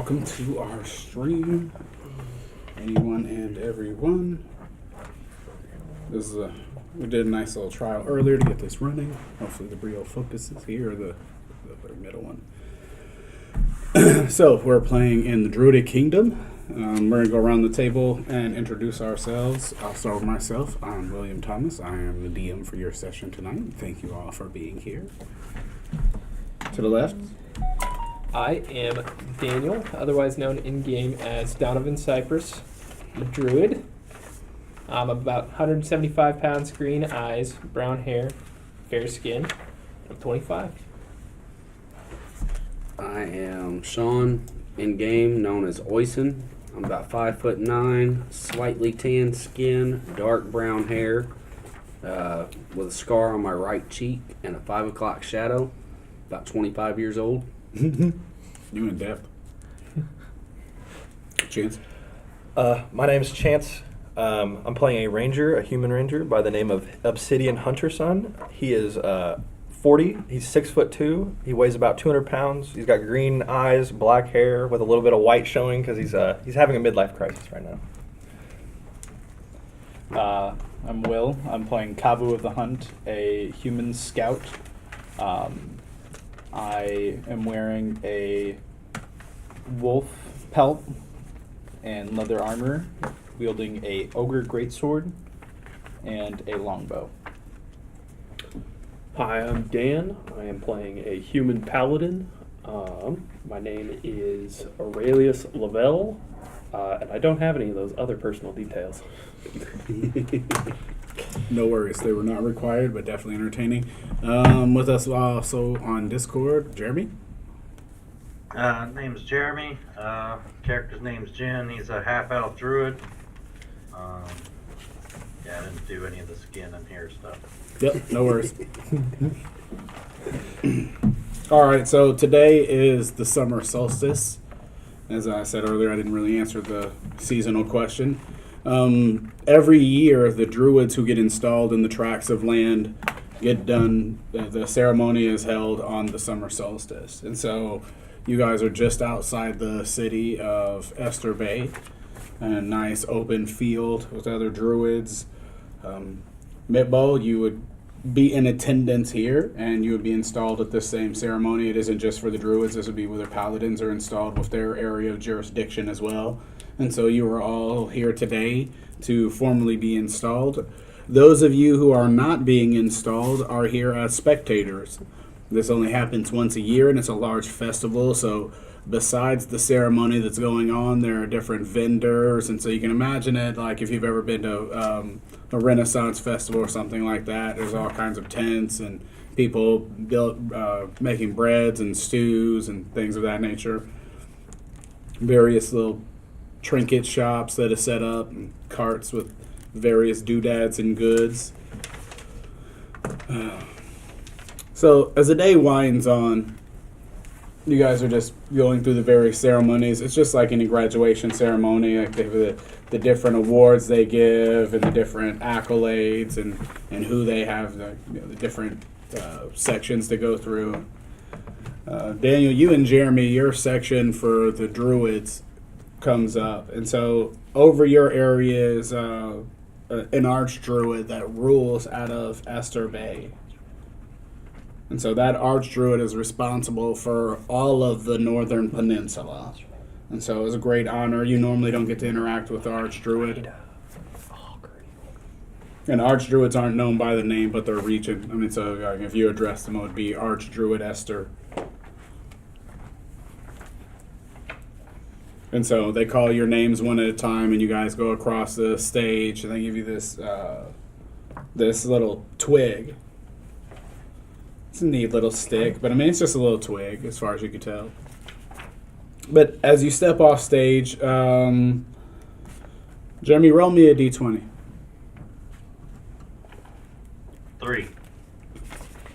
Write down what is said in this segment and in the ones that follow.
welcome to our stream, anyone and everyone. This is we did a nice little trial earlier to get this running. Hopefully the Brio focuses here, or the middle one. So we're playing in the Druidic Kingdom. We're going to go around the table and introduce ourselves. I'll start with myself. I'm William Thomas. I am the DM for your session tonight. Thank you all for being here. To the left. I am Daniel, otherwise known in-game as Donovan Cypress, the Druid. I'm about 175 pounds, green eyes, brown hair, fair skin. I'm 25. I am Sean, in-game known as Oisin. I'm about 5'9", slightly tan skin, dark brown hair, with a scar on my right cheek and a 5 o'clock shadow. About 25 years old. You in depth. Chance. My name is Chance. I'm playing a ranger, a human ranger by the name of Obsidian Hunterson. He is 40. He's 6'2". He weighs about 200 pounds. He's got green eyes, black hair, with a little bit of white showing because he's having a midlife crisis right now. I'm Will. I'm playing Kavu of the Hunt, a human scout. I am wearing a wolf pelt and leather armor, wielding a ogre greatsword and a longbow. Hi, I'm Dan. I am playing a human paladin. My name is Aurelius Lavelle, and I don't have any of those other personal details. No worries, they were not required, but definitely entertaining. With us also on Discord, Jeremy. Name's Jeremy. Character's name's Jen. He's a half-elf druid. I didn't do any of the skin and hair stuff. Yep, no worries. All right, so today is the summer solstice. As I said earlier, I didn't really answer the seasonal question. Every year, the druids who get installed in the tracts of land get done. The ceremony is held on the summer solstice. And so you guys are just outside the city of Esther Bay, in a nice open field with other druids. Mitbo, you would be in attendance here, and you would be installed at this same ceremony. It isn't just for the druids. This would be where the paladins are installed with their area of jurisdiction as well. And so you are all here today to formally be installed. Those of you who are not being installed are here as spectators. This only happens once a year, and it's a large festival, so besides the ceremony that's going on, there are different vendors, and so you can imagine it like if you've ever been to a Renaissance festival or something like that. There's all kinds of tents and people making breads and stews and things of that nature. Various little trinket shops that are set up, and carts with various doodads and goods. So as the day winds on, you guys are just going through the various ceremonies. It's just like any graduation ceremony. Like they have the different awards they give and the different accolades and who they have, the different sections to go through. Daniel, you and Jeremy, your section for the druids comes up. And so over your area is an archdruid that rules out of Esther Bay. And so that archdruid is responsible for all of the northern peninsula. And so it was a great honor. You normally don't get to interact with the archdruid. And archdruids aren't known by the name, but their region. I mean, so if you address them, it would be Archdruid Esther. And so they call your names one at a time, and you guys go across the stage, and they give you this this little twig. It's a neat little stick, but I mean, it's just a little twig, as far as you can tell. But as you step off stage, Jeremy, roll me a d20. 3.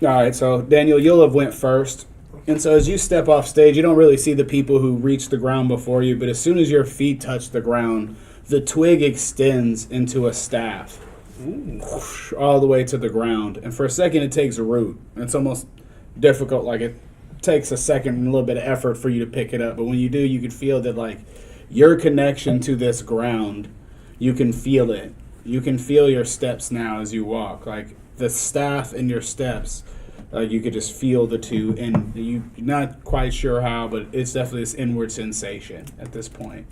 All right, so Daniel, you'll have went first. And so as you step off stage, you don't really see the people who reach the ground before you, but as soon as your feet touch the ground, the twig extends into a staff. Whoosh, all the way to the ground. And for a second, it takes root. It's almost difficult, like it takes a second and a little bit of effort for you to pick it up. But when you do, you can feel that, like, your connection to this ground, you can feel it. You can feel your steps now as you walk. Like, the staff and your steps, you could just feel the two. And you're not quite sure how, but it's definitely this inward sensation at this point.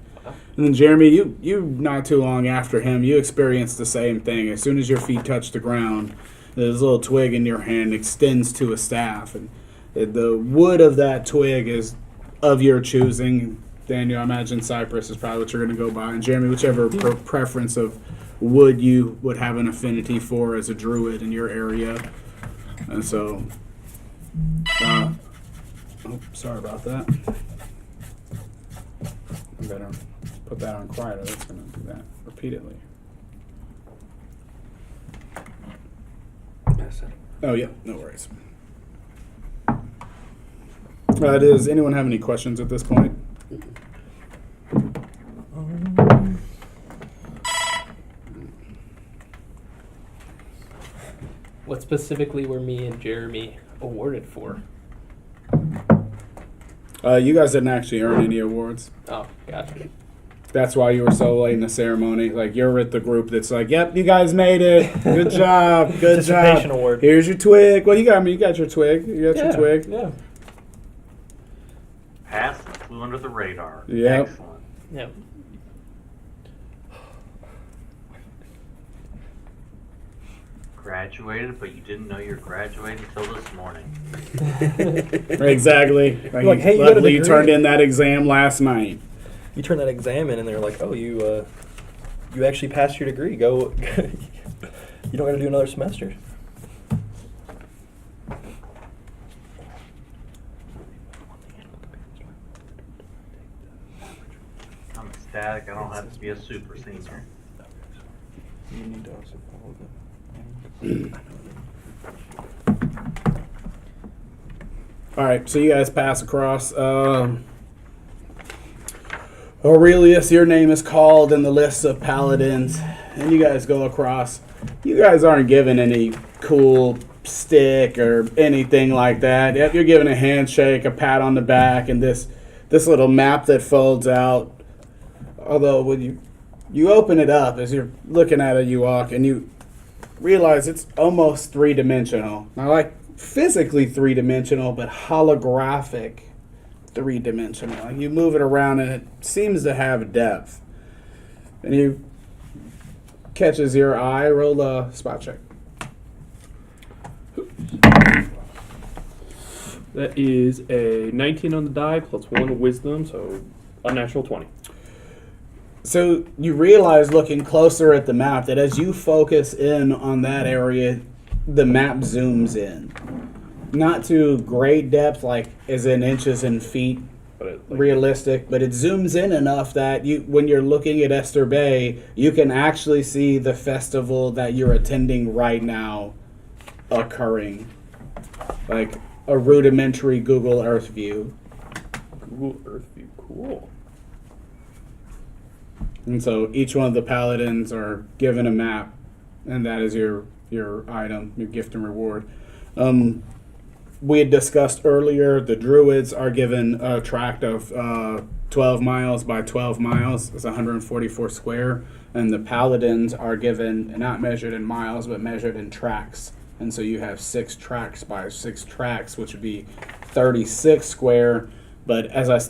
And then, Jeremy, you not too long after him, you experienced the same thing. As soon as your feet touch the ground, this little twig in your hand extends to a staff. And the wood of that twig is of your choosing. Daniel, I imagine cypress is probably what you're going to go by. And Jeremy, whichever preference of wood you would have an affinity for as a druid in your area. And so, sorry about that. I better put that on quieter. That's going to do that repeatedly. Oh, yeah, no worries. Does anyone have any questions at this point? What specifically were me and Jeremy awarded for? You guys didn't actually earn any awards. Oh, gotcha. That's why you were so late in the ceremony. Like, you're with the group that's like, yep, you guys made it. Good job. Good Participation job. award. Here's your twig. Well, you got your twig. You got your twig. Yeah. Passed and flew under the radar. Yep. Excellent. Yep. Graduated, but you didn't know you're graduating until this morning. Exactly. Like, hey, you got a luckily you degree. turned in that exam last night. You turn that exam in, and they're like, "Oh, you actually passed your degree. Go. You don't got to do another semester." I'm ecstatic. I don't have to be a super senior. You need to also follow them. All right, so you guys pass across. Aurelius, your name is called in the list of paladins, and you guys go across. You guys aren't given any cool stick or anything like that. Yep, you're given a handshake, a pat on the back, and this little map that folds out. Although when you open it up, as you're looking at it, you walk, and you realize it's almost three-dimensional. Not like physically three-dimensional, but holographic three-dimensional. Like, you move it around and it seems to have depth. And you catches your eye. Roll a spot check. That is a 19 on the die plus 1 wisdom, so a natural 20. So you realize, looking closer at the map, that as you focus in on that area, the map zooms in. Not to great depth, like as in inches and feet, But realistic, but it zooms in enough that when you're looking at Esther Bay, you can actually see the festival that you're attending right now occurring. Like a rudimentary Google Earth view. Google Earth View, cool. And so each one of the paladins are given a map, and that is your item, your gift and reward. We had discussed earlier, the druids are given a tract of 12 miles by 12 miles. It's 144 square. And the paladins are given, not measured in miles, but measured in tracts. And so you have 6 tracts by 6 tracts, which would be 36 square. But as I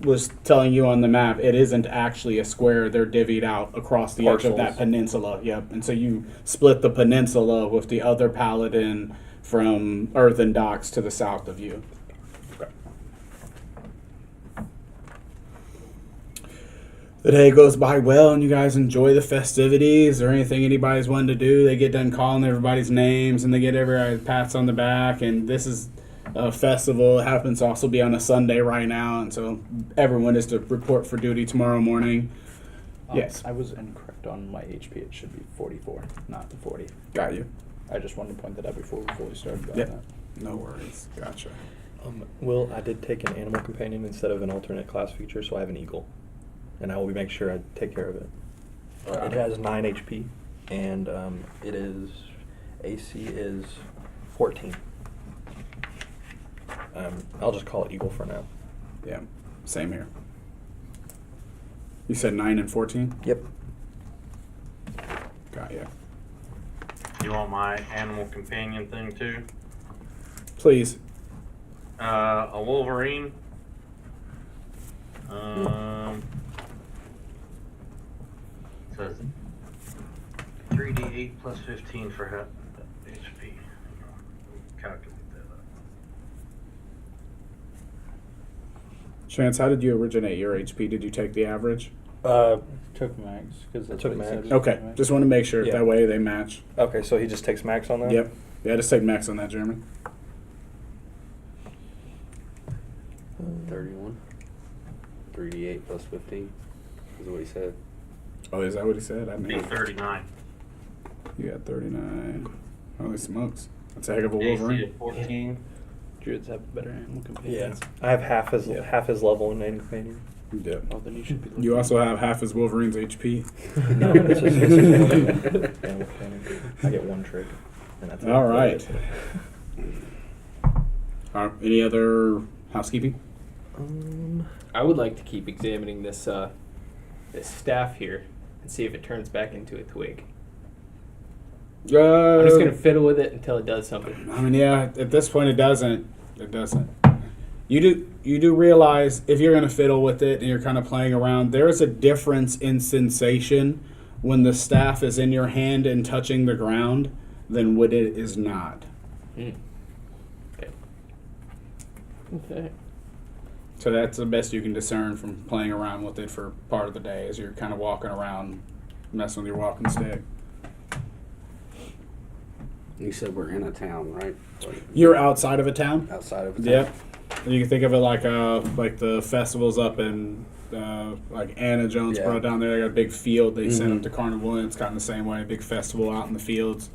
was telling you on the map, it isn't actually a square. They're divvied out across the edge of that Parcels. peninsula. Yep. And so you split the peninsula with the other paladin from Earthen Docks to the south of you. Okay. The day goes by well, and you guys enjoy the festivities or anything anybody's wanting to do. They get done calling everybody's names, and they get everybody pats on the back. And this is a festival. It happens to also be on a Sunday right now, and so everyone is to report for duty tomorrow morning. Yes. I was incorrect on my HP. It should be 44, not the 40. Got you. I just wanted to point that out before we fully started on Yep. that. No worries. Gotcha. Will, I did take an animal companion instead of an alternate class feature, so I have an eagle. And I will make sure I take care of it. It has 9 HP, and AC is 14. I'll just call it Eagle for now. Yeah, same here. You said 9 and 14? Yep. Got ya. You want my animal companion thing too? Please. A Wolverine. Says 3d8 plus 15 for HP. Calculate that up. Chance, how did you originate your HP? Did you take the average? Took max because that's Took what he max. said. Okay, just want to make sure Yeah. that way they match. Okay, so he just takes max on that? Yep. Yeah, just take max on that, Jeremy. 31. 3d8 plus 15 is what he said. Oh, is that what he said? I Be mean, 39. you got 39. Holy smokes. That's a heck of a AC Wolverine. at 14. Druids have better animal Yeah. companions. I have half his Yeah. level in Animal Companion. Yeah. Oh, then you should be looking. You also have half his Wolverine's HP. No, it's just Animal Companion. I get one trick. And that's it. All right. Any other housekeeping? I would like to keep examining this this staff here and see if it turns back into a twig. I'm just gonna fiddle with it until it does something. I mean, yeah. At this point, it doesn't. It doesn't. You do realize if you're gonna fiddle with it and you're kind of playing around, there is a difference in sensation when the staff is in your hand and touching the ground than when it is not. Okay. Okay. So that's the best you can discern from playing around with it for part of the day, as you're kind of walking around, messing with your walking stick. You said we're in a town, right? You're outside of a town. Outside of a town. Yep. You can think of it like the festivals up in like Anna Jonesboro Yeah. down there. They got a big field they send Mhm. up to Carnival, and it's kind of the same way. Big festival out in the fields.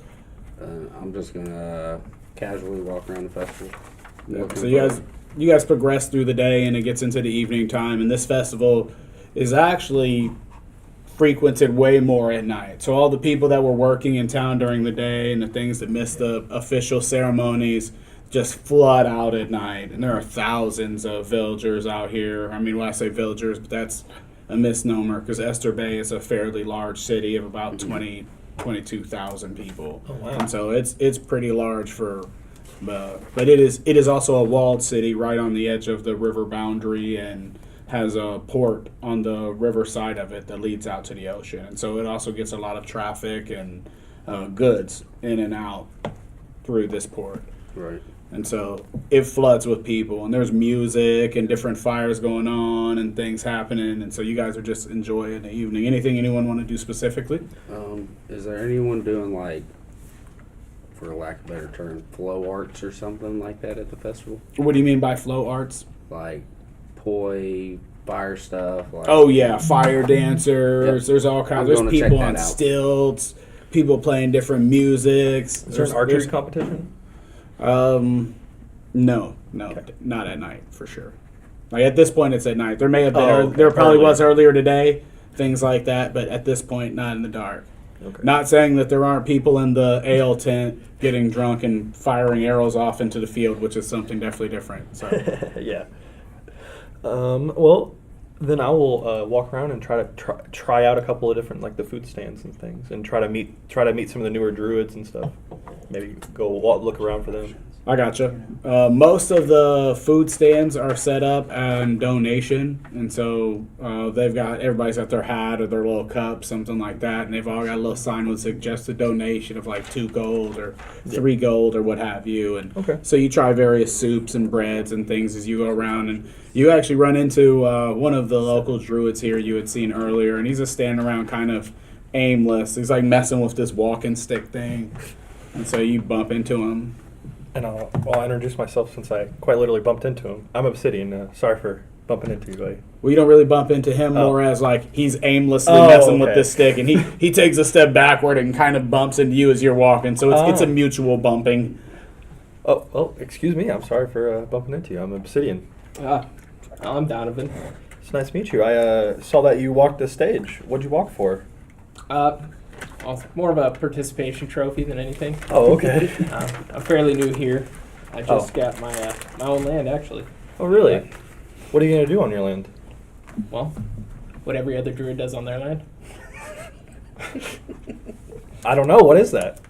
I'm just gonna casually walk around the festival. Looking So for- you guys progress through the day, and it gets into the evening time. And this festival is actually frequented way more at night. So all the people that were working in town during the day and the things that missed the official ceremonies just flood out at night. And there are thousands of villagers out here. I mean, when I say villagers, but that's a misnomer because Esther Bay is a fairly large city of about 22,000 people. Oh, wow. And so it's pretty large for, but it is also a walled city right on the edge of the river boundary and has a port on the river side of it that leads out to the ocean. And so it also gets a lot of traffic and goods in and out through this port. Right. And so it floods with people, and there's music and different fires going on and things happening. And so you guys are just enjoying the evening. Anything anyone want to do specifically? Is there anyone doing like, for lack of a better term, flow arts or something like that at the festival? What do you mean by flow arts? Like poi, fire stuff. Like, Oh yeah, fire dancers. Yep. There's all kinds. I'm There's gonna check people that on out. stilts, people playing different musics. Is there an archery competition? No, Okay. not at night for sure. Like at this point, it's at night. There may have been, Oh, okay. there probably Earlier. was earlier today, things like that. But at this point, not in the dark. Okay. Not saying that there aren't people in the ale tent getting drunk and firing arrows off into the field, which is something definitely different. So Yeah. Well, then I will walk around and try out a couple of different like the food stands and things, and try to meet some of the newer druids and stuff. Maybe go look around for them. I gotcha. Most of the food stands are set up on donation, and so everybody's got their hat or their little cup, something like that, and they've all got a little sign with suggested donation of like 2 gold or 3 gold or what have you. And Okay. so you try various soups and breads and things as you go around, and you actually run into one of the local druids here you had seen earlier, and he's just standing around kind of aimless. He's like messing with this walking stick thing, and so you bump into him. And I'll introduce myself since I quite literally bumped into him. I'm Obsidian. Sorry for bumping into you, buddy. Well, you don't really bump into him Oh. more as like he's aimlessly Oh, messing with okay. this stick, and he takes a step backward and kind of bumps into you as you're walking. So it's a Oh. mutual bumping. Oh, excuse me. I'm sorry for bumping into you. I'm Obsidian. I'm Donovan. It's nice to meet you. I saw that you walked the stage. What'd you walk for? Also more of a participation trophy than anything. Oh, okay. I'm fairly new here. I just got my my own land, actually. Oh, really? Yeah. What are you going to do on your land? Well, what every other druid does on their land. I don't know. What is that?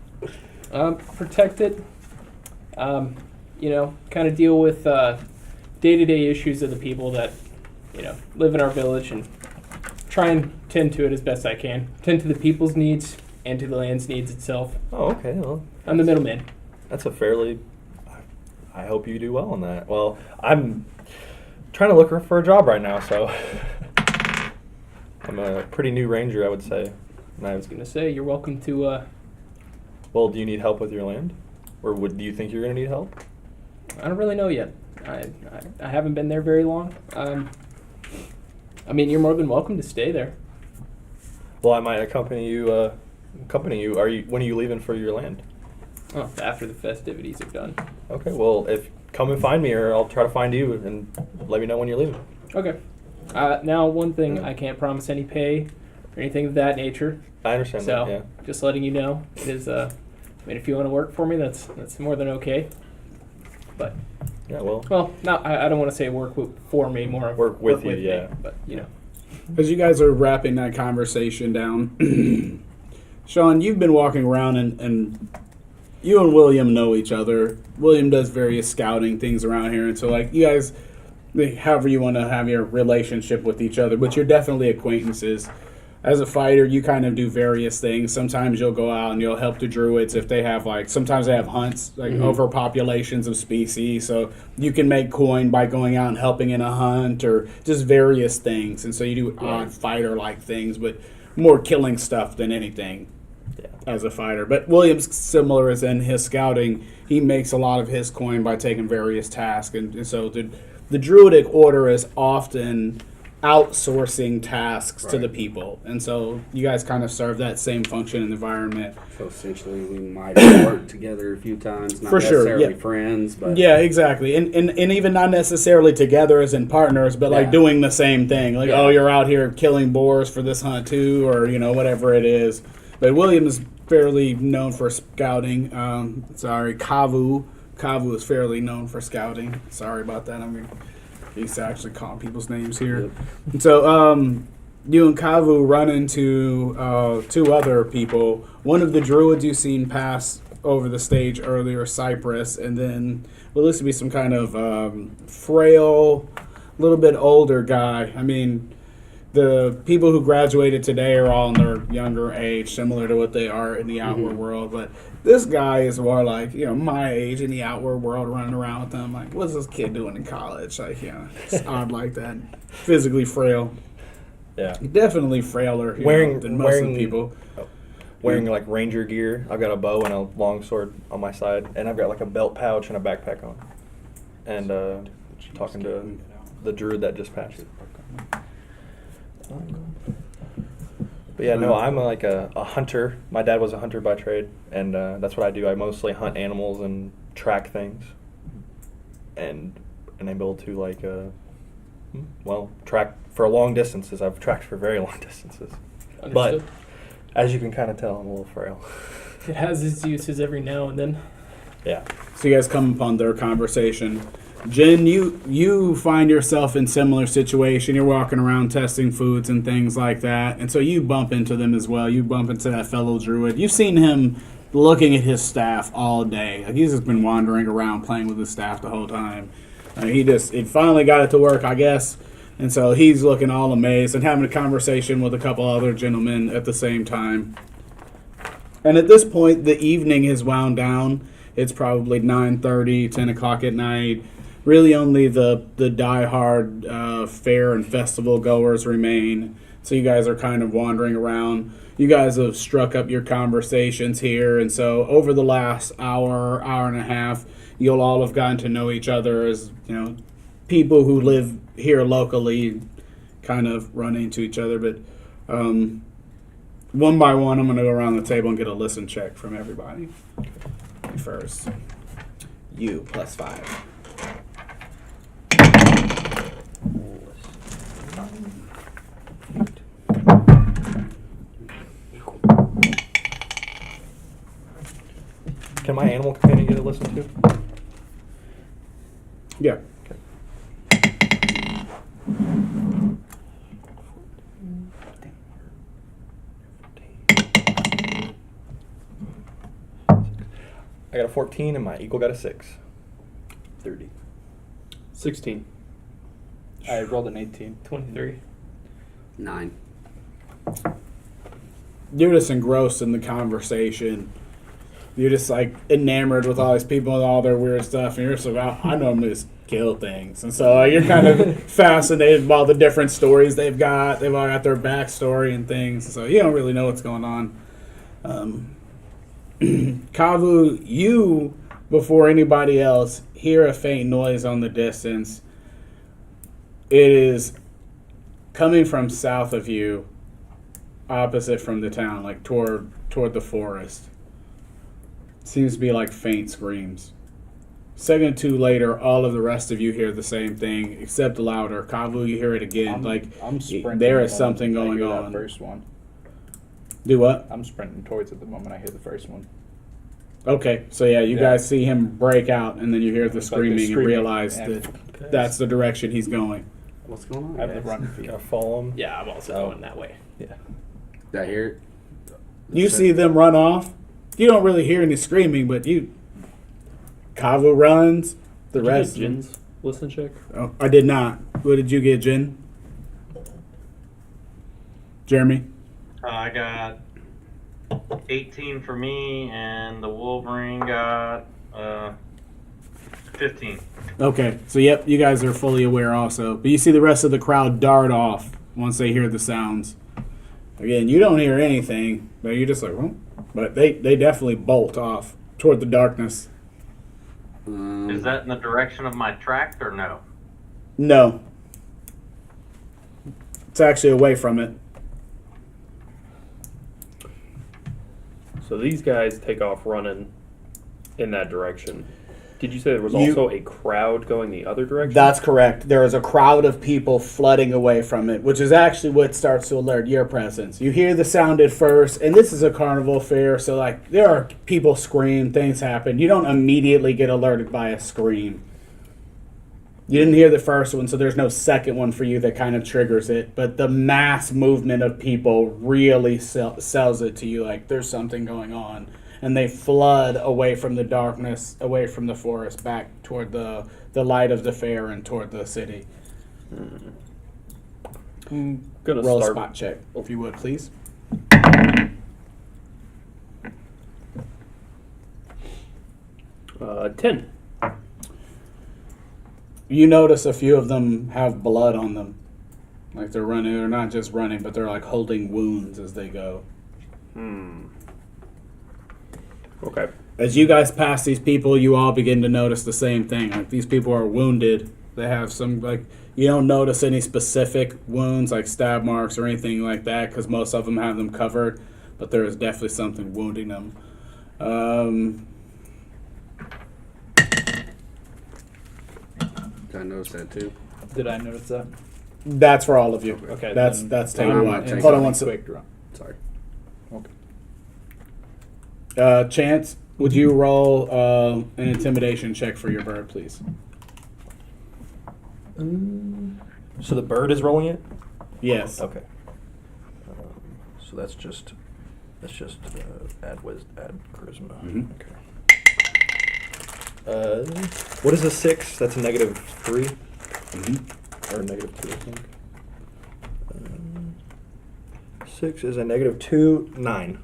Protect it. Kind of deal with day-to-day issues of the people that, live in our village and try and tend to it as best I can. Tend to the people's needs and to the land's needs itself. Oh, okay. Well, I'm the middleman. that's a fairly... I hope you do well on that. Well, I'm trying to look for a job right now, so... I'm a pretty new ranger, I would say. And I was going to say, you're welcome to... Well, do you need help with your land? Or do you think you're going to need help? I don't really know yet. I haven't been there very long. You're more than welcome to stay there. Well, I might accompany you. When are you leaving for your land? Oh, after the festivities are done. Okay. Well, come and find me, or I'll try to find you, and let me know when you're leaving. Okay. Now, one thing, I can't promise any pay or anything of that nature. I understand So, that. Yeah. just letting you know, it is. If you want to work for me, that's more than okay. But Yeah. Well. I don't want to say work for me, more of Work with you, me, yeah. but As you guys are wrapping that conversation down, Sean, you've been walking around and you and William know each other. William does various scouting things around here, and so you guys, however you want to have your relationship with each other, but you're definitely acquaintances. As a fighter, you kind of do various things. Sometimes you'll go out and you'll help the druids if they have sometimes they have hunts, overpopulations of species. So you can make coin by going out and helping in a hunt or just various things. And so you do odd fighter-like things, but more killing stuff than anything as a fighter. But William's similar as in his scouting. He makes a lot of his coin by taking various tasks. And so the Druidic Order is often outsourcing tasks to the people, and so you guys kind of serve that same function in the environment. So essentially, we might have worked together a few times, not For sure, necessarily yeah. friends, but Yeah, exactly, and even not necessarily together as in partners, but doing the same thing. Oh, you're out here killing boars for this hunt too, or whatever it is. But William is fairly known for scouting. Kavu is fairly known for scouting. Sorry about that. He's actually calling people's names here. Yep. And so you and Kavu run into two other people. One of the druids you've seen pass over the stage earlier, Cypress, and then looks to be some kind of frail, little bit older guy. The people who graduated today are all in their younger age, similar to what they are in the outward world. But this guy is more my age in the outward world, running around with them. What's this kid doing in college? It's odd like that. Physically frail. Yeah. Definitely frailer than most of the people. Wearing ranger gear. I've got a bow and a long sword on my side, and I've got a belt pouch and a backpack on. And talking to the druid that just passed. But yeah, no, I'm a hunter. My dad was a hunter by trade, and that's what I do. I mostly hunt animals and track things, and I'm able to track for long distances. I've tracked for very long distances. Understood. But as you can kind of tell, I'm a little frail. It has its uses every now and then. Yeah. So you guys come upon their conversation. Jen, you find yourself in similar situation. You're walking around testing foods and things like that, and so you bump into them as well. You bump into that fellow druid. You've seen him looking at his staff all day. He's just been wandering around playing with his staff the whole time. He finally got it to work, I guess, and so he's looking all amazed and having a conversation with a couple other gentlemen at the same time. And at this point, the evening has wound down. It's probably 9:30, 10 o'clock at night. Really only the die-hard fair and festival goers remain. So you guys are kind of wandering around. You guys have struck up your conversations here. And so over the last hour and a half, you'll all have gotten to know each other as, people who live here locally kind of run into each other. But one by one, I'm going to go around the table and get a listen check from everybody. First, you +5. Can my animal companion get a listen to? Yeah. I got a 14 and my eagle got a 6. 30. 16. I rolled an 18. 23. 9. You're just engrossed in the conversation. You're just like enamored with all these people and all their weird stuff, and you're just like, I normally just kill things, and so you're kind of fascinated by all the different stories they've got. They've all got their backstory and things, so you don't really know what's going on. Kavu, you, before anybody else, hear a faint noise on the distance. It is coming from south of you, opposite from the town, like toward the forest. Seems to be like faint screams. Second or two later, all of the rest of you hear the same thing, except louder. Kavu, you hear it again. I'm sprinting. There the is moment something I going hear that on. First one. Do what? I'm sprinting towards it the moment I hear the first one. Okay, so yeah, you Yeah. guys see him break out, and then you hear the It's like the screaming and screaming, realize and- that that's the direction he's going. What's going on? I have the guys? run Gotta feed. follow him. Yeah, I'm also going that way. Did I hear it? You see them run off. You don't really hear any screaming, but Kavu runs. The Did you rest. get Jin's listen check? Oh, I did not. What did you get, Jen? Jeremy? I got 18 for me, and the Wolverine got 15. Okay, so yep, you guys are fully aware also. But you see the rest of the crowd dart off once they hear the sounds. Again, you don't hear anything, but you're just like, well, but they definitely bolt off toward the darkness. Is that in the direction of my track or no? No. It's actually away from it. So these guys take off running in that direction. Did you say there was You- also a crowd going the other direction? That's correct. There is a crowd of people flooding away from it, which is actually what starts to alert your presence. You hear the sound at first, and this is a carnival fair, so like there are people scream, things happen. You don't immediately get alerted by a scream. You didn't hear the first one, so there's no second one for you that kind of triggers it. But the mass movement of people really sells it to you like there's something going on. And they flood away from the darkness, away from the forest, back toward the light of the fair and toward the city. I'm gonna Roll a start. spot check, if you would, please. 10. You notice a few of them have blood on them. Like they're running, they're not just running, but they're like holding wounds as they go. Okay. As you guys pass these people, you all begin to notice the same thing. Like these people are wounded. They have some, like, you don't notice any specific wounds, like stab marks or anything like that, because most of them have them covered. But there is definitely something wounding them. Did I notice that too? Did I notice that? That's for all of you. Okay. That's then taken I'm one. gonna take Hold on that one second. quick draw. Sorry. Okay. Chance, would you roll an intimidation check for your bird, please? So the bird is rolling it? Yes. Okay. So that's just add charisma. Mhm. Okay. What is a 6? That's a -3 Mhm. or -2, I think. 6 is a -2, 9.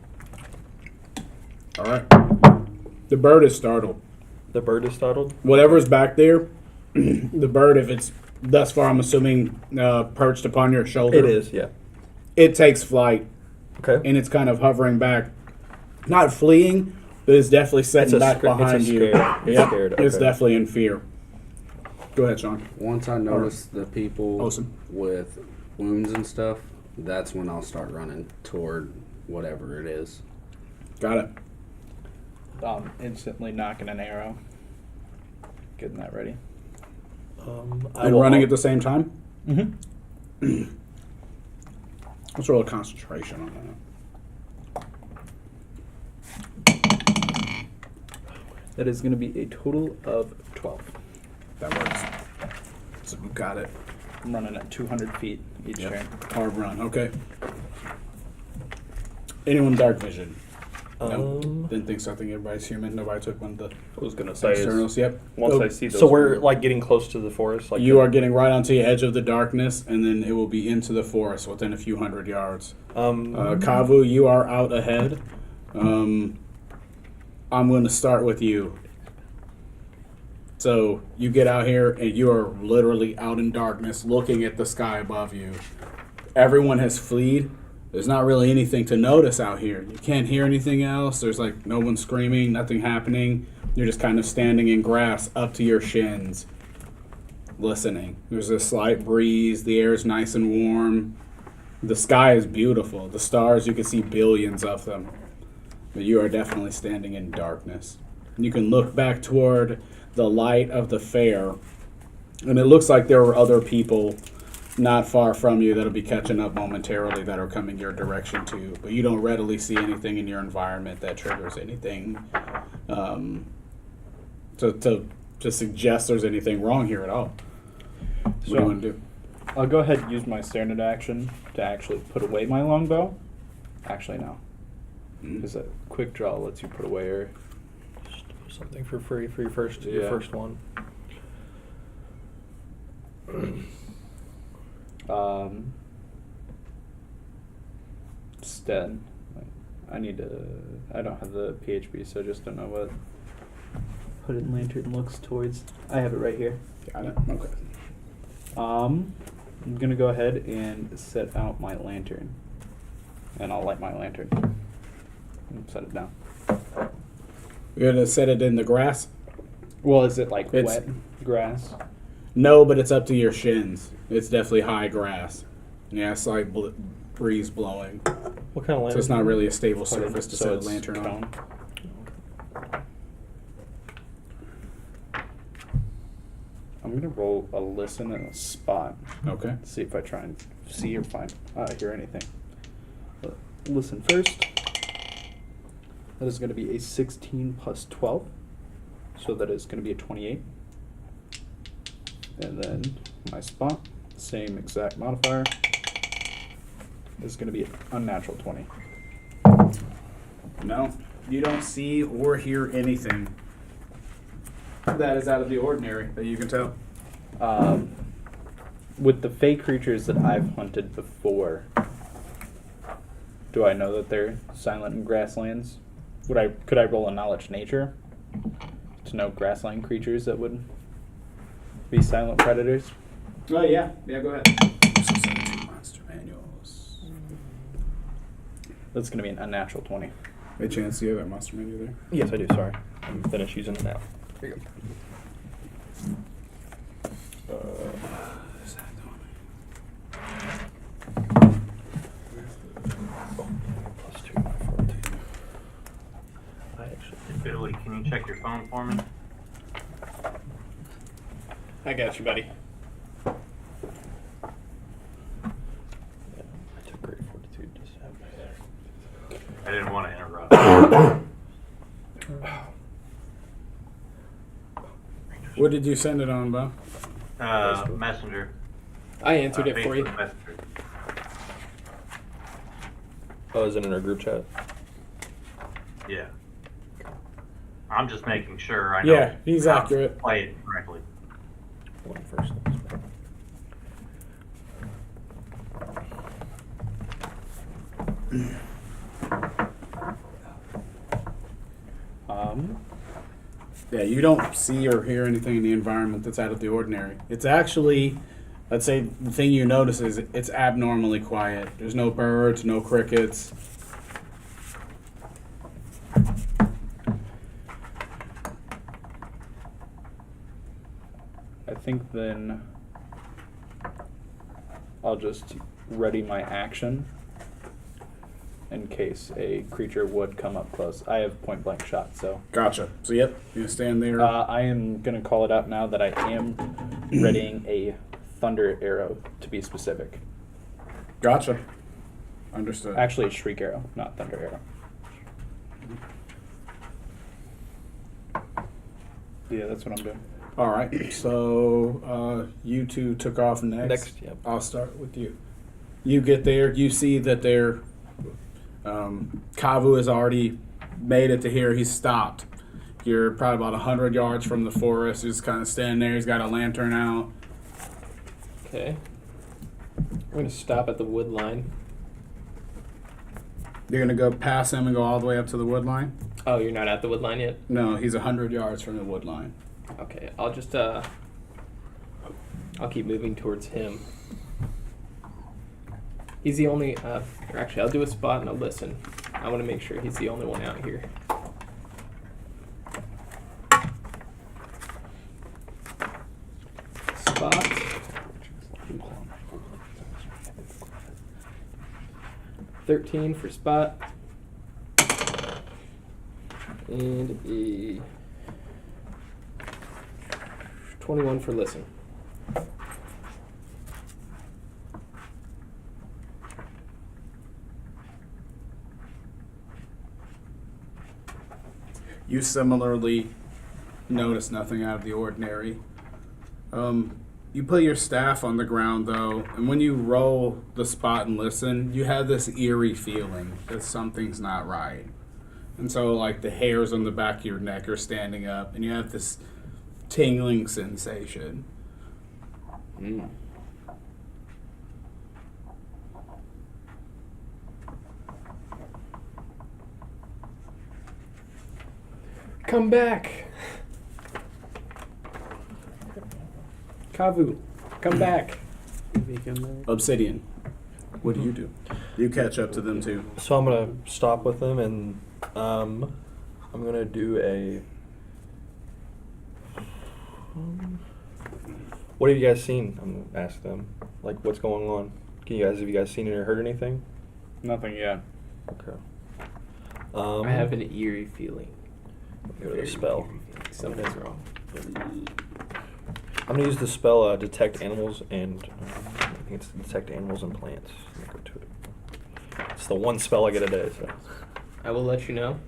All right. The bird is startled. The bird is startled. Whatever's back there, the bird, if it's thus far, I'm assuming, perched upon your shoulder. It is, yeah. It takes flight, Okay. and it's kind of hovering back. Not fleeing, but it's definitely setting back behind it's a you. scare. It's Yep, scared. It's Okay. definitely in fear. Go ahead, Sean. Once I notice the people Awesome. with wounds and stuff, that's when I'll start running toward whatever it is. Got it. Instantly knocking an arrow. Getting that ready. And running at the same time? Mm-hmm. Let's roll a concentration on that. That is going to be a total of 12. That works. So we got it. I'm running at 200 feet each Yep. turn. Hard run. Okay. Anyone dark vision? No. Didn't think so. I think everybody's human. Nobody took one of the I was gonna say is externals. Yep. once Oh, I see those. So we're like getting close to the forest. Like you are getting right onto the edge of the darkness, and then it will be into the forest within a few hundred yards. Kavu, you are out ahead. I'm going to start with you. So you get out here, and you are literally out in darkness, looking at the sky above you. Everyone has fled. There's not really anything to notice out here. You can't hear anything else. There's like no one screaming, nothing happening. You're just kind of standing in grass up to your shins, listening. There's a slight breeze. The air is nice and warm. The sky is beautiful. The stars, you can see billions of them. But you are definitely standing in darkness. And you can look back toward the light of the fair, and it looks like there were other people not far from you that'll be catching up momentarily that are coming your direction too. But you don't readily see anything in your environment that triggers anything to suggest there's anything wrong here at all. What do you want to do? I'll go ahead and use my standard action to actually put away my longbow. Actually, no. Because a quick draw lets you put away or... Just do something for free for your first Yeah. one. Stead. I don't have the PHP, so I just don't know what Hooded Lantern looks towards. I have it right here. Got it. Okay. I'm gonna go ahead and set out my lantern. And I'll light my lantern. And set it down. You're gonna set it in the grass? Well, is it like It's- wet grass? No, but it's up to your shins. It's definitely high grass. Yeah, slight breeze blowing. What kind of So it's not really a stable Hooded, surface to so set a it's lantern on. cone. I'm gonna roll a listen and a spot. Okay. See if I try and see or hear anything. Listen first. That is going to be a 16 plus 12. So that is going to be a 28. And then my spot, same exact modifier, is going to be an unnatural 20. No, you don't see or hear anything that is out of the ordinary that you can tell. With the fey creatures that I've hunted before, do I know that they're silent in grasslands? Could I roll a knowledge nature to know grassland creatures that would be silent predators? Oh, yeah. Yeah, go ahead. So 17 monster manuals. That's going to be an unnatural 20. Hey, Chance, do you have that monster manual there? Yes, I do. Sorry, I'm finished using it now. Here you go. Is that the one? Plus 2 by 14. I actually. Billy, can you check your phone for me? I got you, buddy. I took grade fortitude to have. I didn't want to interrupt. What did you send it on, Bob? Messenger. I answered it for you. Facebook Messenger. Oh, is it in our group chat? Yeah. I'm just making sure I know. Yeah, he's how to accurate. Play it correctly. One first. Yeah, you don't see or hear anything in the environment that's out of the ordinary. It's actually, let's say, the thing you notice is it's abnormally quiet. There's no birds, no crickets. I think then I'll just ready my action in case a creature would come up close. I have point blank shot, so Gotcha. So, yep, you stand there. I am going to call it out now that I am readying a thunder arrow, to be specific. Gotcha. Understood. Actually, a shriek arrow, not thunder arrow. Yeah, that's what I'm doing. All right, so you two took off next. Yep. I'll start with you. You get there, you see that their Kavu has already made it to here. He's stopped. You're probably about 100 yards from the forest. He's kind of standing there. He's got a lantern out. Okay. I'm going to stop at the wood line. You're going to go past him and go all the way up to the wood line? Oh, you're not at the wood line yet? No, he's 100 yards from the wood line. Okay, I'll just, I'll keep moving towards him. He's the only, or actually, I'll do a spot and I'll listen. I want to make sure he's the only one out here. Spot. 13 for spot. And a 21 for listen. You similarly notice nothing out of the ordinary. You put your staff on the ground, though, and when you roll the spot and listen, you have this eerie feeling that something's not right. And so, like, the hairs on the back of your neck are standing up, and you have this tingling sensation. Mm. Come back! Kavu, come back! Obsidian, what do? You catch up to them, too. So I'm gonna stop with them, and I'm gonna do a. What have you guys seen? I'm gonna ask them. Like, what's going on? Have you guys seen it or heard anything? Nothing yet. Okay. I have an eerie feeling. Go to the spell. Something's wrong. I'm gonna use the spell detect animals and I think it's detect animals and plants. Let me go to it. It's the one spell I get a day. So. I will let you know.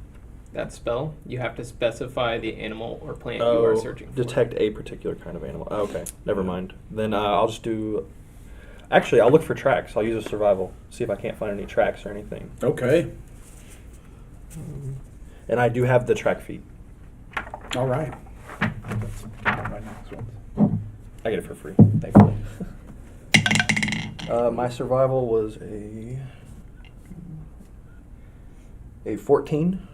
That spell, you have to specify the animal or plant you are searching for. Detect a particular kind of animal. Oh, okay, never mind. Then I'll just do. Actually, I'll look for tracks. I'll use a survival. See if I can't find any tracks or anything. Okay. And I do have the track feed. All right. My next one. I get it for free, thankfully. My survival was a 14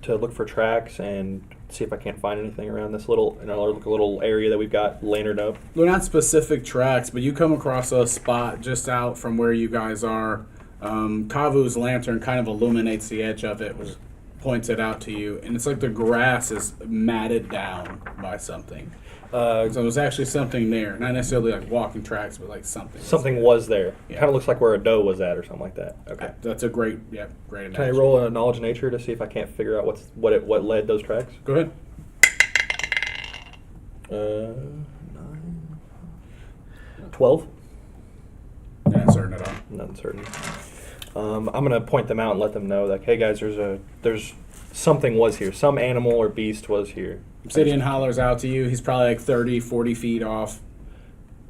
to look for tracks and see if I can't find anything around this little area that we've got lanterned up. They're not specific tracks, but you come across a spot just out from where you guys are. Kavu's lantern kind of illuminates the edge of it, points it out to you, and it's like the grass is matted down by something. So there's actually something there, not necessarily like walking tracks, but like something. Something was there. Yeah. Kind of looks like where a doe was at or something like that. Okay. That's a great analogy. Can I roll a knowledge nature to see if I can't figure out what led those tracks? Go ahead. 9, 12. Not certain at all. Not certain. I'm gonna point them out and let them know that, hey guys, there's something was here. Some animal or beast was here. Obsidian hollers out to you. He's probably like 30, 40 feet off.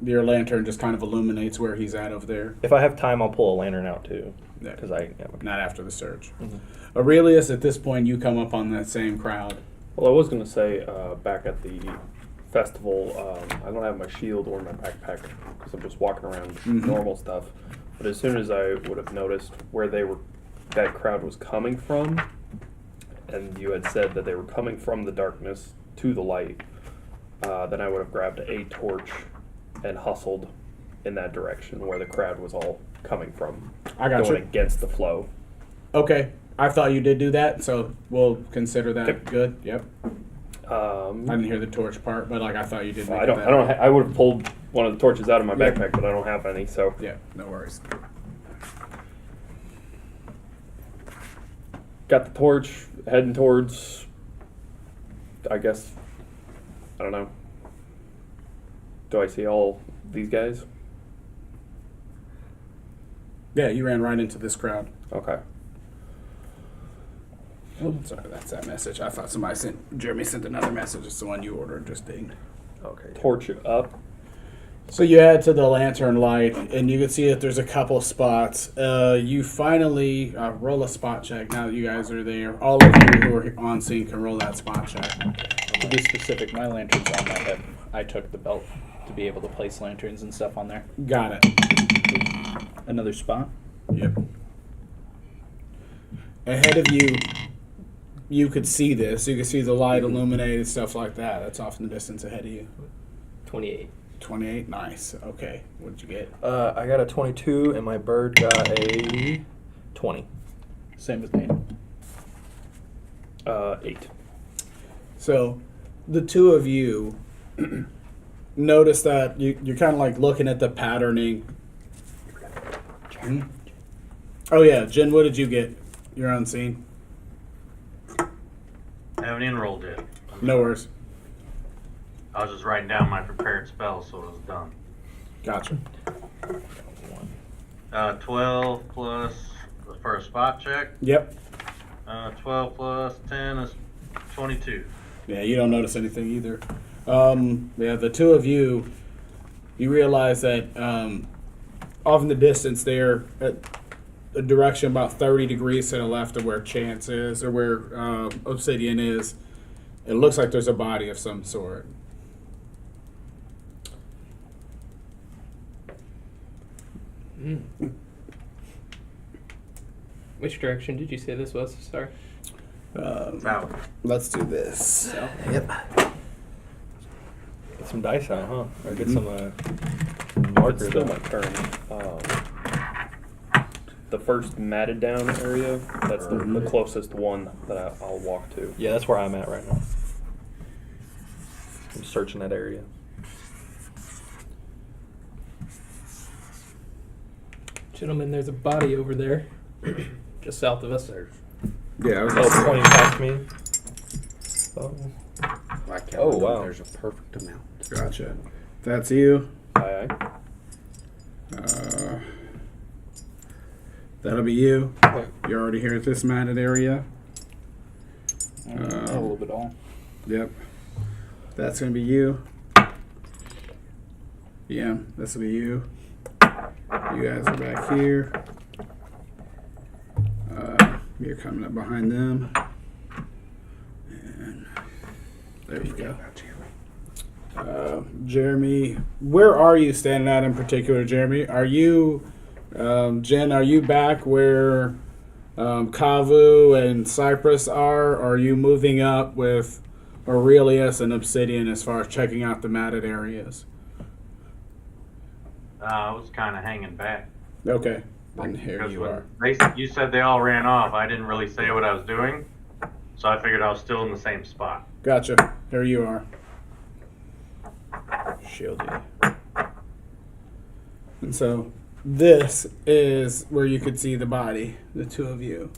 Your lantern just kind of illuminates where he's at over there. If I have time, I'll pull a lantern out too. Yeah. Because Not after the search. Mhm. Aurelius, at this point, you come up on that same crowd. Well, I was going to say back at the festival, I don't have my shield or my backpack because I'm just walking around normal stuff. But as soon as I would have noticed where that crowd was coming from, and you had said that they were coming from the darkness to the light, then I would have grabbed a torch and hustled in that direction where the crowd was all coming from. I got going you. against the flow. Okay. I thought you did do that, so we'll consider that Yep. good. Yep. I didn't hear the torch part, but like I thought you did. I make don't. that. I don't. I would have pulled one of the torches out of my Yeah. backpack, but I don't have any. So Yeah, no worries. got the torch, heading towards. I guess. I don't know. Do I see all these guys? Yeah, you ran right into this crowd. Okay. Oh, sorry, that's that message. I thought Jeremy sent another message. It's the one you ordered, just dinged. Okay. Torch it up. So you add to the lantern light, and you can see that there's a couple spots. You finally roll a spot check now that you guys are there. All of you who are on scene can roll that spot check. To be specific, my lantern's on my hip. I took the belt to be able to place lanterns and stuff on there. Got it. Another spot. Yep. Ahead of you, you could see this. You could see the light illuminated, stuff like that. That's off in the distance ahead of you. 28. 28, nice. Okay, what'd you get? I got a 22, and my bird got a 20. Same with me. 8. So, the two of you notice that you're kind of like looking at the patterning. Oh yeah, Jen, what did you get? You're on scene. Haven't enrolled yet. No worries. I was just writing down my prepared spells, so it was done. Gotcha. 12 plus the first spot check. Yep. 12 plus 10 is 22. Yeah, you don't notice anything either. Yeah, the two of you realize that off in the distance there, at a direction about 30 degrees to the left of where Chance is, or where Obsidian is, it looks like there's a body of some sort. Which direction did you say this was? Sorry. South. Let's do this. Yep. Get some dice out, huh? Or get some markers It's still out. my turn. The first matted down area, that's the closest one that I'll walk to. Yeah, that's where I'm at right now. I'm searching that area. Gentlemen, there's a body over there. Just south of us. Yeah, I was Oh, pointing past me. Oh. I counted Oh, them. wow. There's a perfect amount. Gotcha. That's you. Aye, That'll be you. You're already here at this matted area. A little bit all. Yep. That's gonna be you. Yeah, this will be you. You guys are back here. You're coming up behind them. And there you go. Jeremy, where are you standing at in particular, Jeremy? Are you, Jen, are you back where Kavu and Cypress are? Or are you moving up with Aurelius and Obsidian as far as checking out the matted areas? I was kind of hanging back. Okay, then here Because you when are. you said they all ran off, I didn't really say what I was doing, so I figured I was still in the same spot. Gotcha. Here you are. Shieldy. And so this is where you could see the body, the two of you.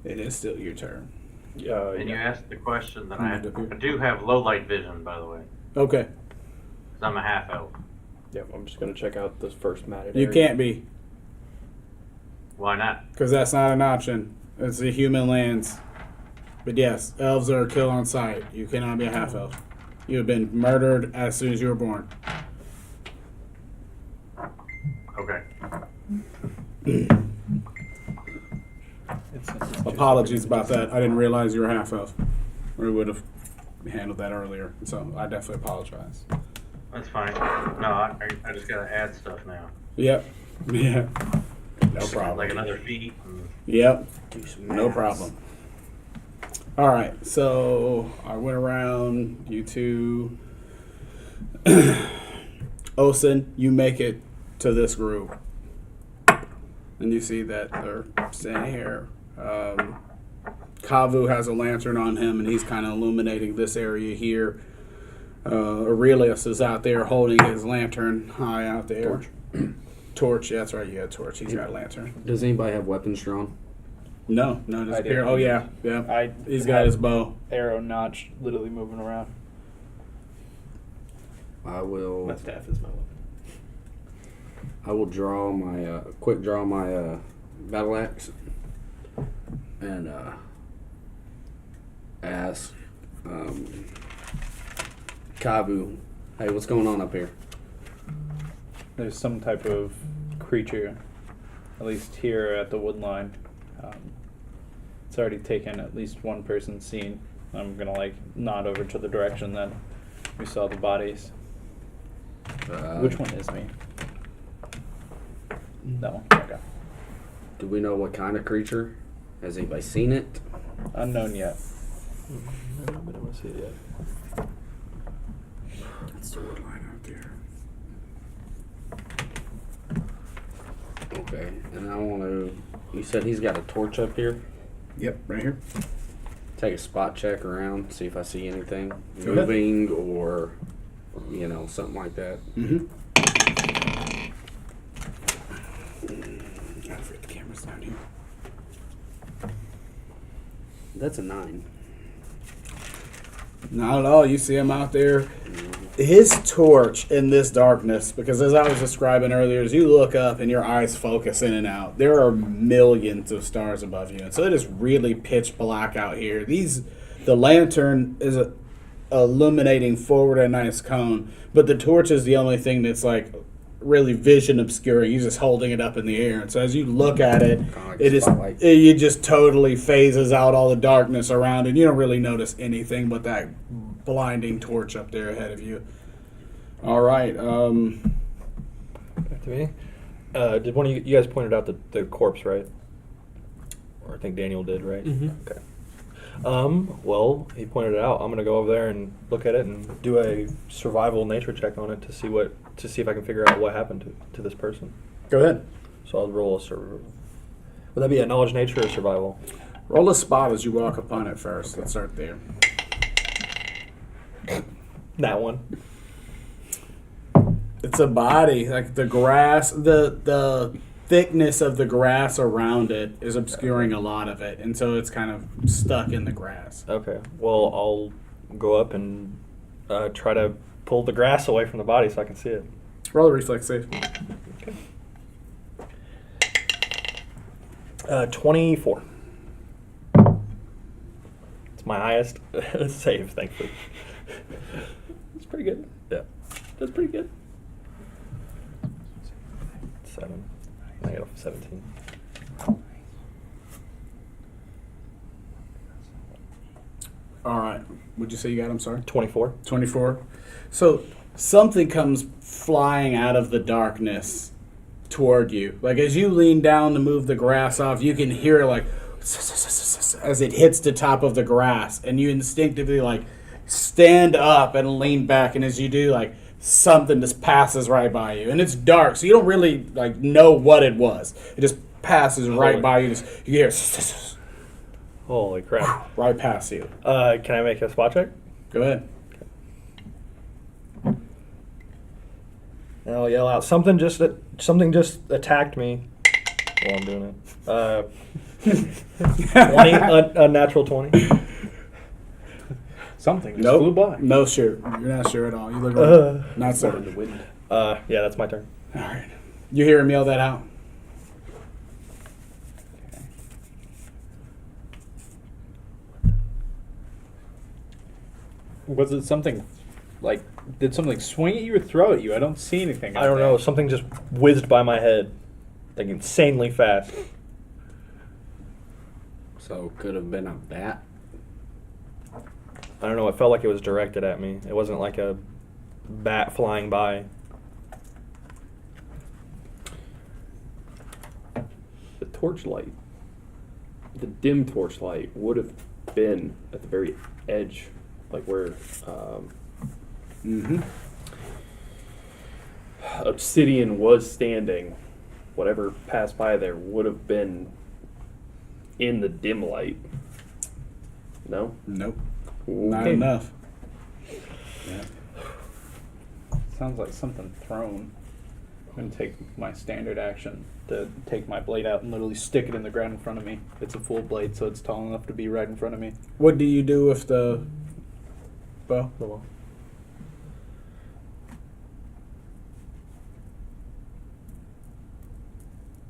It is still your turn. And you yeah. asked the question that Moved up here. I do have low light vision, by the way, Okay. because I'm a half elf. Yep, I'm just gonna check out this first matted You area. can't be, Why not? because that's not an option. It's the human lands. But yes, elves are killed on sight. You cannot be a half elf. You have been murdered as soon as you were born. Okay. Apologies about that. I didn't realize you were half elf. Or we would have handled that earlier. So I definitely apologize. That's fine. No, I just gotta add stuff now. Yep. Yeah. No problem. Like another feat. And Yep. Do some No maths. problem. All right. So I went around you two. Osen, you make it to this group. And you see that they're standing here. Kavu has a lantern on him, and he's kind of illuminating this area here. Aurelius is out there holding his lantern high out there. Torch. Torch, yeah, that's right. Yeah, torch. He's got a lantern. Does anybody have weapons drawn? No, just I here. didn't. Oh yeah, yeah. I He's got his bow. arrow notch literally moving around. I will. My staff is my weapon. I will draw my quick draw my battle axe and ask Kavu, hey, what's going on up here? There's some type of creature, at least here at the wood line. It's already taken at least one person's scene. I'm gonna like nod over to the direction that we saw the bodies. Which one is me? No. Okay. Do we know what kind of creature? Has anybody seen it? Unknown yet. No, but I want to see it yet. It's the wood line out there. Okay, and I want to. You said he's got a torch up here. Yep, right here. Take a spot check around, see if I see anything Go ahead. moving or, something like that. Mm-hmm. Gotta freak the cameras down here. That's a 9. Not at all. You see him out there. His torch in this darkness, because as I was describing earlier, as you look up and your eyes focus in and out, there are millions of stars above you. And so it is really pitch black out here. The lantern is illuminating forward a nice cone, but the torch is the only thing that's like really vision obscuring. He's just holding it up in the air. And so as you look at it, Kinda like it a is spotlight. it just totally phases out all the darkness around it. You don't really notice anything but that blinding torch up there ahead of you. All right. Back to me. Did one of you guys pointed out the corpse, right? Or I think Daniel did, right? Mm-hmm. Okay. Well, he pointed it out. I'm gonna go over there and look at it and do a survival nature check on it to see if I can figure out what happened to this person. Go ahead. So I'll roll a survival. Would that be a knowledge, nature, or survival? Roll a spot as you walk upon it first. Let's start there. That one. It's a body. Like the grass, the thickness of the grass around it is obscuring a lot of it, and so it's kind of stuck in the grass. Okay. Well, I'll go up and try to pull the grass away from the body so I can see it. Roll a reflex save. Okay. 24. It's my highest save, thankfully. That's pretty good. Yeah. That's pretty good. 7. I got 17. All right. Would you say you got? I'm sorry. 24. 24. So something comes flying out of the darkness toward you. Like as you lean down to move the grass off, you can hear it like as it hits the top of the grass, and you instinctively like stand up and lean back, and as you do, like something just passes right by you, and it's dark, so you don't really like know what it was. It just passes right by you. You hear Holy crap. right past you. Can I make a spot check? Go ahead. And I'll yell out, something just attacked me while I'm doing it. 20, unnatural 20. Something just Nope. flew by. No, sure. You're not sure at all. You look like not In certain. the wind. Yeah, that's my turn. All right. You hear him yell that out? Was it something like? Did something swing at you or throw at you? I don't see anything. I don't out know. there. Something just whizzed by my head, like insanely fast. So could have been a bat. I don't know. It felt like it was directed at me. It wasn't like a bat flying by. The torchlight, the dim torchlight, would have been at the very edge, like where Mm-hmm. Obsidian was standing. Whatever passed by there would have been in the dim light. No? Nope. Not Okay. enough. Sounds like something thrown. I'm gonna take my standard action to take my blade out and literally stick it in the ground in front of me. It's a full blade, so it's tall enough to be right in front of me. What do you do with the bow?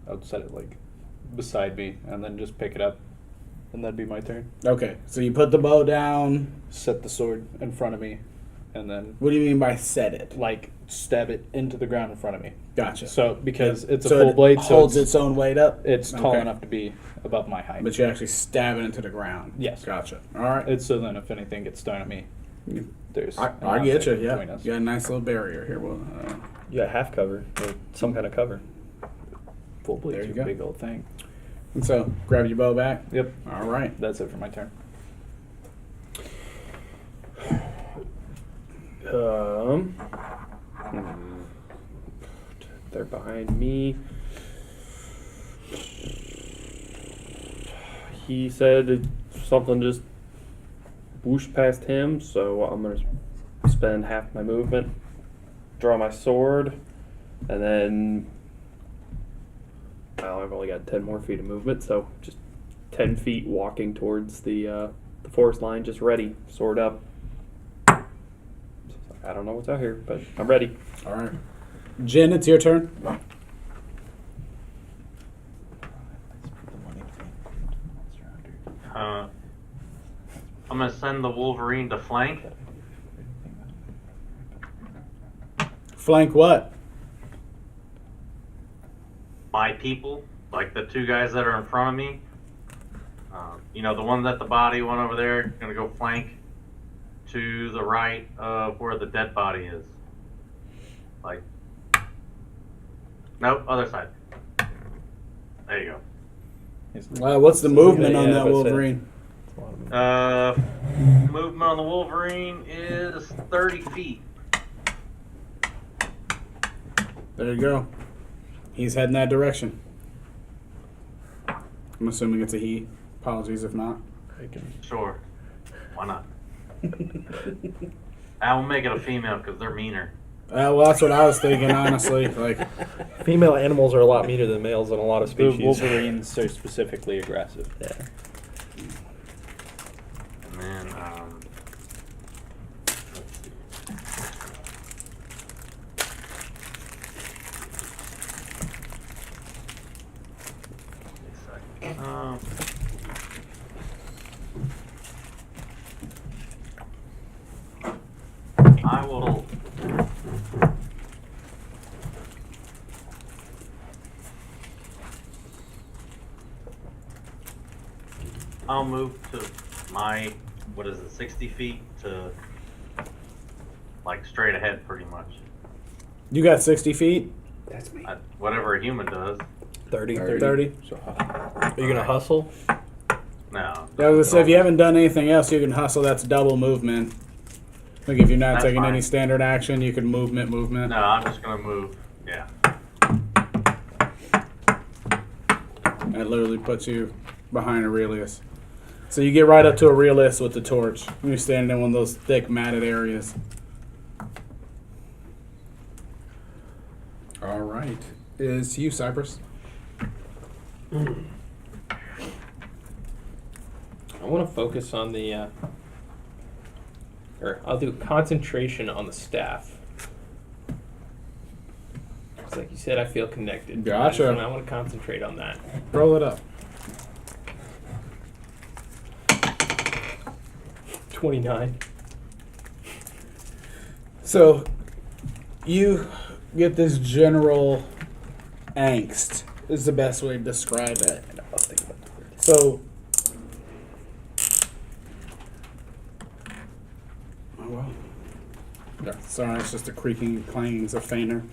I would set it like beside me and then just pick it up and that'd be my turn. Okay, so you put the bow down. Set the sword in front of me, and then What do you mean by set it? like stab it into the ground in front of me. Gotcha. So because it's a So full it blade, so holds its own weight up. it's tall Okay. enough to be above my height. But you actually stab it into the ground. Yes. Gotcha. All right. It's so then if anything gets thrown at me, there's I an get you. object Yeah. between us. You got a nice little barrier here. Well, You got half cover, or some kind of cover. Full There blade's you a go. big old thing. and so grab your bow back. Yep. All right. That's it for my turn. They're behind me. He said something just whooshed past him, so I'm gonna spend half my movement, draw my sword, and then well, I've only got 10 more feet of movement, so just 10 feet walking towards the forest line, just ready, sword up. I don't know what's out here, but I'm ready. All right. Jen, it's your turn. I'm gonna send the Wolverine to flank. Flank what? My people, like the two guys that are in front of me. You know, the one at the body, one over there, gonna go flank to the right of where the dead body is. Like, nope, other side. There you What's the movement on yeah, that but Wolverine? go. Movement on the Wolverine is 30 feet. There you go. He's heading that direction. I'm assuming it's a he. Apologies if not. Sure. Why not? I will make it a female because they're meaner. Well, that's what I was thinking, honestly. Like, Female animals are a lot meaner than males in a lot of The species. Wolverines are specifically aggressive. Yeah. And then, let's see. I will. I'll move to my, what is it, 60 feet to, like, straight ahead pretty much. you got 60 feet? That's me. Whatever a human does. 30. 30? So Are you going to hustle? No. Yeah, I was gonna say, if you haven't done anything else, you can hustle. That's double movement. Like, if you're not That's taking fine. any standard action, you can movement. No, I'm just gonna move. Yeah. That literally puts you behind Aurelius. So you get right up to Aurelius with the torch. You're standing in one of those thick, matted areas. All right. Is you, Cypress? I want to focus on the, or I'll do concentration on the staff. It's like you said, I feel connected. Gotcha. And I want to concentrate on that. Roll it up. 29. So you get this general angst, is the best way to describe it. So, oh well. Yeah, sorry, it's just the creaking and clangings of Feiner.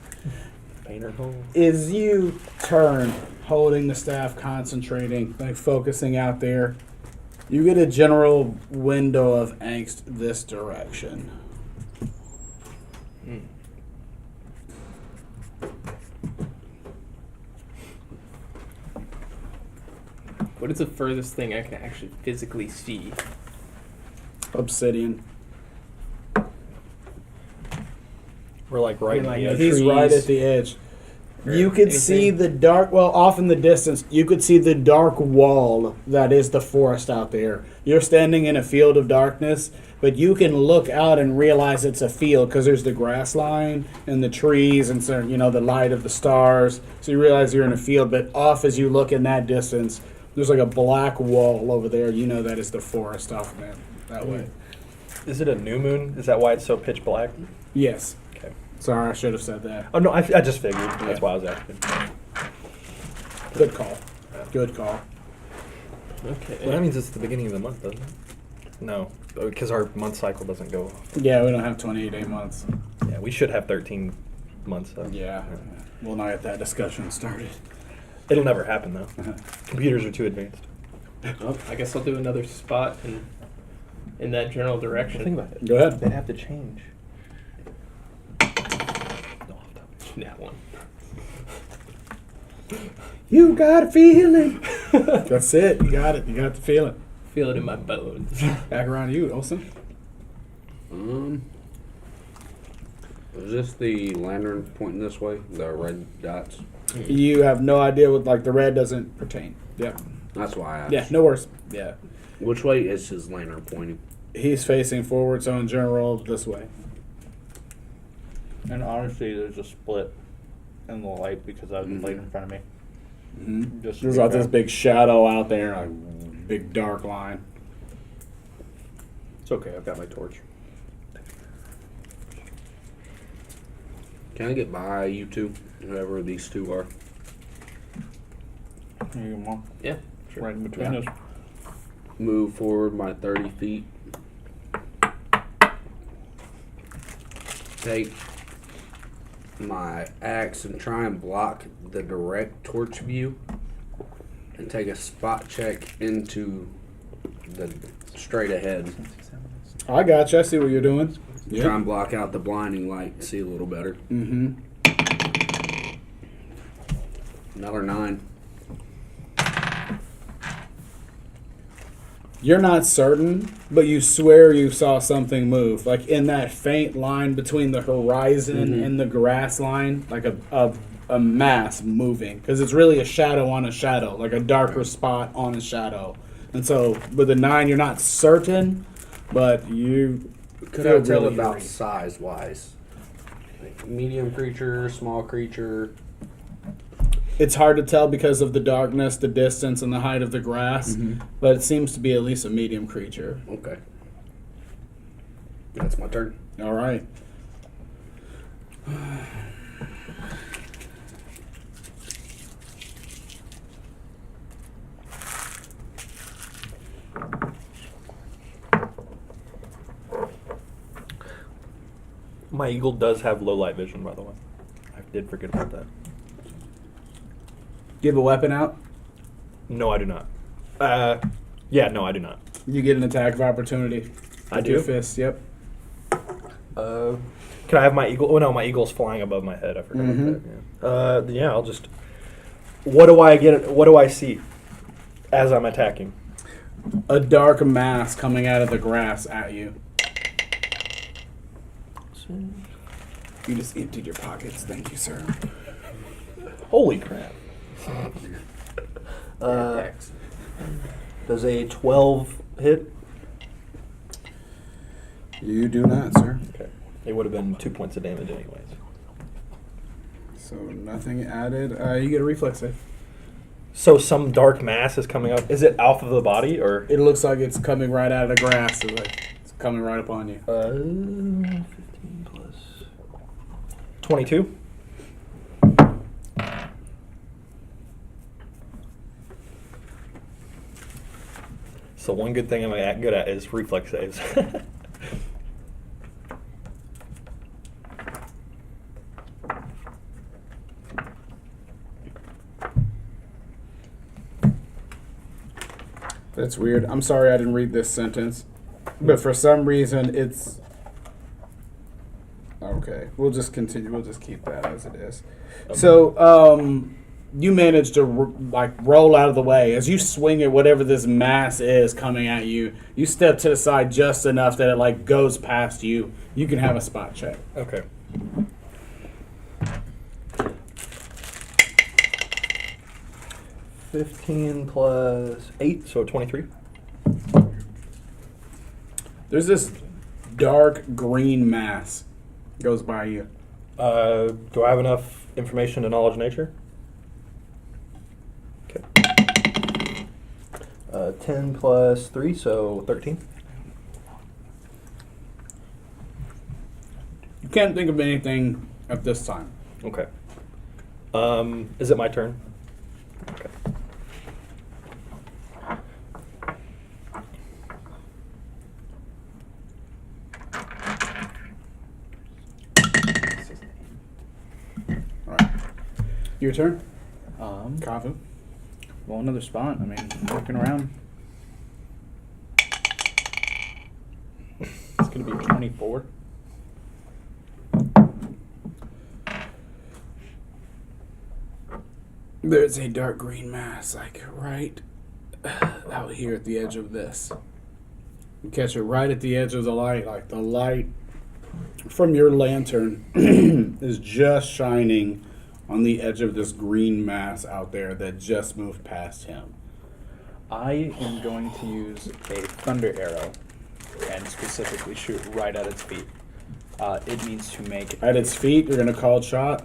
Painter hole. Is you turn, holding the staff, concentrating, like focusing out there, you get a general window of angst this direction. What is the furthest thing I can actually physically see? Obsidian. We're like right in Like the a edge. He's trees right at the edge. or You could see anything? the dark, well, off in the distance, you could see the dark wall that is the forest out there. You're standing in a field of darkness, but you can look out and realize it's a field because there's the grass line and the trees and so, you know, the light of the stars. So you realize you're in a field, but off as you look in that distance, There's like a black wall over there. You know that is the forest off of that way. Is it a new moon? Is that why it's so pitch black? Yes. Okay. Sorry, I should have said that. Oh no, I just figured. That's why I was asking. Good call. Good call. Okay. Well, that means it's the beginning of the month, doesn't it? No, because our month cycle doesn't go. Yeah, we don't have 28-day months. Yeah, we should have 13 months. Though. Yeah. We'll not get that discussion started. It'll never happen though. Computers are too advanced. Well, I guess I'll do another spot in that general direction. Think about it. Go ahead. They'd have to change. That one. You got a feeling. That's it. You got it. You got the feeling. Feel it in my bones. Back around to you, Olsen. Is this the lantern pointing this way? The red dots? You have no idea what, like, the red doesn't pertain. Yep. That's why I asked. Yeah, no worries. Yeah. Which way is his lantern pointing? He's facing forward, so in general, this way. And honestly, there's a split in the light because I have the light in front of me. Mm-hmm. Just to There's be like fair. this big shadow out there, like big dark line. It's okay. I've got my torch. Can I get by you two? Whoever these two are. Here you go, Mom. Yeah. Right in between Yeah. us. Move forward my 30 feet. Take my axe and try and block the direct torch view. And take a spot check into the straight ahead. I got you. I see what you're doing. Try and block out the blinding light and see a little better. Mm-hmm. Another 9. You're not certain, but you swear you saw something move, like in that faint line between the horizon and the grass line, like a mass moving, because it's really a shadow on a shadow, like a darker spot on a shadow. And so with a 9, you're not certain, but you Could feel I tell really about eerie. size wise? Like medium creature, small creature. It's hard to tell because of the darkness, the distance, and the height of the grass, but it seems to be at least a medium creature. Okay. That's my turn. All right. My eagle does have low light vision, by the way. I did forget about that. Do you have a weapon out? No, I do not. Yeah, no, I do not. You get an attack of opportunity. I With do? your fist, yep. Can I have my eagle? Oh no, my eagle's flying above my head. I forgot about that. Yeah. I'll just. What do I get? What do I see as I'm attacking? A dark mass coming out of the grass at you. You just emptied your pockets. Thank you, sir. Holy crap! Does a 12 hit? You do not, sir. Okay. It would have been 2 points of damage anyways. So nothing added. You get a reflex save. So some dark mass is coming up. Is it off of the body or? It looks like it's coming right out of the grass. So like it's coming right upon you. 15 plus 22. So one good thing I'm good at is reflex saves. That's weird. I'm sorry I didn't read this sentence. But for some reason it's okay. We'll just continue. We'll just keep that as it is. Okay. So, you manage to roll out of the way as you swing at whatever this mass is coming at you. You step to the side just enough that it goes past you. You can have a spot check. Okay. $15 plus 8, so 23. There's this dark green mass goes by you. Do I have enough information to knowledge nature? Okay. 10 plus 3, so 13. You can't think of anything at this time. Okay. Is it my turn? Okay. All right. Your turn. Kavu. Roll another spot. I mean, looking around. It's gonna be 24. There's a dark green mass, like right out here at the edge of this. You catch it right at the edge of the light, like the light from your lantern is just shining on the edge of this green mass out there that just moved past him. I am going to use a thunder arrow and specifically shoot right at its feet. It needs to make. At its feet, you're gonna call it shot.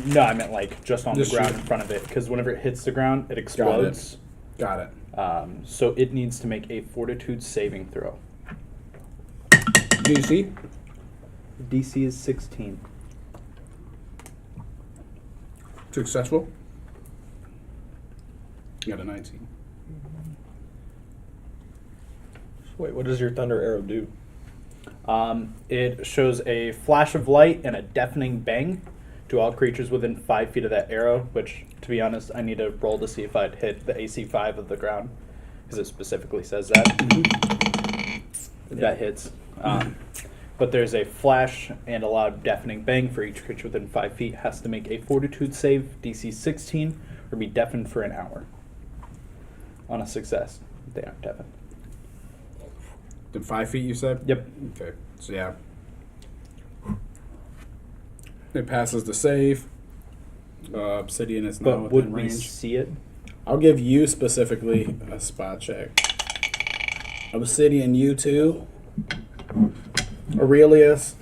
No, I meant like just on Just the ground shoot. in front of it, because whenever it hits the ground, it explodes. Got it. So it needs to make a fortitude saving throw. DC. DC is 16. Successful. You got a 19. Wait, what does your thunder arrow do? It shows a flash of light and a deafening bang to all creatures within 5 feet of that arrow, which, to be honest, I need to roll to see if I'd hit the AC 5 of the ground, because it specifically says that. That hits. But there's a flash and a loud deafening bang for each creature within 5 feet. Has to make a fortitude save, DC 16, or be deafened for an hour. On a success, they aren't deafened. Then 5 feet, you said? Yep. Okay, so yeah. It passes the save. Obsidian is now But would within we range. see it? I'll give you specifically a spot check. Obsidian, you two. Aurelius,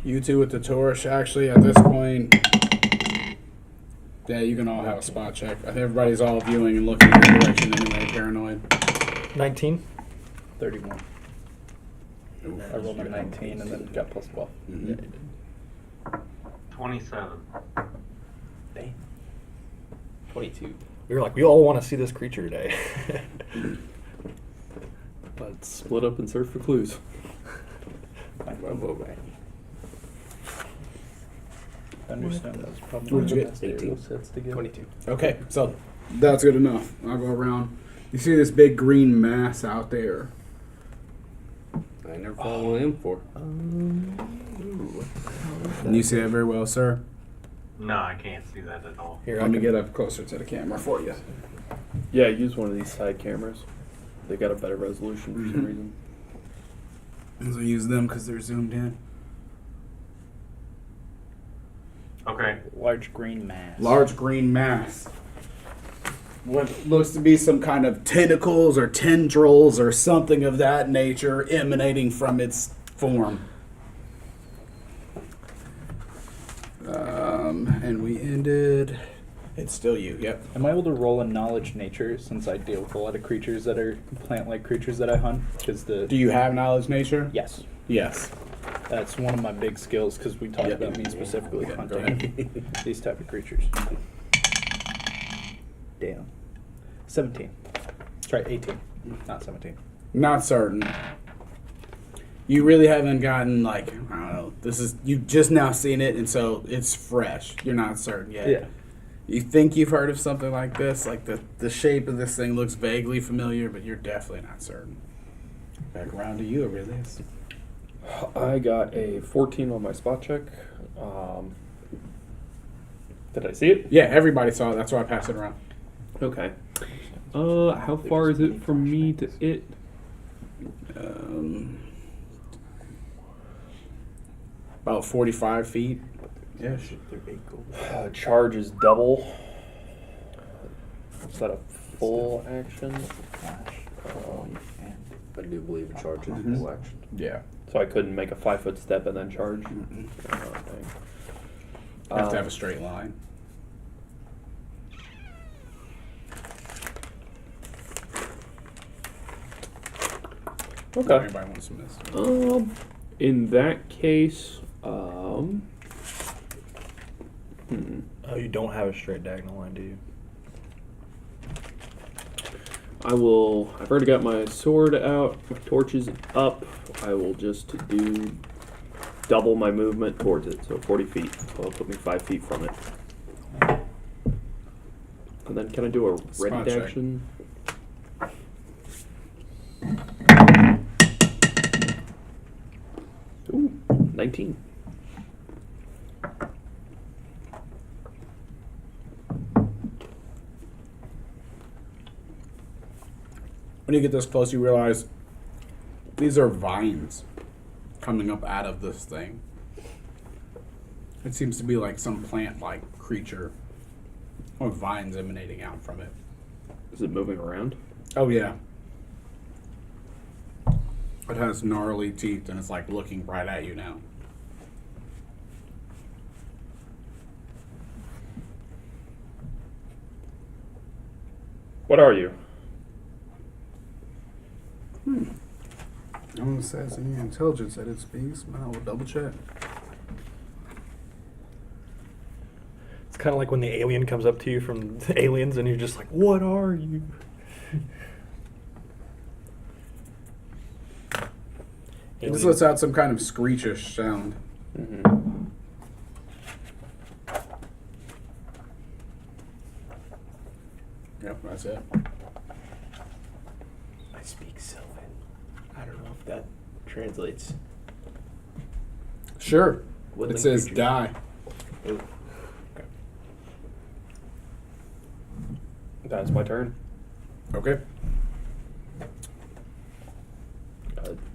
you two with the torch. Actually, at this point, yeah, you can all have a spot check. I think everybody's all viewing and looking in the direction anyway, paranoid. 19. 31. I rolled a 19 and then got plus 12. Mhm. 27. Dang. 22. We were like, we all want to see this creature today. Let's split up and search for clues. Thunderstone was probably What did you the get? best aerial 18. sets to get. 22. Okay, so that's good enough. I'll go around. You see this big green mass out there. I never follow one of them before. Can you see that very well, sir? No, I can't see that at all. Here, Let me get up closer to the camera for you. Yeah, use one of these side cameras. They got a better resolution for some reason. So use them because they're zoomed in. Okay. Large green mass. Large green mass. What looks to be some kind of tentacles or tendrils or something of that nature emanating from its form. And we ended. It's still you, yep. Am I able to roll a knowledge nature since I deal with a lot of creatures that are plant-like creatures that I hunt? Because Do you have knowledge nature? yes, Yes. that's one of my big skills because we talked Yep. about me specifically Yeah, go hunting these type of creatures. Damn. 17. Sorry, 18, not 17. Not certain. You really haven't gotten, like, I don't know, you've just now seen it, and so it's fresh. You're not certain yet. Yeah. You think you've heard of something like this, like the shape of this thing looks vaguely familiar, but you're definitely not certain. Back around to you, Aurelius. I got a 14 on my spot check. Did I see it? Yeah, everybody saw it. That's why I passed it around. Okay. How far is it from me to it? About 45 feet. Yeah. Charge is double. Is that a full action? I do believe it charges Mhm. full action. Yeah. So I couldn't make a 5-foot step and then charge? Mm-mm. Oh, dang. You have to have a straight line. If Okay. anybody wants to miss. In that case, Oh, you don't have a straight diagonal line, do you? I've already got my sword out, my torch is up. I will just do double my movement towards it, so 40 feet. So it'll put me 5 feet from it. And then can I do a Spot ready check. action? Ooh, 19. When you get this close, you realize these are vines coming up out of this thing. It seems to be like some plant-like creature or vines emanating out from it. Is it moving around? Oh, yeah. It has gnarly teeth and it's like looking right at you now. What are you? No one says any intelligence that it speaks, but I will double check. It's kind of like when the alien comes up to you from the aliens and you're just like, what are you? It just lets out some kind of screechish sound. Mm-hmm. Yep, that's it. I speak Sylvan. I don't know if that translates. Sure. Woodland It says creatures. die. Ooh. That's my turn. Okay.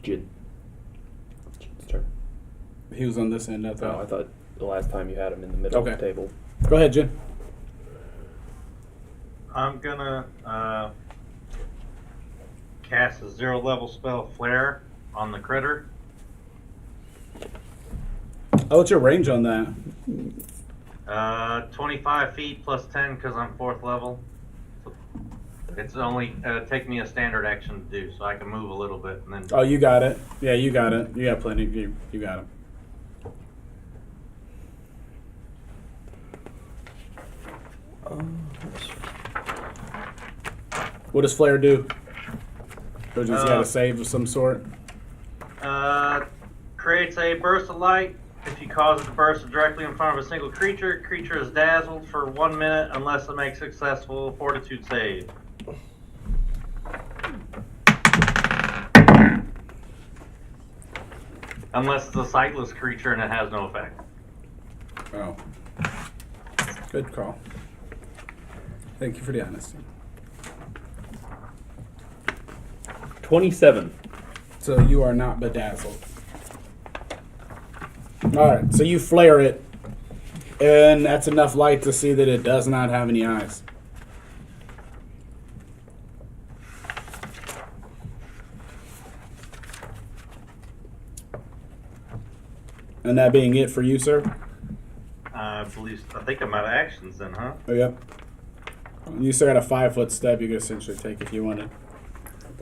Jin. Jin's turn. He was on this end, I thought. Oh, I thought the last time you had him in the middle of Okay. the table. Go ahead, Jen. I'm gonna cast a 0-level spell Flare on the critter. Oh, what's your range on that? 25 feet plus 10 because I'm 4th level. It's only take me a standard action to do, so I can move a little bit and then. Oh, you got it. Yeah, you got it. You got plenty. You got him. What does Flare do? Or just got a save of some sort? Creates a burst of light. If you cause it to burst directly in front of a single creature, creature is dazzled for 1 minute unless it makes successful fortitude save. Unless it's a sightless creature and it has no effect. Oh. Good call. Thank you for the honesty. 27. So you are not bedazzled. Alright, so you flare it, and that's enough light to see that it does not have any eyes. And that being it for you, sir? I think I'm out of actions then, huh? Oh, yep. You still got a 5-foot step you could essentially take if you wanted.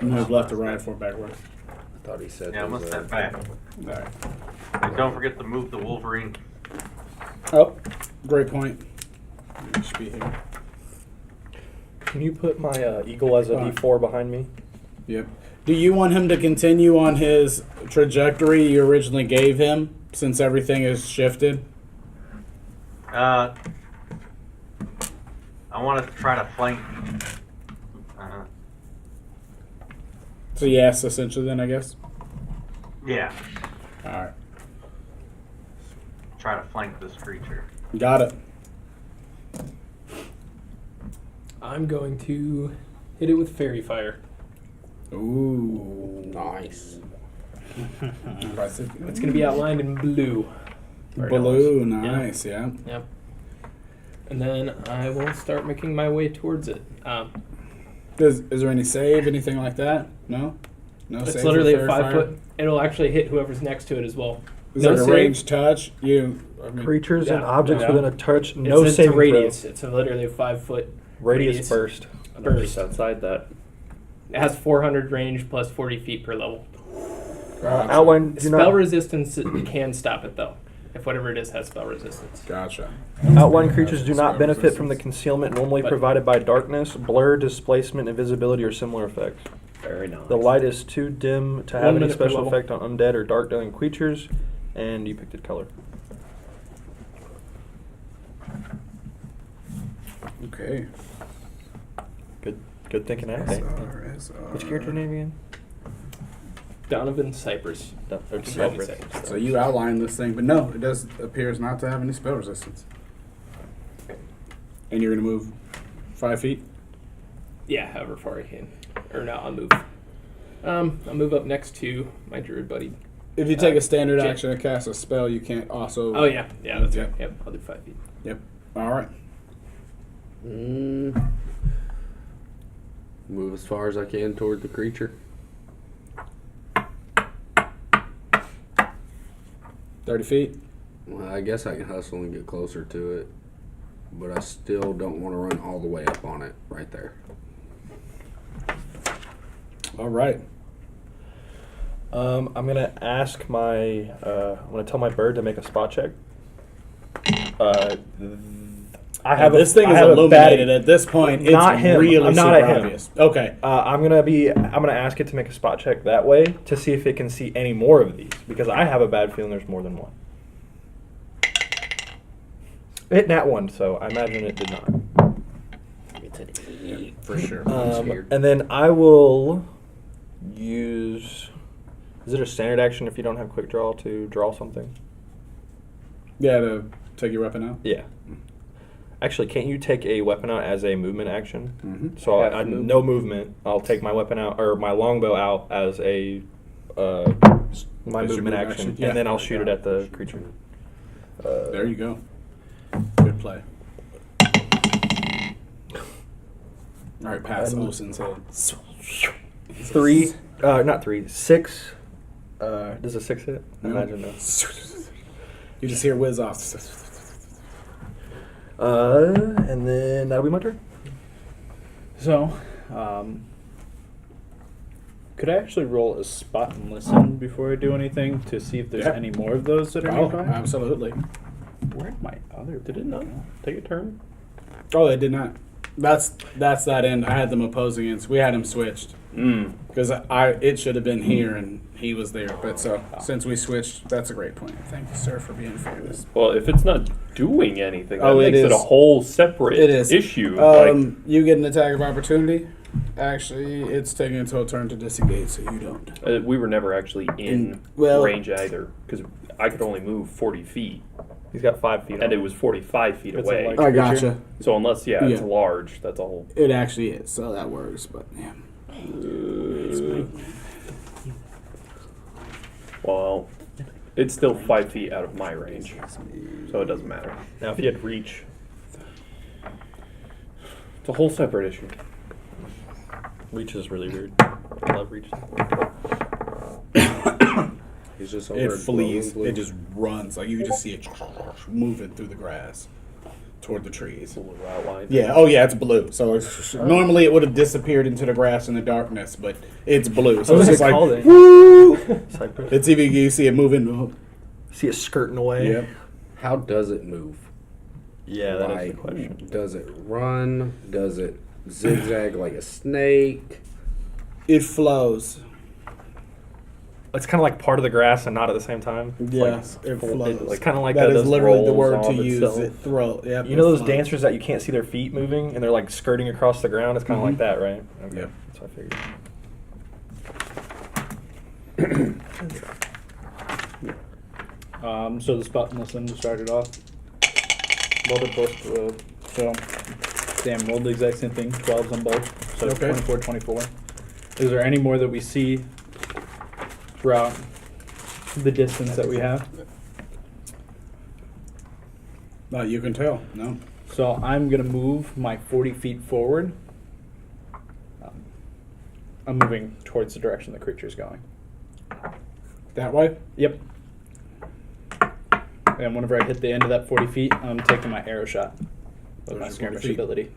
Move left or right or backwards. I thought he said Yeah, I'm there gonna was step back. Alright. And don't forget to move the Wolverine. Oh, great point. You should be here. Can you put my eagle as a D4 behind me? Yep. Do you want him to continue on his trajectory you originally gave him, since everything has shifted? I wanted to try to flank. So yes, essentially then, I guess. Yeah, Alright. try to flank this creature. Got it. I'm going to hit it with fairy fire. Ooh. nice. Impressive. It's going to be outlined in blue. Blue, nice, yeah. Yep. And then I will start making my way towards it. Is there any save, anything like that? No? No It's save literally with a fairy 5 fire? foot. It'll actually hit whoever's next to it as well. Is No like a save. ranged touch? Creatures and Yeah. objects Yeah. within a touch, no It's a saving radius. throw. It's literally a 5 foot Radius burst. And I'm just outside that. It has 400 range plus 40 feet per level. Gotcha. Outline do Spell not resistance can stop it though, if whatever it is has spell resistance. Gotcha. outline creatures do not Spell benefit from the resistance. concealment normally But- provided by darkness, blur, displacement, invisibility, or similar effects. Very nice. The light is too dim to have 1 any minute per special level. effect on undead or dark dealing creatures, and you picked a color. Okay. Good thinking, acting. What's your character name again? Donovan Cypress. So you outlined this thing, but no, it does appears not to have any spell resistance. And you're gonna move 5 feet. Yeah, however far I can. Or no, I'll move. I'll move up next to my druid buddy. If you take a standard Jen. action to cast a spell, you can't also. Oh yeah, that's Yeah. right. Yep, I'll do 5 feet. Yep. All right. Move as far as I can toward the creature. 30 feet. Well, I guess I can hustle and get closer to it, but I still don't want to run all the way up on it right there. All right. I'm gonna ask my. I'm gonna tell my bird to make a spot check. I have this a, thing I is have a illuminated bad- at this point. It's Not him. really I'm not super at him. obvious. Okay. I'm gonna ask it to make a spot check that way to see if it can see any more of these, because I have a bad feeling there's more than one. It hit nat 1, so I imagine it did not. It's an Yeah, for sure. And then I will use. Is it a standard action if you don't have quick draw to draw something? Yeah, to take your weapon out. Yeah. Actually, can't you take a weapon out as a movement action? Mm-hmm. So Half I move. no movement. I'll take my weapon out or my longbow out as a my As your movement move action, action, yeah. and then I'll shoot it at the creature. There you go. Good play. All right, pass Olsen's head. 3, not 3, 6. Does a 6 hit? No. Imagine no. You just hear whiz off. And then that'll be my turn. So, could I actually roll a spot and listen before I do anything to see if there's Yeah. any more of those that are Oh, nearby? absolutely. Where'd my other? Did it not take a turn? Oh, they did not. That's that end. I had them opposing ends. We had him switched because it should have been here and he was there. But so since we switched, that's a great point. Thank you, sir, for being fearless. Well, if it's not doing anything, that Oh, it makes it a is. whole separate It is. issue. Like, You get an attack of opportunity. Actually, it's taking until a turn to disengage, so you don't. we were never actually in well- range either, because I could only move 40 feet, He's got 5 feet. and it was 45 feet It's a away. light- I gotcha. So unless, it's Yeah. large, that's a whole. It actually is, so that works. But yeah. Well, it's still 5 feet out of my range, so it doesn't matter. Now, if you had reach, It's a whole separate issue. reach is really weird. I love reach. He's just over It at flees. blue. It just runs. Like you can just see it moving through the grass toward the trees. It's a little outline. Yeah. Oh, yeah. It's blue. So normally it would have disappeared into the grass in the darkness, but it's blue. So What it's was just it like called? woo. Cypress. It's even you see it moving. See it skirting away. Yep. How does it move? Yeah, that is the Like, question. does it run? Does it zigzag like a snake? It flows. It's kind of like part of the grass and not at the same time. It's Yes, like, it flows. It's kind of like That that is does literally the rolls word to on use. itself. It throw. Yep, You know it those flows. dancers that you can't see their feet moving and they're like skirting across the ground? It's kind of Mhm. like that, right? Okay. Yep. That's what I figured. So the spot and listen started off. Rolled it both. So, damn, rolled the exact same thing. 12s on both. So Okay. 24, 24. Is there any more that we see throughout the distance that we have? No, you can tell. No. So I'm gonna move my 40 feet forward. I'm moving towards the direction the creature's going. That way. Yep. And whenever I hit the end of that 40 feet, I'm taking my arrow shot with my Where's your 40 skirmish feet? ability.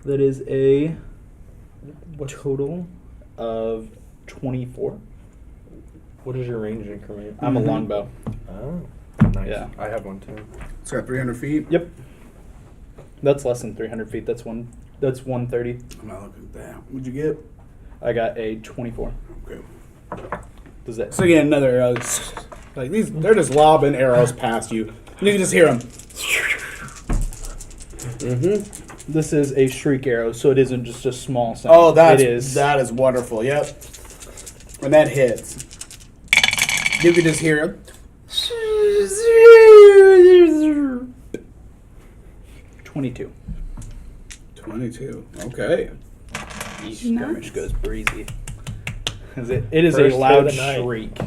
That is a total of 24. What is your range increment? I'm a longbow. Oh, nice. Yeah. I have one too. It's got 300 feet. Yep. That's less than 300 feet. That's 130. I'm not looking at that. What'd you get? I got a 24. Okay. Does that? So again, another arrow. Like these, they're just lobbing arrows past you. And you can just hear them. Mm-hmm. This is a shriek arrow, so it isn't just a small sound. Oh, it is. that is wonderful. Yep. When that hits, you can just hear it. 22. 22. Okay. Skirmish goes breezy. It is First a loud hit of the night. shriek.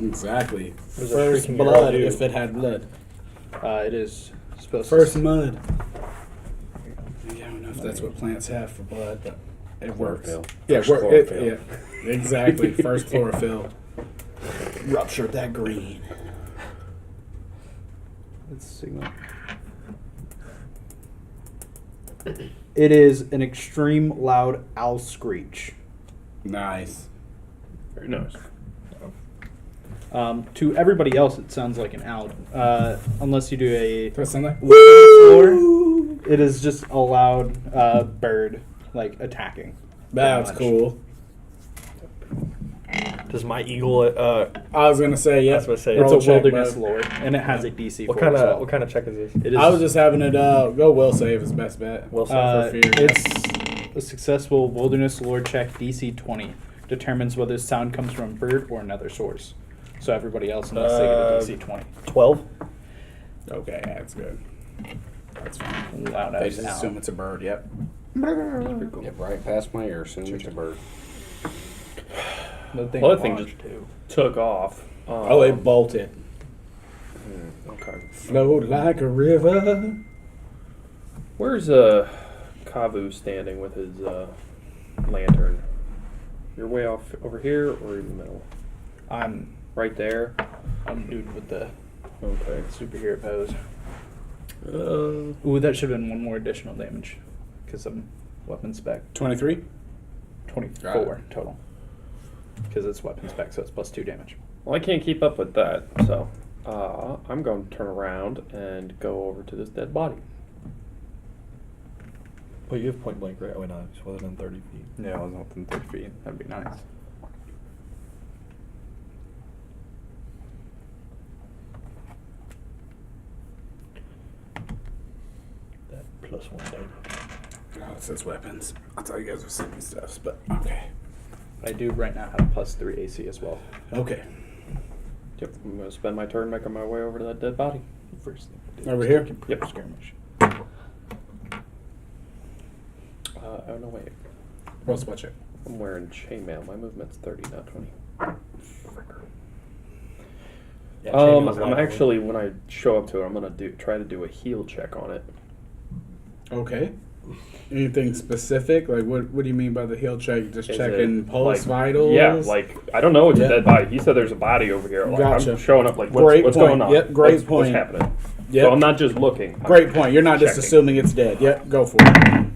Exactly. There's a First shrieking blood, arrow, if too. it had blood. It is supposed First to. mud. I don't know if that's what plants have for blood, but it works. Chlorophyll. Yeah, First chlorophyll. yeah, exactly. First chlorophyll. Ruptured that green. Let's signal. It is an extreme loud owl screech. Nice. Very nice. To everybody else, it sounds like an owl. Unless you do a Press something. lore, it is just a loud bird, like attacking. That's Pretty much. cool. Does my eagle? I was gonna say, yeah. I was gonna say, It's Roll a check, wilderness bud. lore, and it has a DC. what for kind it as well. of what kind of check is this? It is. I was just having it go will save is best bet. Will save for fear. It's a successful wilderness lore check. DC 20 determines whether the sound comes from a bird or another source. So everybody else must say a DC 20. 12. Okay, that's good. That's fine. Loud They as just owl. assume it's a bird. Yep. Get right past my ear as soon as it's a bird. The thing Well, that thing launched, just too. took off. Oh, it bolted. Okay. Flowed like a river. Where's Kavu standing with his lantern? You're way off over here or in the middle? I'm Right there. dude with the Okay. superhero pose. Ooh, that should have been one more additional damage because I'm weapon spec. 23. 24 total. Because it's weapon spec, so it's plus 2 damage. Well, I can't keep up with that, so I'm going to turn around and go over to this dead body. Well, you have point blank, right? Oh, wait, no, it's within 30 feet. Yeah, I was within 30 feet. That'd be nice. That plus 1 damage. Oh, it says weapons. I thought you guys were saving stuff, but okay. I do right now have plus 3 AC as well. Okay. Yep. I'm going to spend my turn making my way over to that dead body. First thing to do Over is here? complete skirmish. Oh, no, wait. What's watch it? I'm wearing chainmail. My movement's 30, not 20. Yeah, chainmail's I'm light. actually, when I show up to it, I'm going to try to do a heal check on it. Okay. Anything specific? Like what do you mean by the heal check? Just Is checking it, pulse like- vitals? Yeah, like, I don't know it's Yeah. a dead body. He said there's a body over here. Like, Gotcha. I'm showing up like, Great what's point. going on? Yep, great What's point. happening? Yep. So I'm not just looking. I'm Great point. You're not just checking. assuming it's dead. Yep, go for it.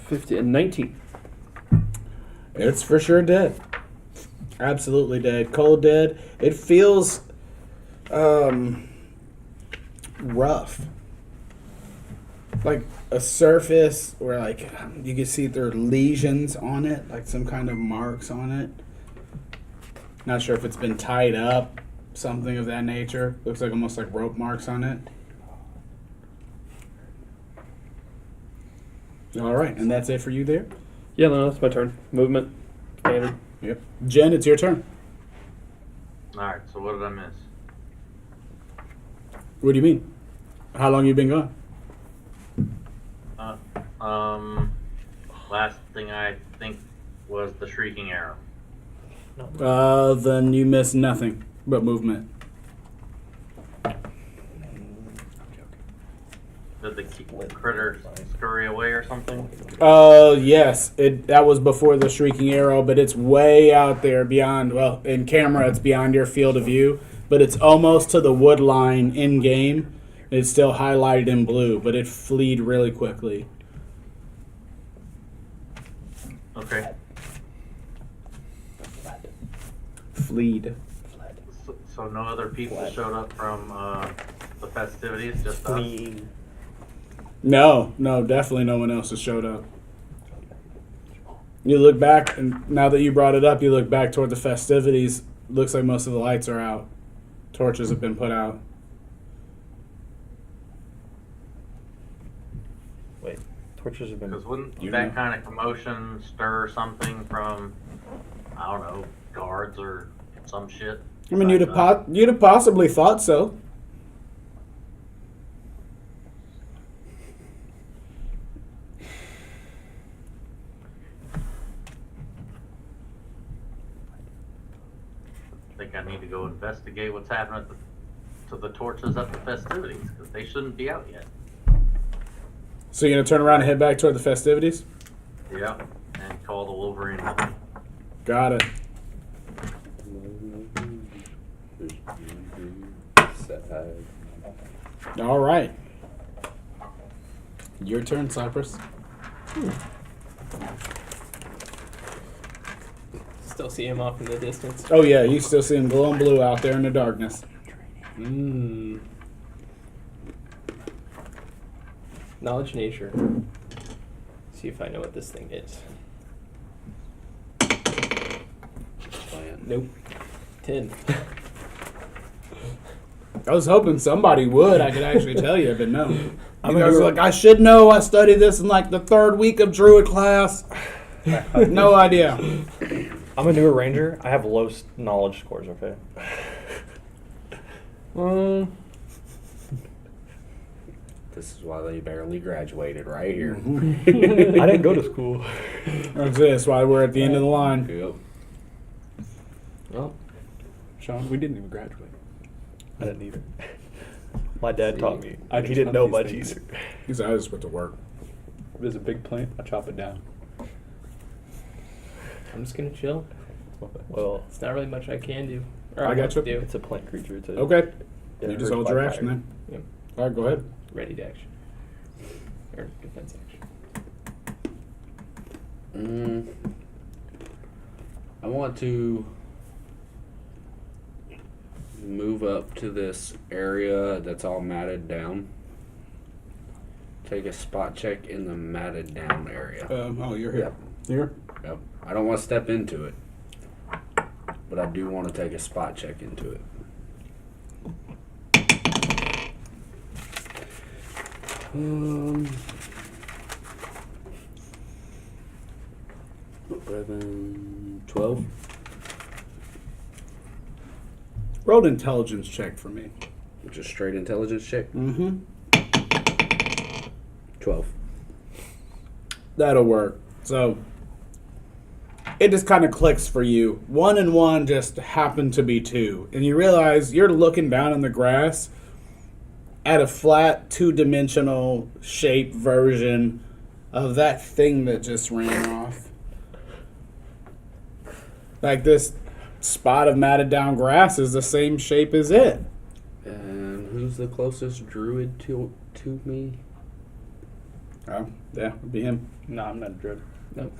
50 and 19. It's for sure dead. Absolutely dead. Cold dead. It feels rough. Like a surface where like you can see there are lesions on it, like some kind of marks on it. Not sure if it's been tied up, something of that nature. Looks like almost like rope marks on it. All right, and that's it for you there? Yeah, no, that's my turn. Movement. Standard. Yep. Jen, it's your turn. Alright, so what did I miss? What do you mean? How long you been gone? Last thing I think was the shrieking arrow. Then you miss nothing but movement. Did the critter scurry away or something? Yes. That was before the shrieking arrow, but it's way out there beyond, well, in camera it's beyond your field of view, but it's almost to the wood line in game. It's still highlighted in blue, but it fleed really quickly. Okay. Fleed. So no other people showed up from the festivities, just us? No, definitely no one else has showed up. You look back, and now that you brought it up, you look back toward the festivities. Looks like most of the lights are out. Torches have been put out. Wait, torches have been. Because wouldn't You that know. kind of commotion stir something from, I don't know, guards or some shit? I mean, you'd have possibly thought so. I think I need to go investigate what's happening to the torches at the festivities, because they shouldn't be out yet. So you're gonna turn around and head back toward the festivities? Yeah, and call the Wolverine. Got it. All right. Your turn, Cypress. Still see him off in the distance. Oh yeah, you still see him glowing blue out there in the darkness. Knowledge nature. See if I know what this thing is. Nope. 10. I was hoping somebody would. I could actually tell you, but no. I'm You gonna guys go- are like, I should know. I studied this in like the 3rd week of Druid class. No idea. I'm a newer ranger. I have low knowledge scores. Okay. This is why they barely graduated right here. I didn't go to school. That's this. Why we're at the end of the line. Yep. Well, Sean, we didn't even graduate. I didn't either. My dad taught me. I He just didn't hunt know these much things. either. He said, I just went to work. If there's a big plant, I chop it down. I'm just gonna chill. Well, It's not really much I can do. Or I got want to you. do. it's a plant creature. It's a, Okay. yeah, You it just hurts hold by your fire. action then. Yep. All right, go ahead. Ready to action. Or defense action. I want to move up to this area that's all matted down. Take a spot check in the matted down area. Oh, you're here. Here? Yep. I don't want to step into it, but I do want to take a spot check into it. Um, 11, 12. Roll an intelligence check for me. Just straight intelligence check. Mm-hmm. 12. That'll work. So it just kind of clicks for you. 1 and 1 just happen to be 2. And you realize you're looking down in the grass at a flat, 2-dimensional shape version of that thing that just ran off. Like this spot of matted down grass is the same shape as it. And who's the closest druid to me? Oh, yeah, it'd be him. No, I'm not a druid.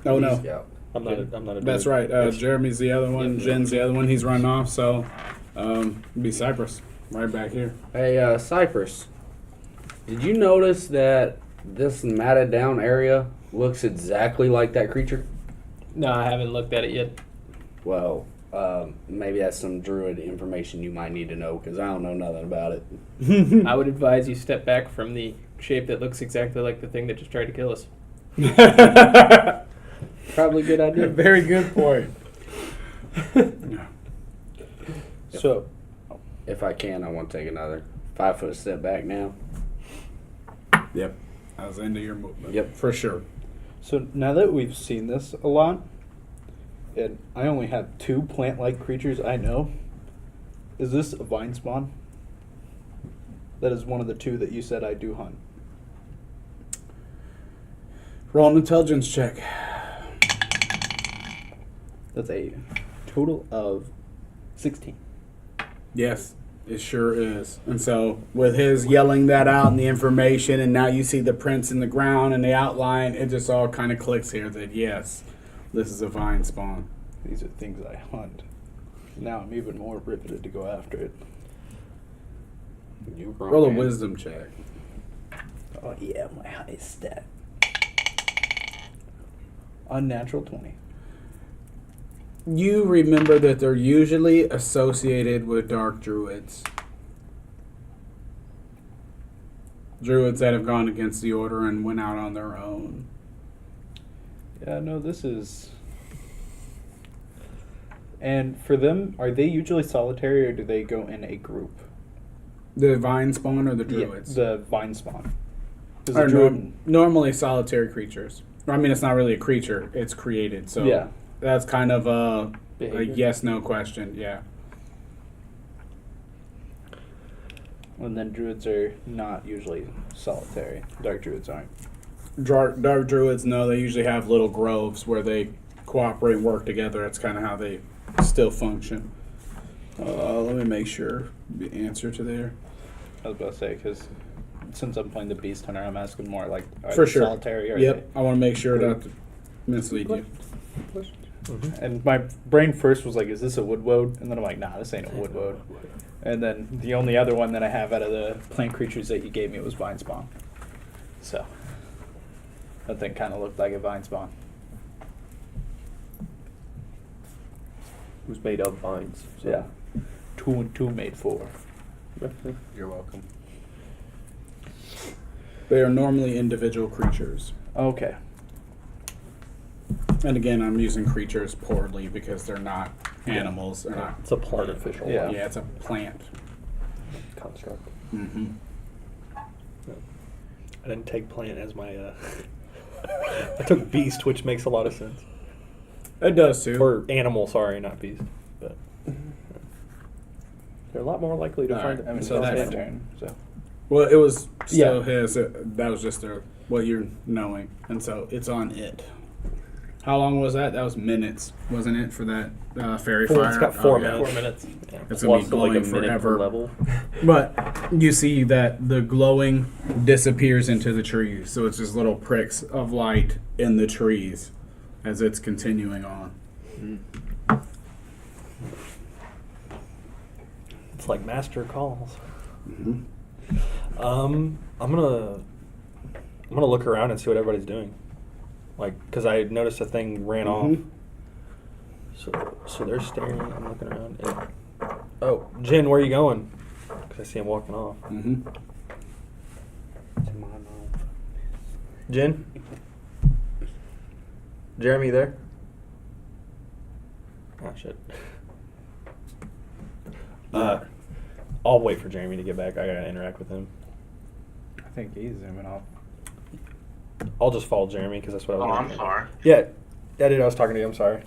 Oh, no. Scout. I'm not. I'm not a. That's druid. right. Jeremy's the other one. Jen's the other one. He's run off. So, it'd be Cypress right back here. Hey, Cypress, did you notice that this matted down area looks exactly like that creature? No, I haven't looked at it yet. Well, maybe that's some druid information you might need to know because I don't know nothing about it. I would advise you step back from the shape that looks exactly like the thing that just tried to kill us. Probably a good idea. Very good point. So, If I can, I want to take another 5-foot step back now. Yep. I was into your movement. Yep. For sure. so now that we've seen this a lot, and I only have 2 plant-like creatures I know, is this a vine spawn? That is one of the 2 that you said I do hunt. Roll an intelligence check. That's a total of 16. Yes, it sure is. And so, with his yelling that out and the information, and now you see the prints in the ground and the outline, it just all kind of clicks here that yes, This is a vine spawn. These are things I hunt. Now I'm even more riveted to go after it. You Roll a man. wisdom check. Oh yeah, my highest stat. Unnatural 20. You remember that they're usually associated with dark druids. Druids that have gone against the order and went out on their own. Yeah, no, this is. And for them, are they usually solitary or do they go in a group? The vine spawn or the Yeah, druids? the vine spawn. 'Cause Are the druid, normally solitary creatures. I mean, it's not really a creature; it's created. So Yeah. that's kind of a Behavior. yes/no question. Yeah. and then druids are not usually solitary. Dark druids aren't. Dark druids, no, they usually have little groves where they cooperate and work together. That's kind of how they still function. Let me make sure the answer to there. I was about to say, because since I'm playing the beast hunter, I'm asking more like, are For they sure. solitary? Or are Yep, I want to make sure not to mislead you. they- And my brain first was like, is this a woodwoad? And then I'm like, nah, this ain't a woodwoad. And then the only other one that I have out of the plant creatures that you gave me was vine spawn. So that thing kind of looked like a vine spawn. Who's made of vines. So. Yeah. 2 and 2 made 4. You're welcome. They are normally individual creatures. Okay. And again, I'm using creatures poorly because they're not animals. They're not. It's a plant. Artificial Yeah. Yeah, it's a plant. construct. Mm-hmm. I didn't take plant as my. I took beast, which makes a lot of sense. It does too. Or animal, sorry, not beast. But They're a lot more likely to All find right, it. I mean, So so that's that's- my turn. So Well, it was still Yeah. his. That was just what you're knowing, and so it's on it. How long was that? That was minutes, wasn't it, for that fairy fire? it's got 4 Oh, yeah. minutes. 4 minutes. Yeah. It's gonna be Plus like a glowing minute per forever. level. But you see that the glowing disappears into the trees, so it's just little pricks of light in the trees as it's continuing on. It's like master calls. Mhm. I'm gonna look around and see what everybody's doing. Like, cause I noticed a thing ran off. Mhm. So they're staring. I'm looking around. And, oh, Jen, where are you going? Cause I see him walking off. Mhm. Jen, Jeremy, you there? Oh shit. I'll wait for Jeremy to get back. I gotta interact with him. I think he's zooming off. I'll just follow Jeremy because that's what I Oh, was. I'm doing. sorry. Yeah, dude, I was talking to you. I'm sorry.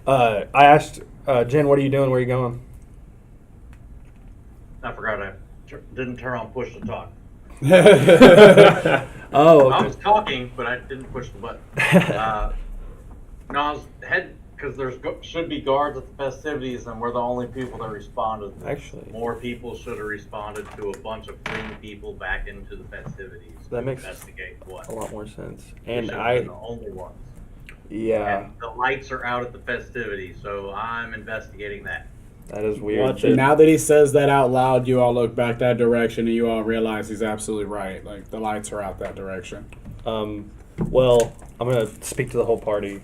I asked Jen, "What are you doing? Where are you going?" I forgot I didn't turn on push to talk. Oh, I okay. was talking, but I didn't push the button. No, I was head because should be guards at the festivities, and we're the only people that responded. Actually. More people should have responded to a bunch of fleeing people back into the festivities. That to makes investigate what. a lot more sense. We And should have been I, the only ones. yeah, And the lights are out at the festivities, so I'm investigating that. that is weird. Watch it. Now that he says that out loud, you all look back that direction and you all realize he's absolutely right. Like, the lights are out that direction. Well, I'm gonna speak to the whole party.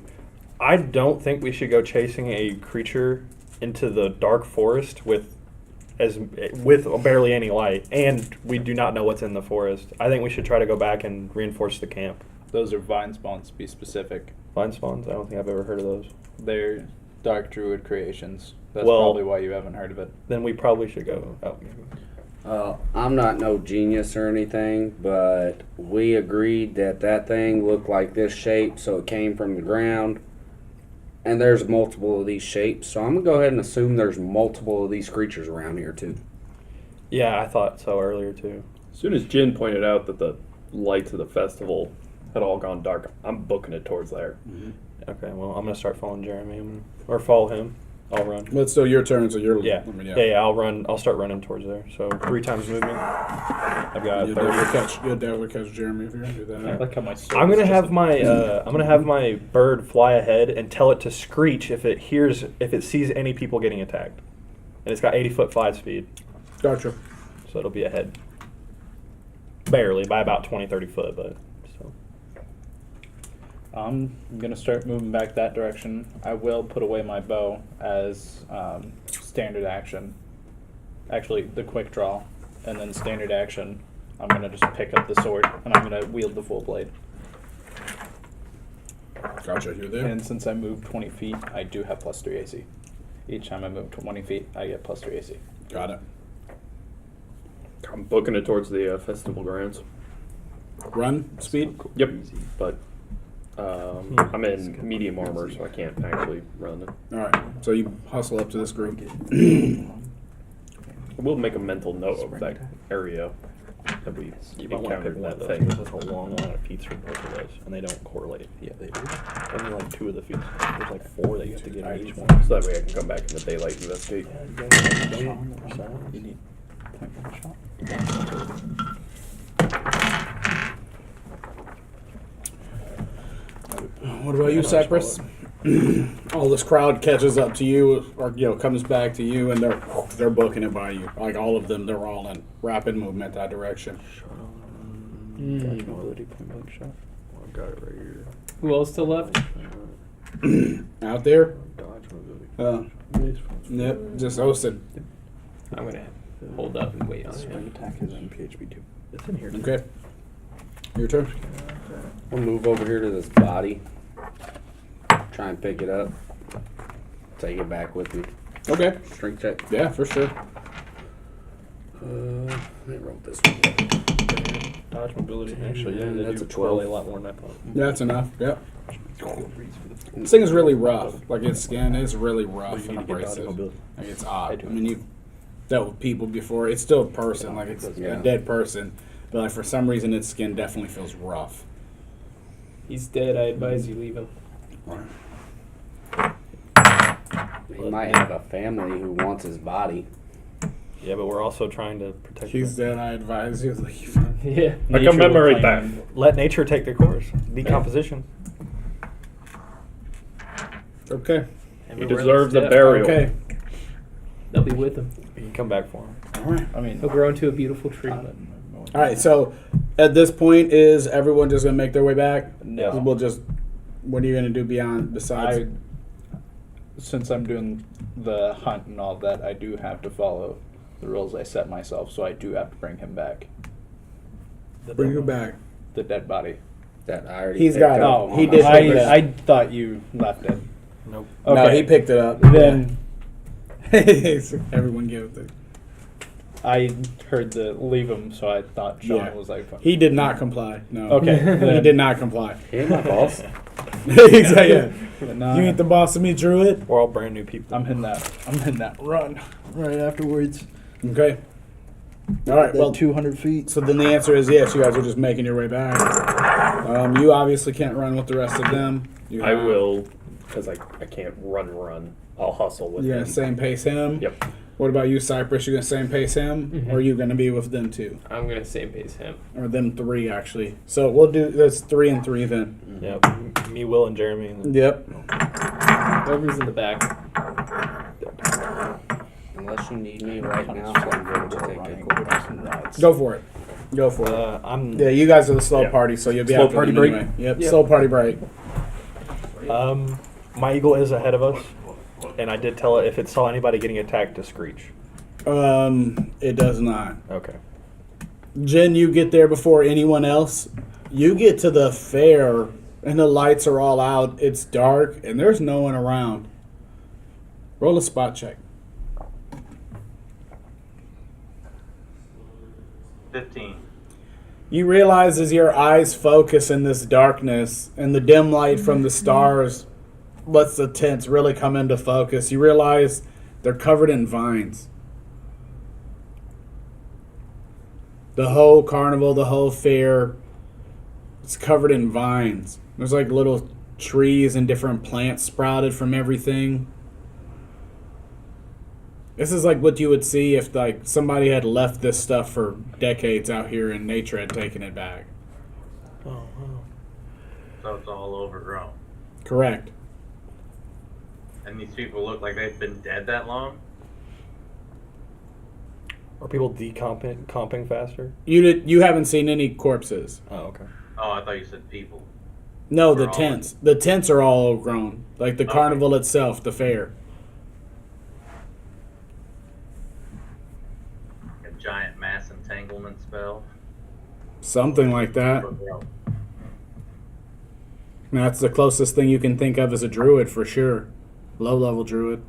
I don't think we should go chasing a creature into the dark forest with barely any light, and we do not know what's in the forest. I think we should try to go back and reinforce the camp. Those are vine spawns, to be specific. Vine spawns? I don't think I've ever heard of those. They're dark druid creations. That's Well- probably why you haven't heard of it. Then we probably should go. I'm not no genius or anything, but we agreed that thing looked like this shape, so it came from the ground. And there's multiple of these shapes, so I'm gonna go ahead and assume there's multiple of these creatures around here too. Yeah, I thought so earlier too. As soon as Jin pointed out that the lights of the festival had all gone dark, I'm booking it towards there. Okay, well, I'm gonna start following Jeremy or follow him. I'll run. Well, it's still your turn, so you're. Yeah. I mean, Yeah. I'll run. I'll start running towards there. So 3 times movement. I've got You'll 30. definitely catch Jeremy if you're gonna do I that. like how my sword I'm gonna is have just my I'm gonna have my bird fly ahead and tell it to screech if it sees any people getting attacked, and it's got 80-foot flight speed, Gotcha. so it'll be ahead, barely by about 20-30 foot, but so. I'm gonna start moving back that direction. I will put away my bow as standard action. Actually, the quick draw, and then standard action. I'm gonna just pick up the sword and I'm gonna wield the full blade. Gotcha. You're there. And since I moved 20 feet, I do have +3 AC. Each time I move 20 feet, I get +3 AC. Got it. I'm booking it towards the festival grounds. Run speed. Yep, but I'm in medium armor, so I can't actually run it. All right. So you hustle up to this group. I will make a mental note of that area that we You might want to pick encountered one of that those. thing. There's a long line of feats for both of those, and they don't correlate. Yeah, they do. Only like 2 of the feats. There's like 4 that you have to get in each one. So that way I can come back in the daylight and investigate. You need point blank shot. What about you, Cypress? All this crowd catches up to you, or comes back to you, and they're booking it by you. Like all of them, they're all in rapid movement that direction. Dodge mobility, point blank shot. I've got it right here. Who else still left? Out there? Dodge mobility. Yep. Just hosted. I'm gonna hold up and wait on him. Attack is in PHB 2. It's in here. Okay. Your turn. We'll move over here to this body. Try and pick it up. Take it back with me. Okay. Strength check. Yeah, for sure. I wrote this one. Dodge mobility. Actually, Yeah, they that's do a 12. correlate a lot more than I thought. Yeah, that's enough. Yep. This thing is really rough. Like its skin is really rough and abrasive. Like it's odd. I mean, you've dealt with people before. It's still a person. Like it's Yeah. a dead person. But like for some reason, its skin definitely feels rough. He's dead. I advise you leave him. He might have a family who wants his body. Yeah, but we're also trying to protect. He's them. dead. I advise you leave. Yeah. I commemorate that. Let nature take their course. Decomposition. Okay. He deserves a burial. Okay. They'll be with him. You can come back for him. All right. I mean, He'll grow into a beautiful tree. All right. So at this point, is everyone just gonna make their way back? No. We'll just. What are you gonna do besides? Since I'm doing the hunt and all that, I do have to follow the rules I set myself, so I do have to bring him back. Bring you back. The dead body. That I already He's picked got it. up. He did pick it up. I thought you left it. Nope. Okay. No, he picked it up. Then Everyone give it. I heard the leave him, so I thought Sean Yeah. was like, He did not comply. No. okay. He then- did not comply. He ain't my boss. Exactly. Yeah. then, You ain't the boss of me, Druid. We're all brand new people. I'm in that run right afterwards. Okay. All right. Well, 200 feet. so then the answer is yes. You guys are just making your way back. You obviously can't run with the rest of them. You I have- will, because I can't run. I'll hustle with You him. gonna same pace him? Yep. What about you, Cypress? You gonna same pace him, or are you gonna be with them two, I'm gonna same pace him. or them three actually? So we'll do that's 3 and 3 then. Yep. Me, Will, and Jeremy. And Yep. Whoever's in the back. Unless you need me right now, so I'm going to take it. Go for it. Go for it. I'm. Yeah, you guys are the slow Yeah. party, so you'll be Slow after party them break? anyway. Yep. Yep. Slow party break. My eagle is ahead of us, and I did tell it if it saw anybody getting attacked to screech. It does not. Okay. Jen, you get there before anyone else. You get to the fair, and the lights are all out. It's dark, and there's no one around. Roll a spot check. 15. You realize as your eyes focus in this darkness, and the dim light from the stars lets the tents really come into focus, you realize they're covered in vines. The whole carnival, the whole fair, it's covered in vines. There's like little trees and different plants sprouted from everything. This is like what you would see if like somebody had left this stuff for decades out here and nature had taken it back. Oh, wow. So it's all overgrown. Correct. And these people look like they've been dead that long? Are people decomping faster? You haven't seen any corpses. Oh, okay. Oh, I thought you said people. No, They're the all- tents. The tents are all overgrown. Like the Okay. carnival itself, the fair. A giant mass entanglement spell. Something like that. Overgrown. That's the closest thing you can think of as a druid for sure. Low level druid.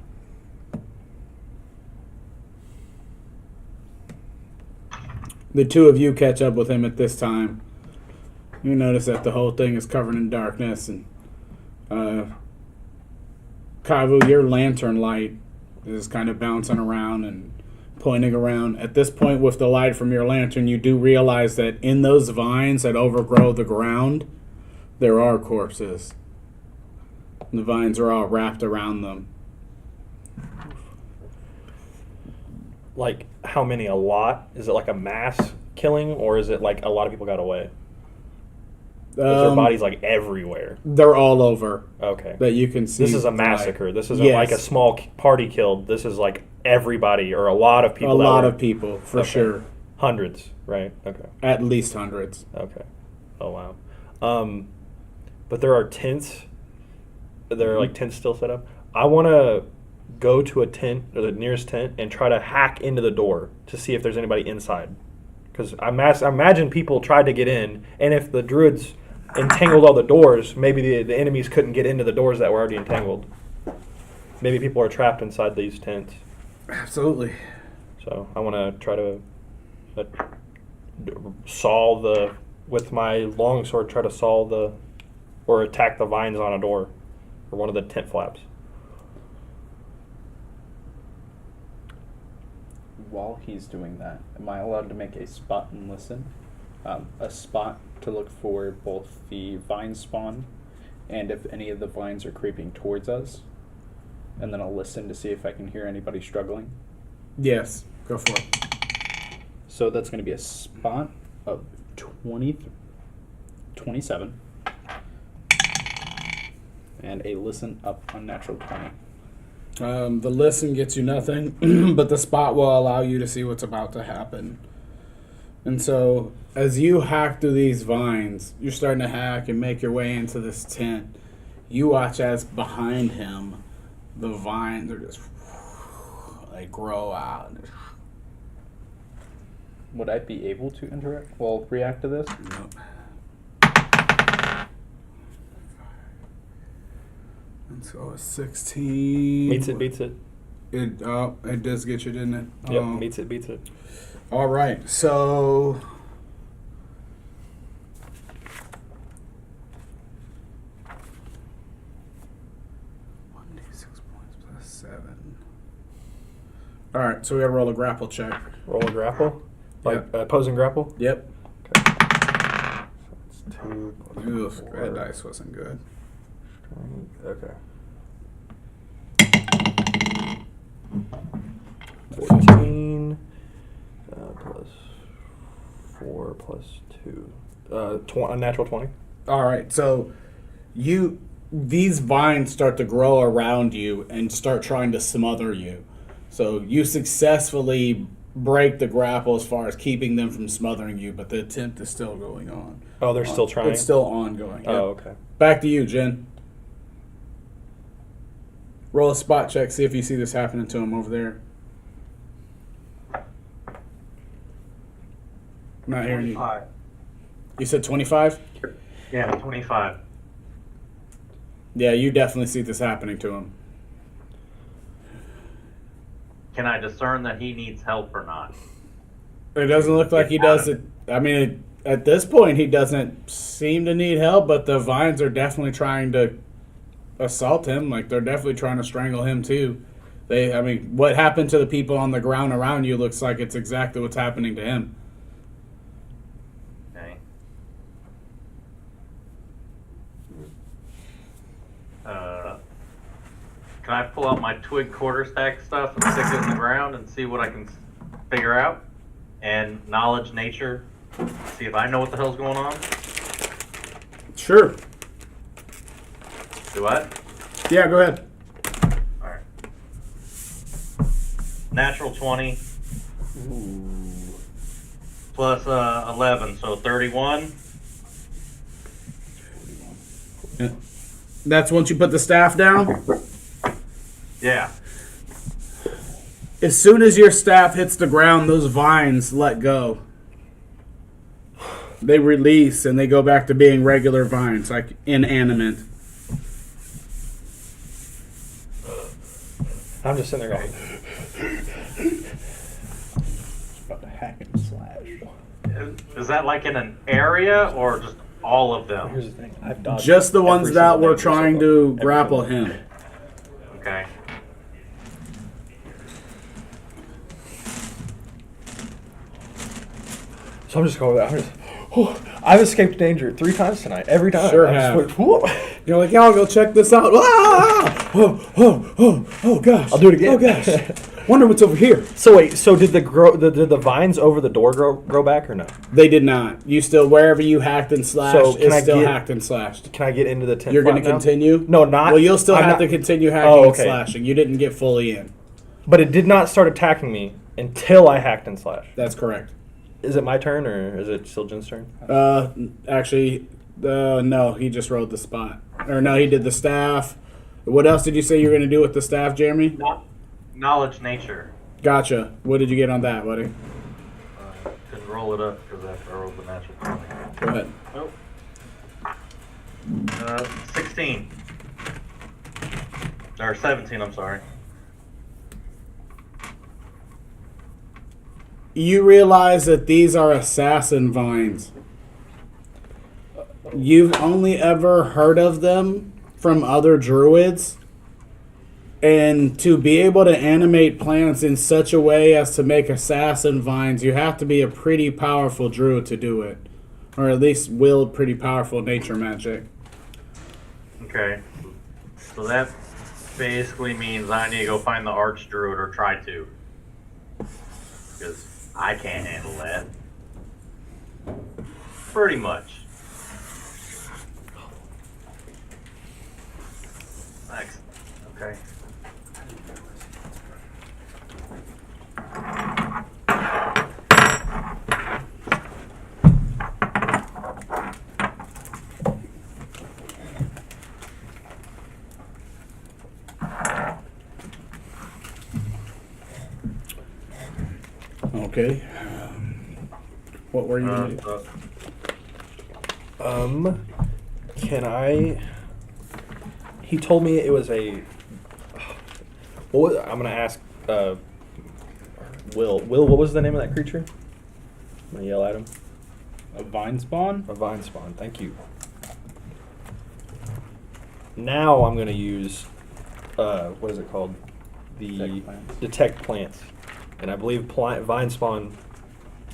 The two of you catch up with him at this time. You notice that the whole thing is covered in darkness, and Kavu, your lantern light is kind of bouncing around and pointing around. At this point, with the light from your lantern, you do realize that in those vines that overgrow the ground, there are corpses. The vines are all wrapped around them. Like, how many? A lot? Is it like a mass killing, or is it like a lot of people got away? Is their bodies like everywhere? They're all over Okay. that you can see. This is a the light. massacre. This isn't Yes. like a small party killed. This is like everybody or a lot of people. A that lot were- of people, for Okay. sure. Hundreds, right? Okay. At least hundreds. Okay. Oh wow. But there are tents. There are like tents still set up. I want to go to a tent or the nearest tent and try to hack into the door to see if there's anybody inside. Because I imagine people tried to get in, and if the druids entangled all the doors, maybe the enemies couldn't get into the doors that were already entangled. Maybe people are trapped inside these tents. Absolutely. So I want to try to saw the with my longsword. Try to saw the or attack the vines on a door or one of the tent flaps. While he's doing that, am I allowed to make a spot and listen? A spot to look for both the vine spawn and if any of the vines are creeping towards us. And then I'll listen to see if I can hear anybody struggling. Yes. Go for it. So that's going to be a spot of 27. And a listen up unnatural 20. The listen gets you nothing, but the spot will allow you to see what's about to happen. And so, as you hack through these vines, you're starting to hack and make your way into this tent. You watch as behind him, the vines are just, they grow out. Would I be able to react to this? Nope. And so a 16. Beats it. It does get you, didn't it? Yep, beats it. All right, so one d6 points plus 7. All right, so we got to roll a grapple check. Roll a grapple, like Yep. opposing grapple. Yep. Okay. So it's 2 plus Oof, 4. that dice wasn't good. Okay. 14 plus 4 plus 2. A natural 20. All right, so these vines start to grow around you and start trying to smother you. So you successfully break the grapple as far as keeping them from smothering you, but the attempt is still going on. Oh, they're still trying? It's still ongoing. Oh, Yep. okay. Back to you, Jen. Roll a spot check, see if you see this happening to him over there. Not hearing you. 25. You said 25? Yeah, 25. Yeah, you definitely see this happening to him. Can I discern that he needs help or not? It doesn't look like he does it. I mean, at this point, he doesn't seem to need help, but the vines are definitely trying to assault him. Like, they're definitely trying to strangle him, too. What happened to the people on the ground around you looks like it's exactly what's happening to him. Okay. can I pull out my twig quarterstack stuff and stick it in the ground and see what I can figure out? And knowledge nature, see if I know what the hell's going on? Sure. Do what? Yeah, go ahead. Alright. Natural 20 plus 11, so 31. That's once you put the staff down? Yeah. As soon as your staff hits the ground, those vines let go. They release and they go back to being regular vines, like inanimate. I'm just sitting there going, About to hack and slash. Is that like in an area or just all of them? Here's the thing. I've dodged Just the ones every that single were danger so trying far. to Every grapple single him. Okay. so I'm just going, I've escaped danger 3 times tonight. Every time. Sure I just have. went, whoa. You're like, y'all go check this out. Ah! Oh gosh. I'll do it again. Oh gosh. Wonder what's over here. So wait, so did the vines over the door grow back or no? They did not. You still, wherever you hacked and slashed, So can it's I still get- hacked and slashed. Can I get into the tent? You're going to flap now? continue? No, not. Well, you'll still I'm have not- to continue hacking Oh, and okay. slashing. You didn't get fully in. But it did not start attacking me until I hacked and slashed. That's correct. Is it my turn or is it still Jin's turn? Actually, no, he just rolled the spot. Or no, he did the staff. What else did you say you were going to do with the staff, Jeremy? Knowledge nature. Gotcha. What did you get on that, buddy? Couldn't roll it up because I rolled the natural 20. Go ahead. Nope. 16. Or 17, I'm sorry. You realize that these are assassin vines. You've only ever heard of them from other druids. And to be able to animate plants in such a way as to make assassin vines, you have to be a pretty powerful druid to do it. Or at least wield pretty powerful nature magic. Okay. So that basically means I need to go find the archdruid or try to. Because I can't handle that. Pretty much. Excellent. Okay. Okay. What were you going to do? Can I? He told me it was a. I'm gonna ask. Will, what was the name of that creature? I'm gonna yell at him. A vine spawn? A vine spawn. Thank you. Now I'm gonna use. What is it called? The Detect plants. detect plants, and I believe vine spawn.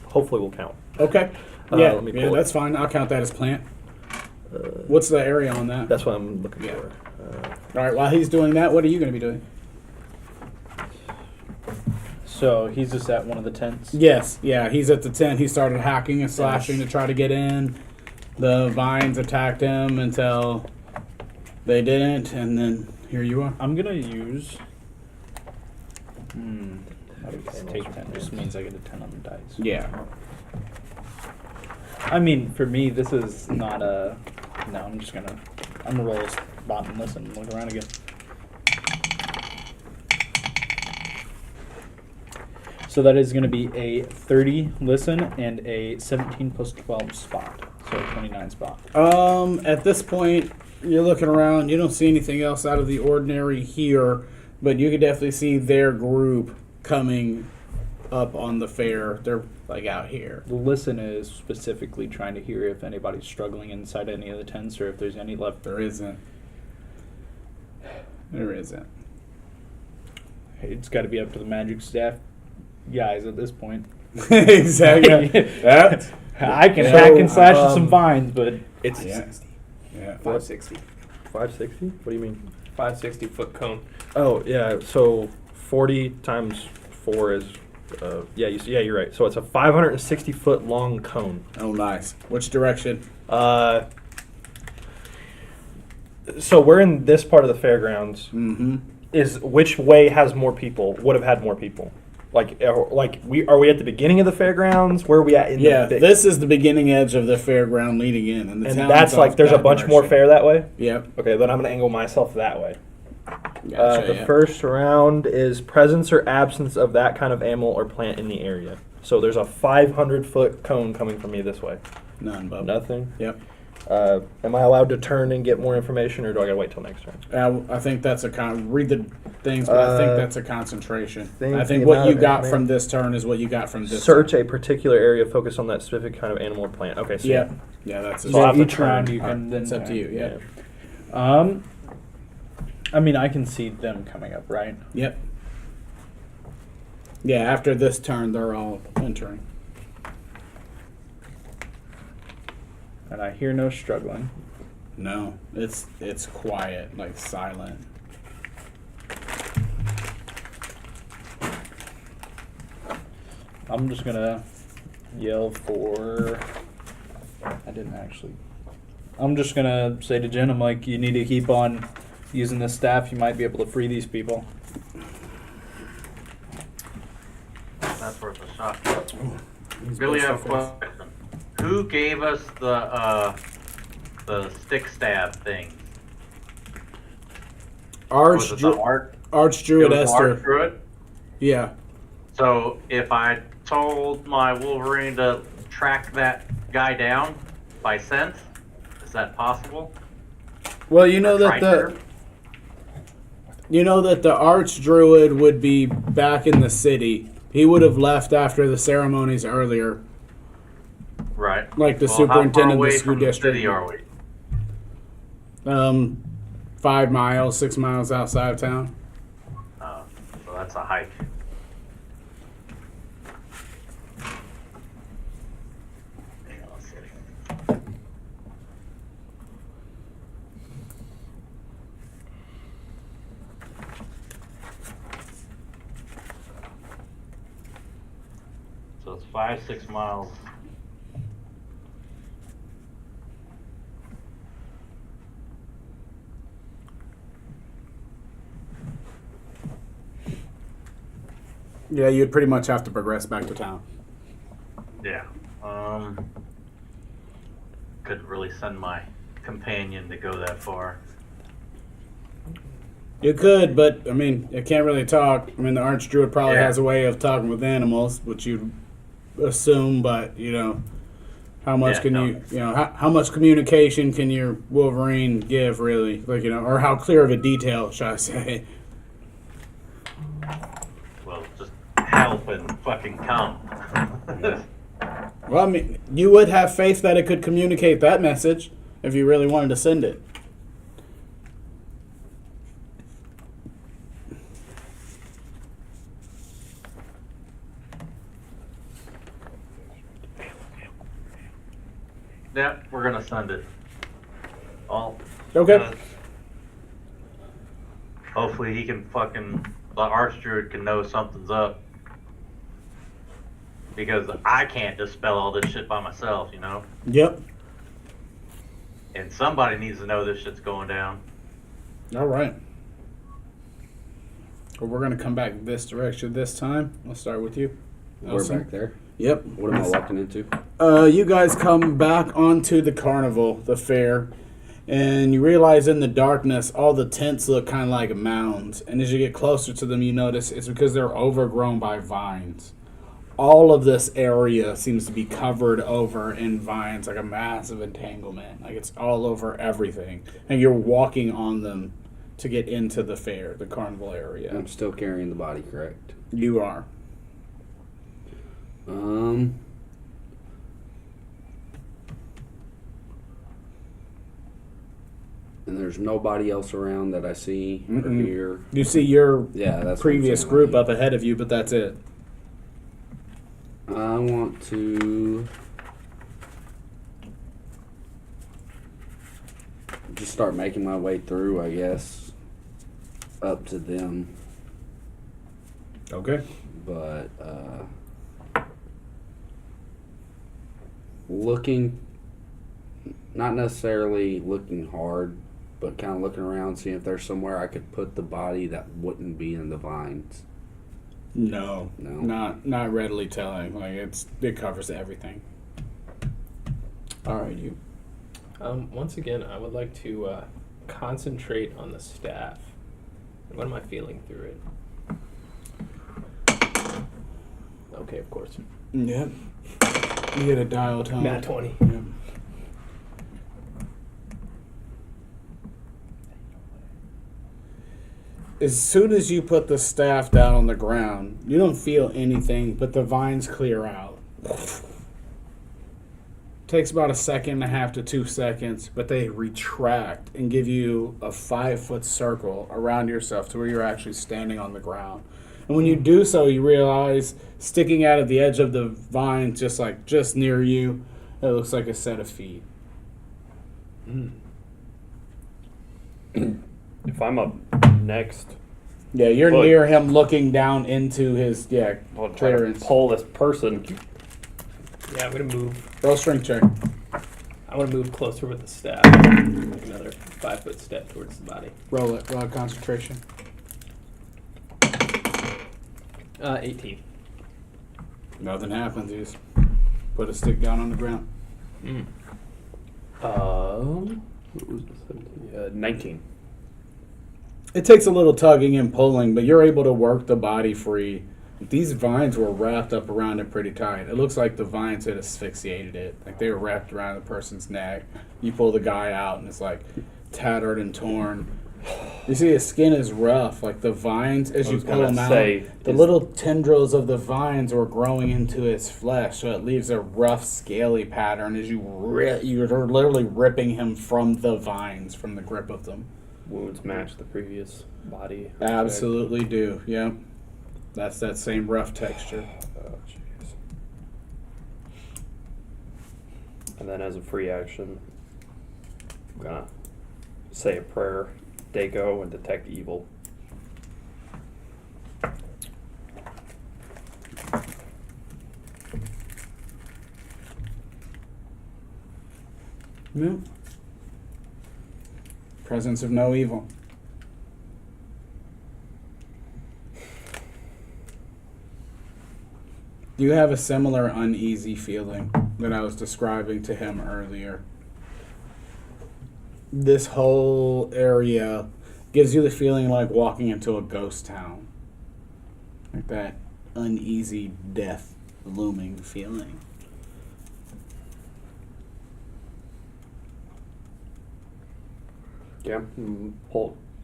Hopefully will count. Okay. Yeah, let me yeah, pull it. that's fine. I'll count that as plant. What's the area on that? That's what I'm looking Yeah. for. All right, while he's doing that, what are you going to be doing? So he's just at one of the tents. Yes, yeah, he's at the tent. He started hacking and slashing to try to get in. The vines attacked him until they didn't, and then here you are. I'm gonna use. Take 10. Just means I get a 10 on the dice. Yeah. I mean, for me, this is not a. No, I'm gonna roll a spot and listen and look around again. So that is going to be a 30 listen and a 17 plus 12 spot. So a 29 spot. At this point, you're looking around. You don't see anything else out of the ordinary here, but you can definitely see their group coming up on the fair. They're like out here. The listen is specifically trying to hear if anybody's struggling inside any of the tents or if there's any left. There isn't. There isn't. It's got to be up to the magic staff guys at this point. Exactly. That. I can So, hack and slash some vines, but It's Yeah. 560. 560? What do you mean? 560-foot cone. Oh, yeah. So 40 times 4 is, yeah, you're right. So it's a 560-foot long cone. Oh, nice. Which direction? So we're in this part of the fairgrounds. Mm-hmm. Is which way has more people? Would have had more people. Like are we at the beginning of the fairgrounds? Where are we at in Yeah, the this is the beginning edge of the fairground leading in, and the and town's that's like off there's a that bunch more direction. fair that way. Yep. Okay, then I'm gonna angle myself that way. Gotcha, The yeah. first round is presence or absence of that kind of animal or plant in the area. So there's a 500-foot cone coming from me this way. None, Bub. Nothing. Yep. Am I allowed to turn and get more information, or do I gotta wait till next turn? I think that's read the things, but I think that's a concentration. think I think the what amount you of got information- from this turn is what you got from this. Search turn. a particular area, focus on that specific kind of animal or plant. Okay, so Yeah. Yeah, that's So it. I'll have to each round turn. you can then It's up to turn. you. Yeah. I mean, I can see them coming up, right? Yep. Yeah. After this turn, they're all entering. And I hear no struggling. No, it's quiet, like silent. I'm just gonna yell for. I didn't actually. I'm just gonna say to Jen, I'm like, you need to keep on using this staff. You might be able to free these people. That's worth a shot. Billy, I have a question. Who gave us the stick stab things? Was it the Archdruid it was Esther. Archdruid? Yeah. So if I told my Wolverine to track that guy down by scent, is that possible? Well, you know Or that tried the Archdruid would be back in the city. He would have left after the ceremonies earlier, Right. like the Well, superintendent how far of away the school from district. The city are we? 5 miles, 6 miles outside of town. So that's a hike. So it's 5-6 miles. Yeah, you'd pretty much have to progress back to town. Yeah. Couldn't really send my companion to go that far. You could, but I mean, it can't really talk. I mean, the Archdruid probably Yeah. has a way of talking with animals, which you'd assume. But how much Yeah, can no. how much communication can your Wolverine give, really? Like, or how clear of a detail, should I say? Well, just help and fucking come. Well, I mean, you would have faith that it could communicate that message if you really wanted to send it. Yeah, we're gonna send it. All. Okay. Hopefully he can fucking, the Archdruid can know something's up. Because I can't dispel all this shit by myself, Yep. And somebody needs to know this shit's going down. All right. Well, we're gonna come back this direction this time. I'll start with you. We're Elson. back there. Yep. What am I walking into? You guys come back onto the carnival, the fair, and you realize in the darkness all the tents look kind of like mounds. And as you get closer to them, you notice it's because they're overgrown by vines. All of this area seems to be covered over in vines, like a massive entanglement. Like it's all over everything. And you're walking on them to get into the fair, the carnival area. I'm still carrying the body, correct? You are. And there's nobody else around that I see or Mm-mm. hear. You see your Yeah, that's what I'm previous saying. group up ahead of you, but that's it. I want to just start making my way through, I guess, up to them. Okay. But looking, not necessarily looking hard, but kind of looking around, seeing if there's somewhere I could put the body that wouldn't be in the vines. No. No. Not readily telling. Like it covers everything. All right, you. Once again, I would like to concentrate on the staff. What am I feeling through it? Okay, of course. Yep. You get a dial tone. Nat 20. Yep. As soon as you put the staff down on the ground, you don't feel anything, but the vines clear out. Takes about 1.5 to 2 seconds, but they retract and give you a 5-foot circle around yourself to where you're actually standing on the ground. And when you do so, you realize sticking out at the edge of the vine, just near you, it looks like a set of feet. If I'm up next, Yeah, you're Look. near him, looking down into his I'll try to clearance. pull this person. Yeah, I'm gonna move. Roll strength check. I want to move closer with the staff. Another 5-foot step towards the body. Roll it. Roll concentration. 18. Nothing happens. You just put a stick down on the ground. What was the 17? 19. It takes a little tugging and pulling, but you're able to work the body free. These vines were wrapped up around it pretty tight. It looks like the vines had asphyxiated it. Like they were wrapped around the person's neck. You pull the guy out and it's like tattered and torn. You see his skin is rough. Like the vines, as you pull them out, the little tendrils of the vines were growing into his flesh, so it leaves a rough, scaly pattern as you're literally ripping him from the vines, from the grip of them. Wounds match the previous body. Absolutely do. Yep. That's that same rough texture. Oh, jeez. And then as a free action, I'm gonna say a prayer, Dago, and detect evil. Yep. Presence of no evil. You have a similar uneasy feeling that I was describing to him earlier. This whole area gives you the feeling like walking into a ghost town. Like that uneasy death looming feeling. Yeah.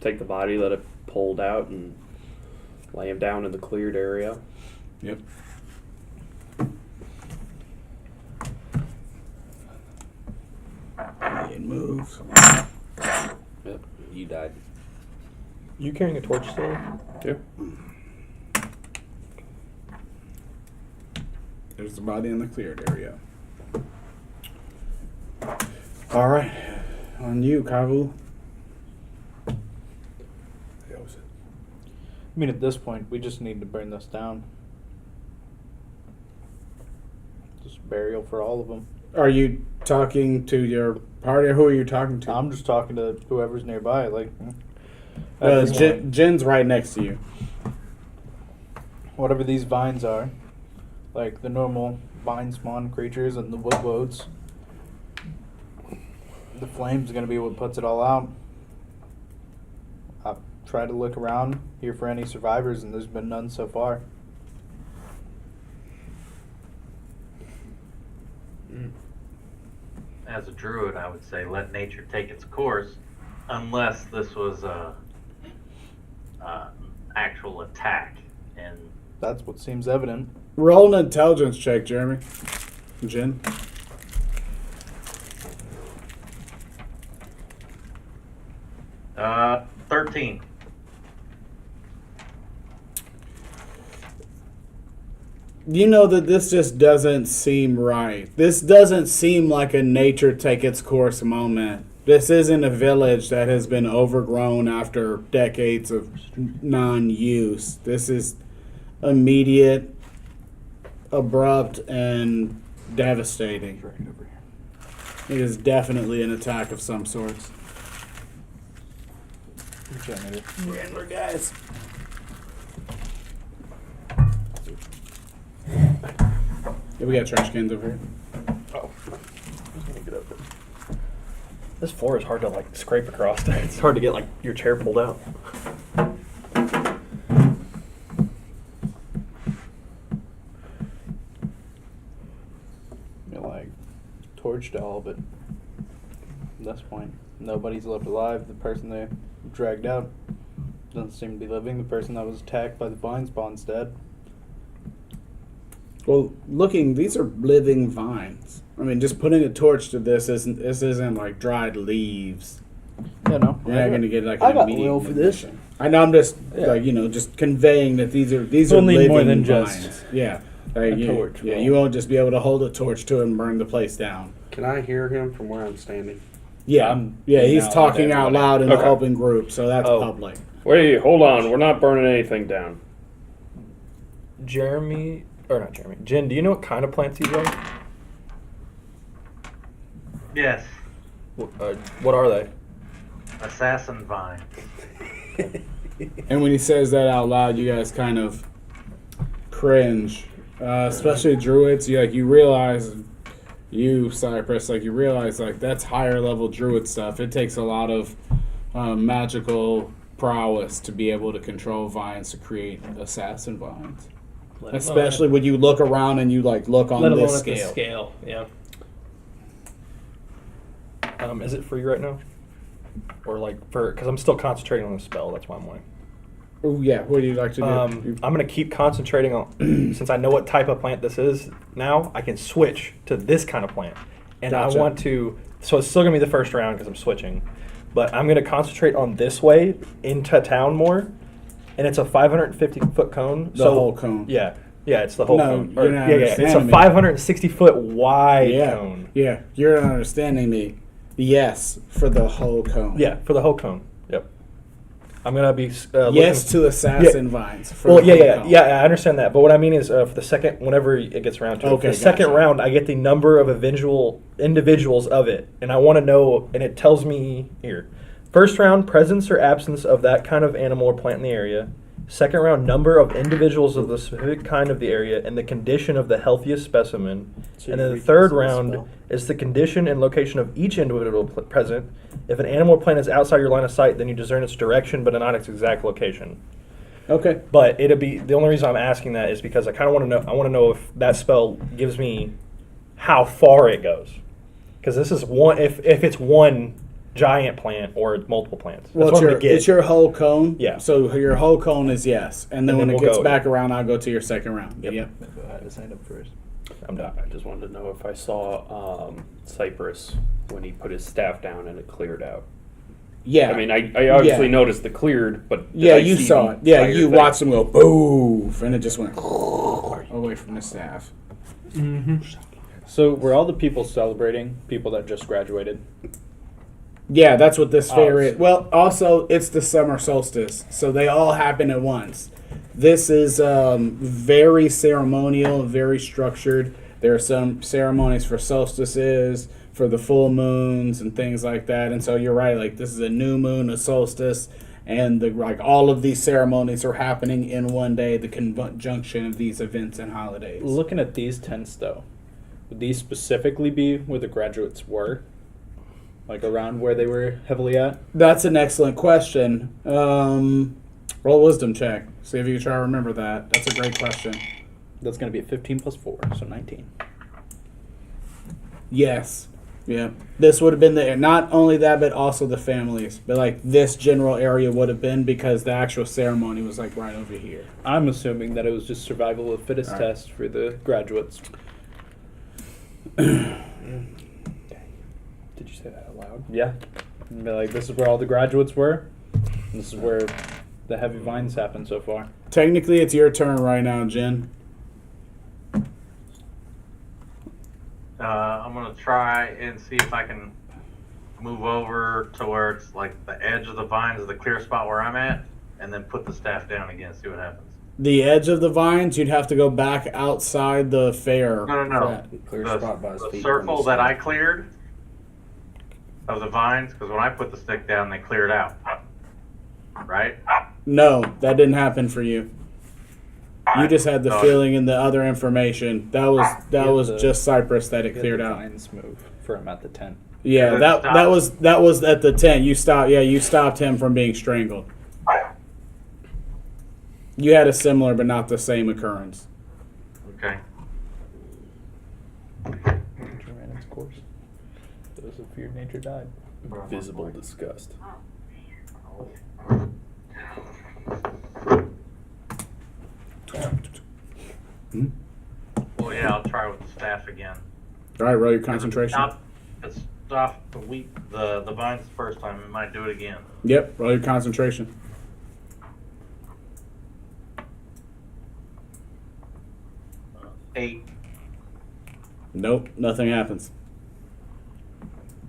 Take the body, let it pulled out, and lay him down in the cleared area. Yep. It moves. Yep, you died. You carrying a torch still? Yeah. There's the body in the cleared area. All right, on you, Kavu. I mean, at this point, we just need to burn this down. Just burial for all of them. Are you talking to your party, or who are you talking to? I'm just talking to whoever's nearby. Like, Jen's right next to you. whatever these vines are, like the normal vine spawn creatures and the wood woads. The flame's gonna be what puts it all out. I've tried to look around here for any survivors, and there's been none so far. As a druid, I would say let nature take its course, unless this was a actual attack. And That's what seems evident. Roll an intelligence check, Jeremy. Jen. uh, 13. You know that this just doesn't seem right. This doesn't seem like a nature take its course moment. This isn't a village that has been overgrown after decades of non-use. This is immediate, abrupt, and devastating. It is definitely an attack of some sorts. Randler, guys. Yeah, we got trash cans over here. Oh. Let me get up there. This floor is hard to like scrape across. It's hard to get like your chair pulled out. You're like torched all, but at this point, nobody's left alive. The person they dragged out doesn't seem to be living. The person that was attacked by the vine spawn's dead. Well, these are living vines. I mean, just putting a torch to this isn't like dried leaves. Yeah, no. You're not going to get like I an got immediate oil for this. ignition. I know. I'm just Yeah. just conveying that these are We'll need living more than vines. just Yeah. a torch. Yeah, Well. you won't just be able to hold a torch to it and burn the place down. Can I hear him from where I'm standing? Yeah, I'm yeah. He's now talking out everybody. loud in the Okay. open group, so that's Oh. public. Wait, hold on. We're not burning anything down. Jeremy, or not Jeremy. Jen, do you know what kind of plants these are? Yes, What are they? assassin vine. And when he says that out loud, you guys kind of cringe, especially druids. You realize, Cypress, you realize that's higher level druid stuff. It takes a lot of magical prowess to be able to control vines to create assassin vines. Especially when you look around and you look on Let alone this at the scale. scale. Yeah. Is it free right now? Or because I'm still concentrating on the spell. That's why I'm wondering. Oh yeah, what do you like to do? I'm going to keep concentrating on, since I know what type of plant this is now, I can switch to this kind of plant. And Gotcha. I want to, so it's still going to be the first round because I'm switching. But I'm going to concentrate on this way into town more. And it's a 550-foot cone. The whole cone. Yeah. Yeah, it's the whole No, cone. you're not It's a understanding me. 560-foot wide Yeah, cone. yeah. You're not understanding me. Yes, for the whole cone. Yeah, for the whole cone. Yep. I'm going to be Yes looking, to assassin vines. For well, the yeah, whole yeah, cone. yeah. I understand that, but what I mean is, for the second, whenever it gets around to it, for Okay, the second gotcha. round, I get the number of individuals of it, and I want to know. And it tells me here: first round, presence or absence of that kind of animal or plant in the area. Second round, number of individuals of the specific kind of the area and the condition of the healthiest specimen. So And you then the read third this round spell? is the condition and location of each individual present. If an animal or plant is outside your line of sight, then you discern its direction, but not its exact location. Okay. But it'll be the only reason I'm asking that is because I kind of want to know. I want to know if that spell gives me how far it goes, because this is one. If it's one giant plant or multiple plants, Well, that's what I'm gonna get. it's your whole cone. Yeah. So your whole cone is yes, and then And when then it we'll gets go, back around, I'll go to your second round. Yep. I had to sign up first. I'm done. I just wanted to know if I saw Cypress when he put his staff down and it cleared out. Yeah. I mean, I obviously Yeah. noticed the cleared, but did Yeah, I you see saw the it. Yeah, entire you thing? watched him go boof, and it just went away from the staff. So were all the people celebrating people that just graduated? Yeah, that's what this fair Oh, is. Well, also, it's the summer solstice, so they all happen at once. This is very ceremonial, very structured. There are some ceremonies for solstices, for the full moons, and things like that. And so you're right, this is a new moon, a solstice, and all of these ceremonies are happening in one day. The conjunction of these events and holidays. Looking at these tents, though, would these specifically be where the graduates were? Around where they were heavily at? That's an excellent question. Roll a wisdom check. See if you can try to remember that. That's a great question. That's going to be a 15 plus 4, so 19. Yes. Yeah. This would have been not only that, but also the families. But this general area would have been because the actual ceremony was right over here. I'm assuming that it was just survival of the fittest All right. test for the graduates. Did you say that out loud? Yeah. And be this is where all the graduates were. This is where the heavy vines happened so far. Technically, it's your turn right now, Jen. I'm gonna try and see if I can move over to where it's like the edge of the vines is the clear spot where I'm at, and then put the staff down again, see what happens. The edge of the vines, you'd have to go back outside the fair. No. Clear The, spot by his the feet circle from the that I side. cleared of the vines, because when I put the stick down, they cleared out. Right? No, that didn't happen for you. You just had the No. feeling and the other information. That was the- just Cypress that it Get cleared the out. vines move for him at the tent. Yeah, Good that stop. that was at the tent. You stopped. Yeah, you stopped him from being strangled. You had a similar but not the same occurrence. Okay. Nature ran its course. Those who feared nature died. Visible disgust. Well, yeah, I'll try with the staff again. All right, roll your concentration. It stopped the vines the first time. It might do it again. Yep, roll your concentration. Eight. Nope, nothing happens.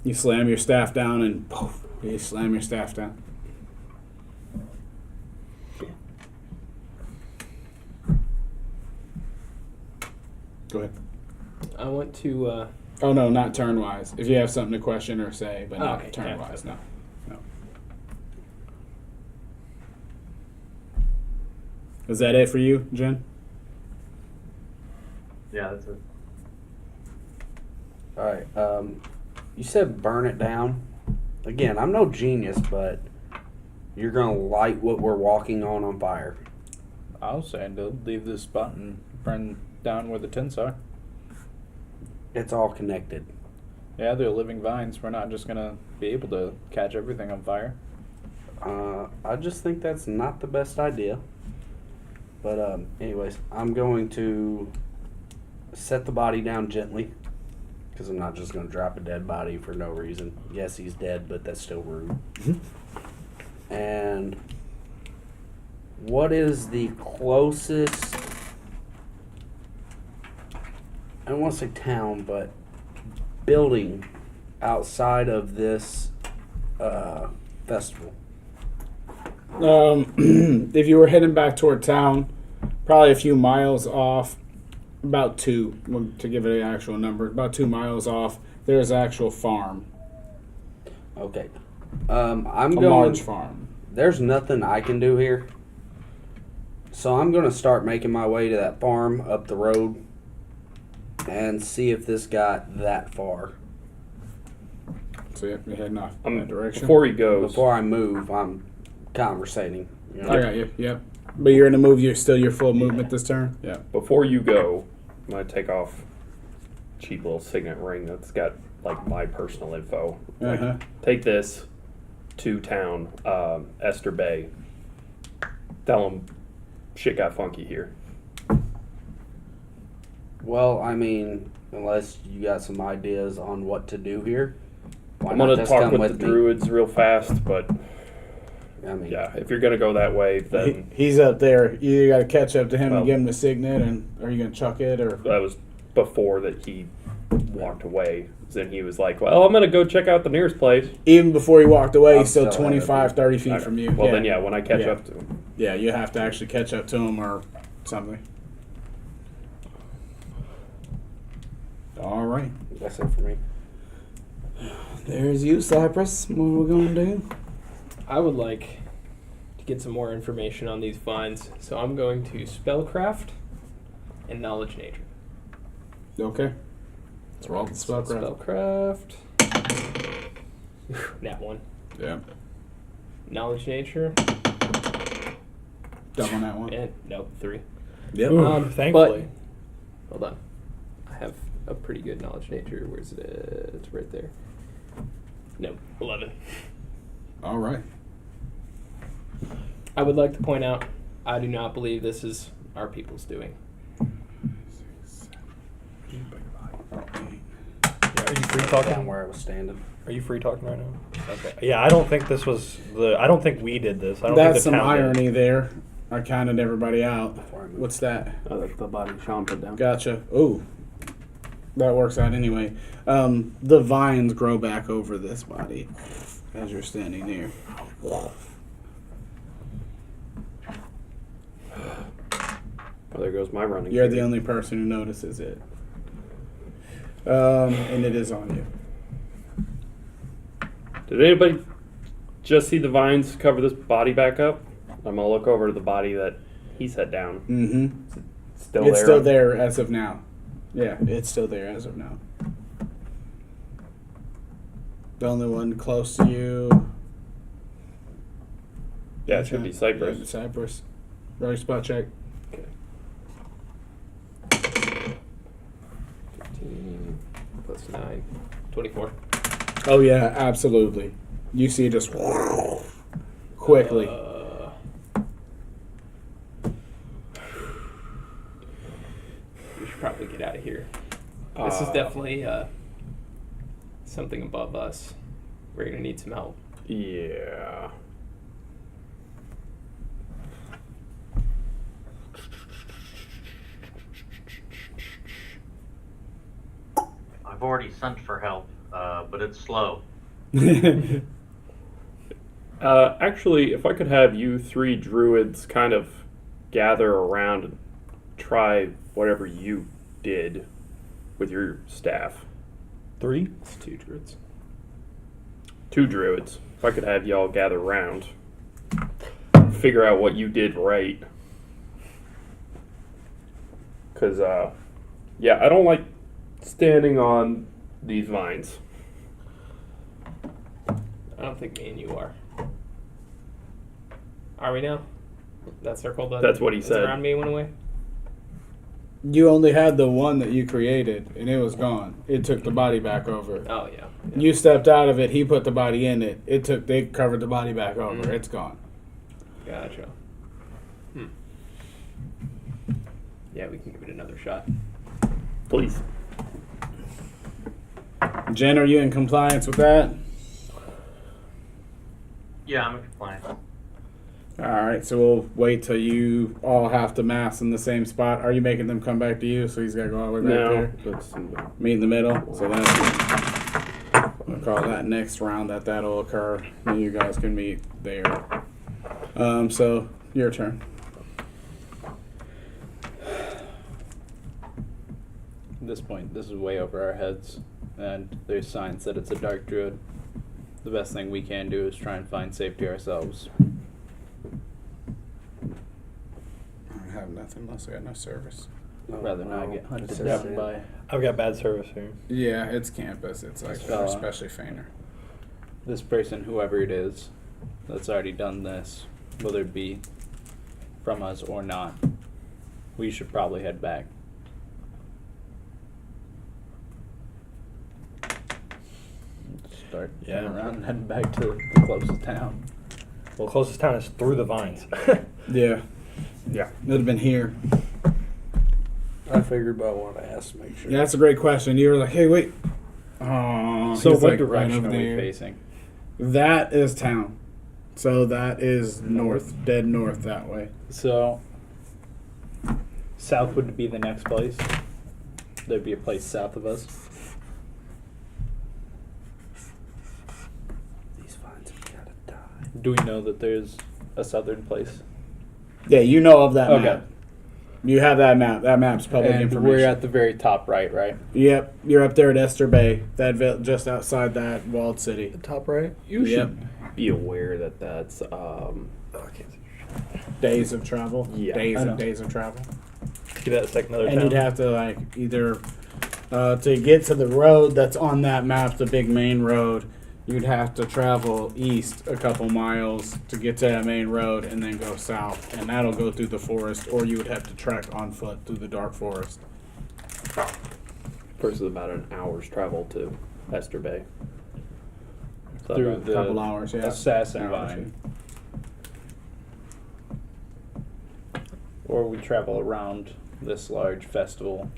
You slam your staff down and poof, you slam your staff down. Go ahead. I want to. Oh no, not turn wise. If you have something to question or say, but not Okay, turn yeah. wise, no. No. Is that it for you, Jen? Yeah, that's it. All right. You said burn it down. Again, I'm no genius, but you're gonna light what we're walking on fire. I was saying to leave this spot and burn down where the tents are. It's all connected. Yeah, they're living vines. We're not just gonna be able to catch everything on fire. I just think that's not the best idea. But anyways, I'm going to set the body down gently because I'm not just going to drop a dead body for no reason. Yes, he's dead, but that's still rude. And what is the closest? I don't want to say town, but building outside of this festival. If you were heading back toward town, probably a few miles off, about 2, to give it an actual number, about 2 miles off, there's an actual farm, Okay. I'm a going. large farm. There's nothing I can do here. So I'm going to start making my way to that farm up the road and see if this got that far. So yeah, you're heading off in that direction. Before he goes, Before I move, I'm conversating. You know? I got you, yep. But you're going to move, you're still your full movement this turn? Yeah. before you go, I'm gonna take off a cheap little signet ring that's got like my personal info. Like, Uh-huh. take this to town, Esther Bay. Tell them shit got funky here. Well, I mean, unless you got some ideas on what to do here, why I'm not gonna just talk come with the me? druids real fast, but I mean, yeah, if you're gonna go that way, then He's up there. You either got to catch up to him Well- and give him a signet, and are you going to chuck it, or... that was before that he walked away. Then he was like, "Well, I'm gonna go check out the nearest place." Even before he walked away, I'm he's still still ahead of 25, you. 30 feet Okay. from you. Well, then yeah, when I catch Yeah. up to him. Yeah, you have to actually catch up to him or something. All right. That's it for me. There's you, Cypress. What are we going to do? I would like to get some more information on these vines, so I'm going to spellcraft and knowledge nature. Okay. Let's roll the spellcraft. Spellcraft. That one. Yeah. Knowledge nature. Double on that one. And nope, 3. Yep. Thankfully. But, hold on. I have a pretty good knowledge nature. Where's it? It's right there. Nope, 11. All right. I would like to point out, I do not believe this is our people's doing. Are you free Down talking? where I was standing. Are you free talking right now? Okay. Yeah, I don't think this was the. I don't think we did this. I don't That's think some the town did. irony there. I counted everybody out. Before I move. What's that? Oh, that's the body Sean put down. Gotcha. Ooh. that works out anyway. The vines grow back over this body as you're standing near. Well, there goes my running. You're theory. the only person who notices it. And it is on you. Did anybody just see the vines cover this body back up? I'm gonna look over to the body that he set down. Mm-hmm. Still It's there. still there as of now. Yeah, it's still there as of now. The only one close to you. Yeah, it should be Cypress. Yeah, Cypress. Right spot check. Okay. 15 plus 9. 24. Oh yeah, absolutely. You see it just quickly. We should probably get out of here. This is definitely something above us. We're gonna need some help. Yeah. I've already sent for help, but it's slow. Actually, if I could have you three druids kind of gather around and try whatever you did with your staff. 3? It's 2 druids. 2 druids. If I could have y'all gather around, figure out what you did right. Because, yeah, I don't like standing on these vines. I don't think me and you are. Are we now? That circle That's what he said. around me went away? You only had the one that you created, and it was gone. It took the body back over. Oh, yeah. You stepped out of it. He put the body in it. They covered the body back over. Mhm. It's gone. Gotcha. Yeah, we can give it another shot. Please. Jen, are you in compliance with that? Yeah, I'm in compliance. All right, so we'll wait till you all have to mass in the same spot. Are you making them come back to you? So he's got to go all the way back No. there. That's, Meet in the middle. So that's we'll call that next round that'll occur. And you guys can meet there. So your turn. At this point, this is way over our heads, and there's signs that it's a dark druid. The best thing we can do is try and find safety ourselves. I don't have nothing unless I got no service. I'd rather not get hunted That's down it. by. I've got bad service here. Yeah, it's campus. It's like So, especially fainter. This person, whoever it is, that's already done this, whether it be from us or not, we should probably head back. Start Yeah. turning around and heading back to the closest town. Well, closest town is through the vines. Yeah, yeah. it'd have been here. I figured about what I asked to make sure. Yeah, that's a great question. You were like, "Hey, wait." Oh, So he's what like direction right are over we there. facing? That is town. So that is north, dead north that way. So, south would be the next place. There'd be a place south of us. These vines have gotta die. Do we know that there's a southern place? Yeah, you know of that Okay. map. You have that map. That map's public And information. we're at the very top right, right? Yep, you're up there at Esther Bay, just outside that walled city. The top right. You Yep. should be aware that that's Days of travel. Yeah, days I know. and days of travel. Give that a second. Another And town. you'd have to like either to get to the road that's on that map, the big main road. You'd have to travel east a couple miles to get to that main road, and then go south, and that'll go through the forest. Or you would have to trek on foot through the dark forest. first is about an hour's travel to Esther Bay. So Through about- the Couple hours, yeah. assassin Hour or vine. Or we travel around this large festival.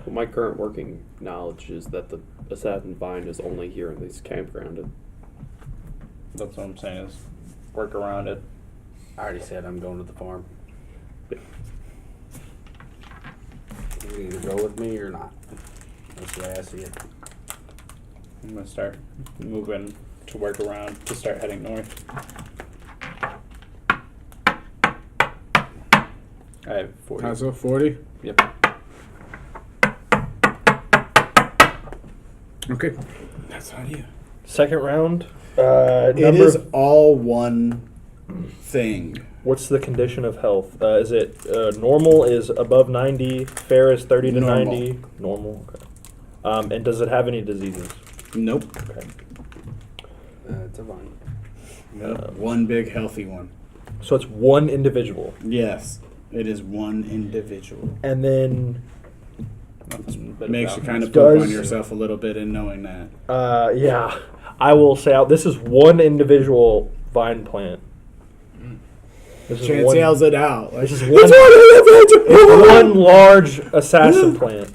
Well, my current working knowledge is that the assassin vine is only here in this campground. That's what I'm saying is work around it. I already said I'm going to the farm. You can either go with me or not. That's the way I see it. I'm gonna start moving to work around to start heading north. I have 40. How's it, 40? Yep. Okay. That's on you. Second round. It is all one thing. What's the condition of health? Is it normal is above 90, fair is 30 to Normal. 90? Normal, okay. And does it have any diseases? Nope. Okay. It's a vine. One big healthy one. So it's one individual. Yes, it is one individual. And then, Nothing but Makes you about kind of this. poke on Does- yourself a little bit in knowing that. yeah, I will say out. This is one individual vine plant. This is Chance one, yells it out. Like, This is "It's one- one it's one large assassin plant.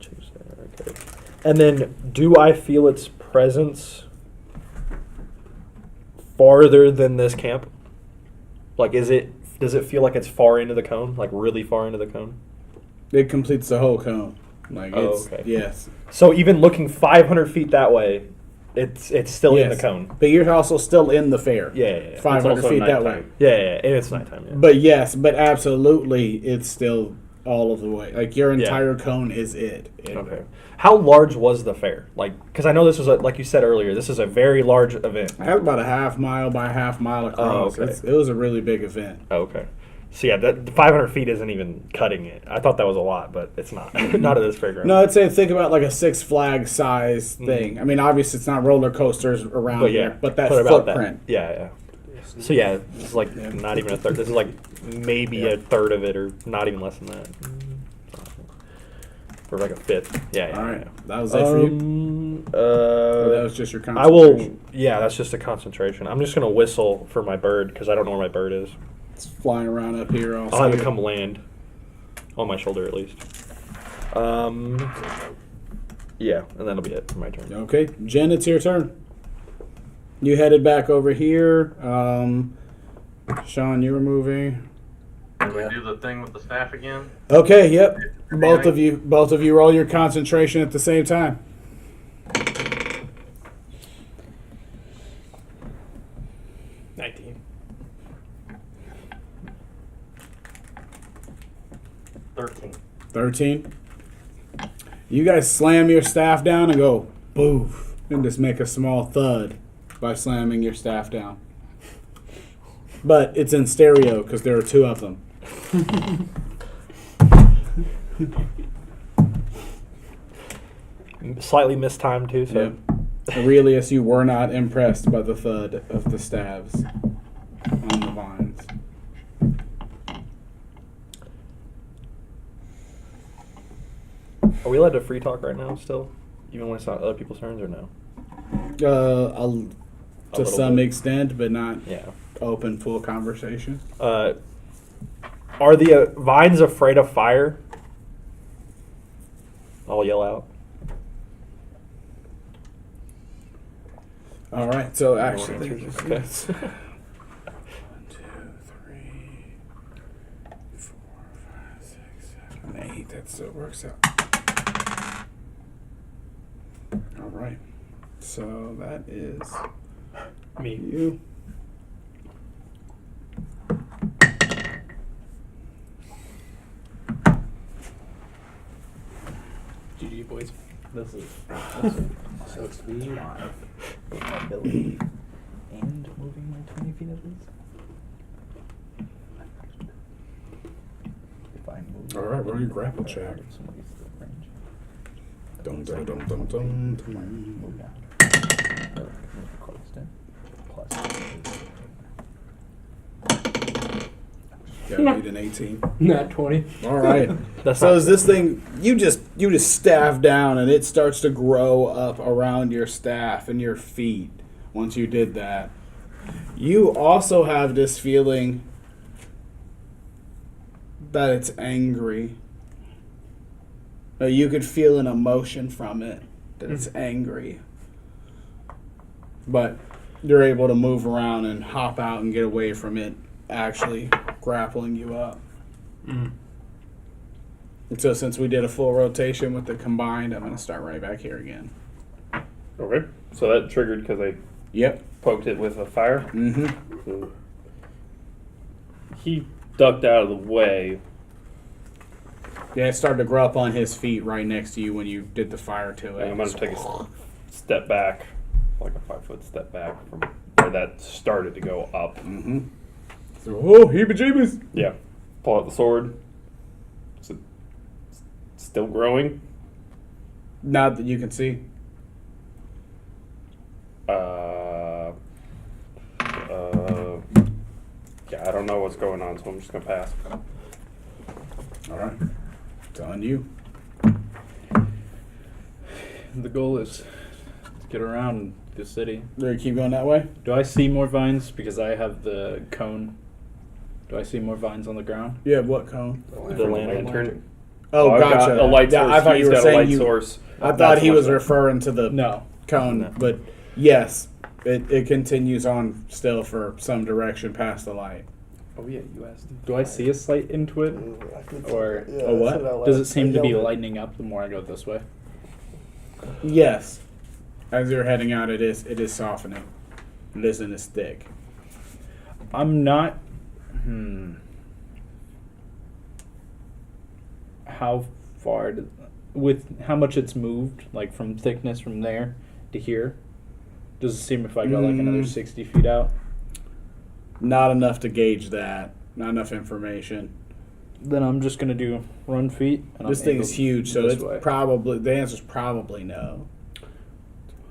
Change that, okay. And then, do I feel its presence farther than this camp? Like, does it feel like it's far into the cone? Like, really far into the cone? It completes the whole cone. Like Oh, it's okay. yes. So even looking 500 feet that way, it's still in the Yes. cone. But you're also still in the fair. Yeah. 500 also feet that way. nighttime. Yeah, and it's nighttime. Yeah. But yes, but absolutely, it's still all of the way. Like your Yeah. entire cone is it. Okay. How large was the fair? Like, because I know this was like you said earlier, this is a very large event. I have about a half mile by half mile across. Oh, okay. It was a really big event. Oh, okay. So yeah, the 500 feet isn't even cutting it. I thought that was a lot, but it's not. Not at this fairground. No, I'd say think about like a Six Flags size thing. I mean, obviously it's not roller coasters around But yeah, here, but that put about footprint. That. Yeah. So yeah, it's like not even a third. This is like maybe a third of it, or not even less than that. Or like a fifth. Yeah. All right, that was it for you. Or that was just your I concentration. will. Yeah, that's just a concentration. I'm just gonna whistle for my bird because I don't know where my bird is. It's flying around up here. I'll have it come land on my shoulder at least. Yeah, and that'll be it for my turn. Okay, Jen, it's your turn. You headed back over here. Sean, you were moving. Can we do the thing with the staff again? Okay, yep. Both of you roll your concentration at the same time. $13. 13. You guys slam your staff down and go boof, and just make a small thud by slamming your staff down. But it's in stereo because there are two of them. Slightly mistimed too, so. Aurelius, you were not impressed by the thud of the staves on the vines. Are we allowed to free talk right now still? Even when it's not other people's turns or no? To little some bit. extent, but not Yeah. open full conversation. Are the vines afraid of fire? I'll yell out. All right, so No actually, answers. Okay. 1, 2, 3, 4, 5, 6, 7, 8. That still works out. All right, so that is Me. you. GG, boys. This is So it's me. mobility and moving my 20 feet at least. If I move. All right, roll your grapple check. Somebody's range. Dum, dum, dum, dum, dum, dum. Move down. Or move close to. Plus. Got beat an 18. Not 20. All right. That's So not- is this thing you just staff down and it starts to grow up around your staff and your feet once you did that. You also have this feeling that it's angry. You could feel an emotion from it that it's angry. But you're able to move around and hop out and get away from it actually grappling you up. And so since we did a full rotation with the combined, I'm going to start right back here again. Okay. So that triggered because I Yep. poked it with a fire. Mm-hmm. So he ducked out of the way. Yeah, it started to grow up on his feet right next to you when you did the fire to it. And I'm going to take a step back, like a 5-foot step back from where that started to go up. Mm-hmm. So, oh, heebie-jeebies. Yeah. Pull out the sword. Is it still growing? Not that you can see. Yeah, I don't know what's going on, so I'm just going to pass. All right. It's on you. The goal is to get around the city. Do you keep going that way? Do I see more vines because I have the cone? Do I see more vines on the ground? You have what cone? The lantern. Oh, I've gotcha. got a light Yeah, source. I thought He's you were got a saying light you. source. I thought That's he was what's up. referring to the No. cone, No. but yes, it continues on still for some direction past the light. Oh yeah, you asked. Do I see a slight into it, or A what? does it seem to be lightening up the more I go this way? Yes, as you're heading out, it is softening. It isn't as thick. I'm not. How far? With how much it's moved, like from thickness from there to here? Does it seem if I go like another 60 feet out? Not enough to gauge that. Not enough information. Then I'm just gonna do run feet. And This I'm thing is angled huge, so this it's way. probably the answer's probably no.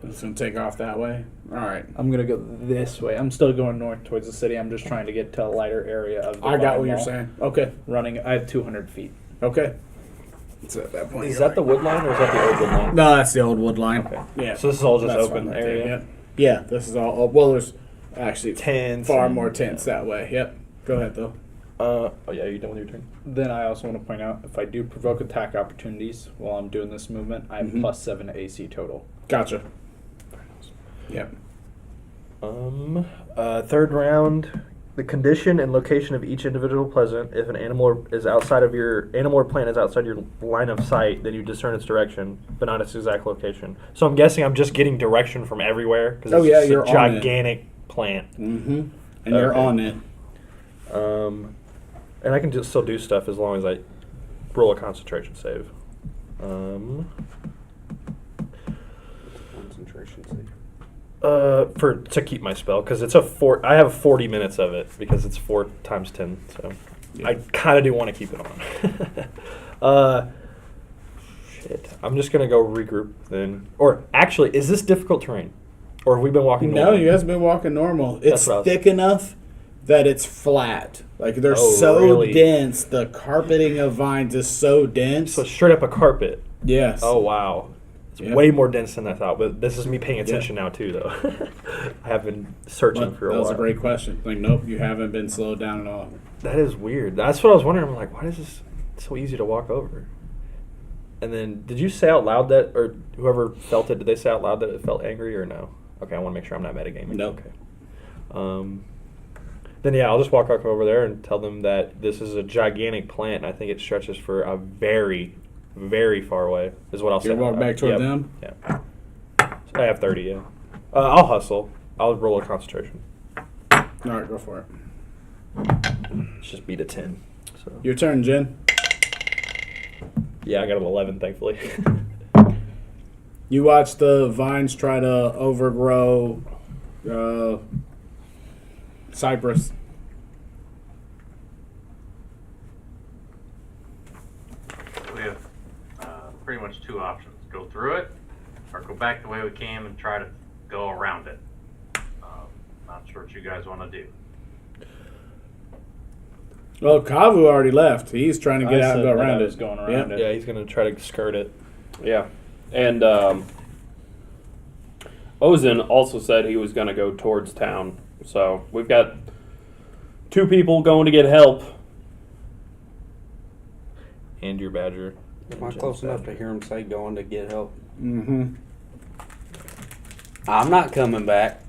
It's gonna take off that way. All right. I'm gonna go this way. I'm still going north towards the city. I'm just trying to get to a lighter area of the I got vine what you're wall. saying. Okay. Running, I have 200 feet. Okay. So at that point, Is you're that the right. wood line or is that the old wood line? No, that's the old wood line. Okay. Yeah. So this is all just That's open fine. area? Yeah, this is all. Well, there's actually Tents. far and- more tents that way. Yep. Go ahead though. Oh yeah, you done with your turn? Then I also want to point out if I do provoke attack opportunities while I'm doing this movement, I'm Mhm. plus 7 AC total. Gotcha. Yep. Third round. The condition and location of each individual pleasant. If an animal is outside of your animal or plant is outside your line of sight, then you discern its direction, but not its exact location. So I'm guessing I'm just getting direction from everywhere because Oh, it's yeah, just you're a on it. gigantic plant. Mm-hmm. And you're Okay. on it. And I can just still do stuff as long as I roll a concentration save. Concentration save. To keep my spell because it's I have 40 minutes of it because it's 4 times 10. So Yeah. I kind of do want to keep it on. Shit. I'm just gonna go regroup then. Or actually, is this difficult terrain, or have we been walking? No, normal? you guys been walking normal. It's what I was- thick enough that it's flat. Like they're Oh, so really? dense. The carpeting of vines is so dense. So straight up a carpet. Yes. Oh wow. It's Yep. way more dense than I thought. But this is me paying attention now too, though. I have been searching Well, for a that while. was a great question. Like, nope, you haven't been slowed down at all. That is weird. That's what I was wondering. I'm like, why is this so easy to walk over? And then, did you say out loud that, or whoever felt it, did they say out loud that it felt angry or no? Okay, I want to make sure I'm not metagaming. No. Okay. Then yeah, I'll just walk up over there and tell them that this is a gigantic plant. And I think it stretches for a very, very far away. Is what I'll say. You walk back toward Yep. them? Yeah. I have 30. Yeah. I'll hustle. I'll roll a concentration. All right, go for it. Let's just beat a 10. So. Your turn, Jen. Yeah, I got an 11, thankfully. You watch the vines try to overgrow cypress. We have pretty much two options: go through it, or go back the way we came and try to go around it. Not sure what you guys want to do. Well, Kavu already left. He's trying to get I out and said go that around I it. was going around it. Yeah, he's going to try to skirt it. Yeah. And Ozen also said he was going to go towards town. So we've got 2 people going to get help. And your badger. Am I close enough to hear him say going to get help? Mm-hmm. I'm not coming back.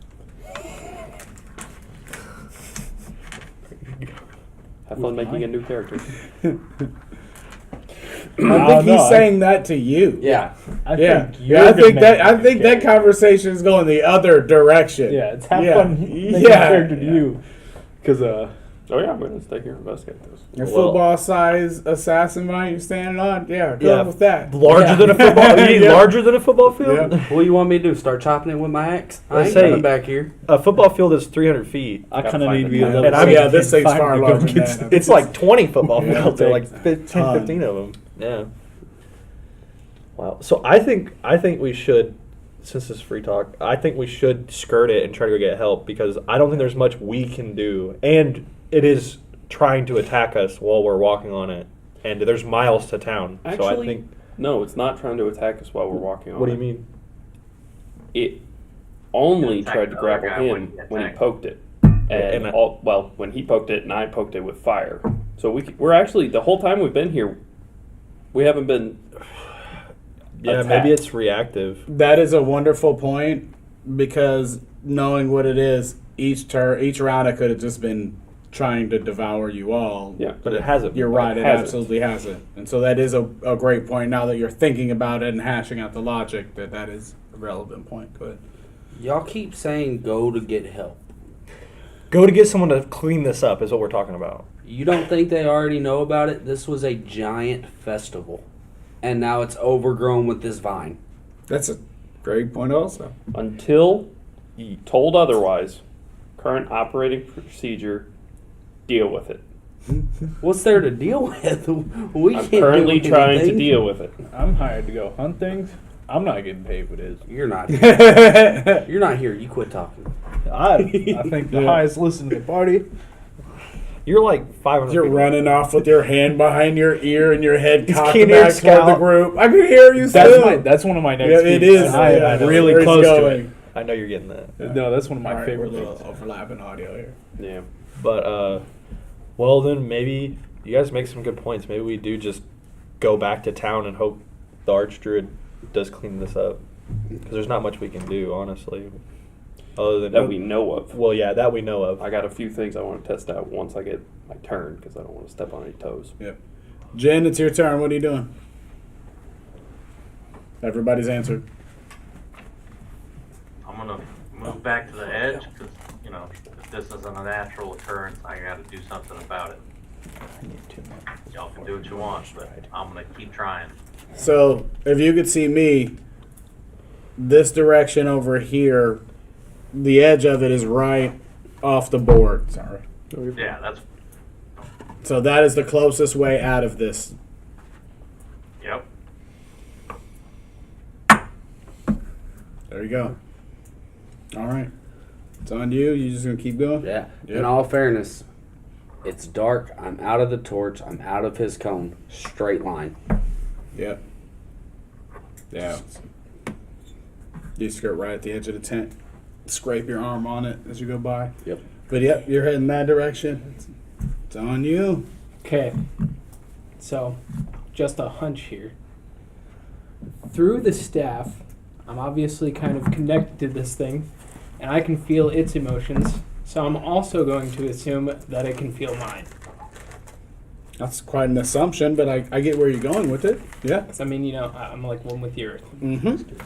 Have fun making a new character. I think he's saying that to you. Yeah. I Yeah, think yeah. I think that conversation is going the other direction. Yeah, it's have Yeah. fun making Yeah. a character to Yeah. you. Because Oh yeah, I'm gonna stay here and investigate this. Your Well- football size assassin vine you standing on? Yeah, go Yeah. with that. Larger than a football. You mean Yeah. larger than a football field? Yeah. What do you want me to do? Start chopping it with my axe? I Let's ain't say- coming back here. A football field is 300 feet. I Gotta kind of find need to a be a time. level. And I mean, yeah, this thing's time far to go larger than get that. It's like 20 football Yeah, fields. They're like big 10, ton. 15 of them. Yeah. Wow. So I think we should, since this is free talk, I think we should skirt it and try to go get help because I don't think there's much we can do, and it is trying to attack us while we're walking on it, and there's miles to town. So I Actually, think. no, it's not trying to attack us while we're walking on What do it. you mean? It only Attack tried to the other grapple guy him when he when he attacked. poked it. And I- When he poked it and I poked it with fire. So we're actually, the whole time we've been here, we haven't been. Yeah, attacked. maybe it's reactive. That is a wonderful point because knowing what it is, each round it could have just been trying to devour you all. Yeah. But it hasn't. You're right, it hasn't. absolutely hasn't. And so that is a great point now that you're thinking about it and hashing out the logic that is a relevant point. Go ahead. Y'all keep saying go to get help. Go to get someone to clean this up is what we're talking about. You don't think they already know about it? This was a giant festival. And now it's overgrown with this vine. That's a great point also. Until told otherwise, current operating procedure, deal with it. What's there to deal with? We I'm can't currently do trying to anything. deal with it. I'm hired to go hunt things. I'm not getting paid for this. You're not here. You're not here. You quit talking. I think the highest listen to the party. You're like 500 You're feet. running off with your hand behind your ear and your head He's cocked keen-eared back toward the scout. group. I can hear you still. That's one of my next. Yeah, it feats, is. and I Yeah, am really where he's close to going. it. I know you're getting that. No, that's one of my All right, favorite we're a little things. overlapping audio here. Yeah. But, well, then maybe you guys make some good points. Maybe we do just go back to town and hope the Archdruid does clean this up. Because there's not much we can do, honestly. Other than That we know of. Well, yeah, that we know of. I got a few things I want to test out once I get my turn because I don't want to step on any toes. Yep. Jen, it's your turn. What are you doing? Everybody's answered. I'm gonna move back to the edge because if this isn't a natural occurrence, I got to do something about it. I need 2 more. Y'all can do what you want, but I'm gonna keep trying. So, if you could see me, this direction over here, the edge of it is right off the board. Sorry. Yeah, that's So that is the closest way out of this. yep. There you go. All right. It's on you. You just gonna keep going? Yeah. Yep. In all fairness, it's dark. I'm out of the torch. I'm out of his cone. Straight line. Yep. Yeah. You skirt right at the edge of the tent. Scrape your arm on it as you go by. Yep. But yep, you're heading that direction. It's on you. Okay. So, just a hunch here. Through the staff, I'm obviously kind of connected to this thing, and I can feel its emotions. So I'm also going to assume that it can feel mine. That's quite an assumption, but I get where you're going with it. Yeah. 'Cause, I mean, I'm like one with the earth. Mm-hmm.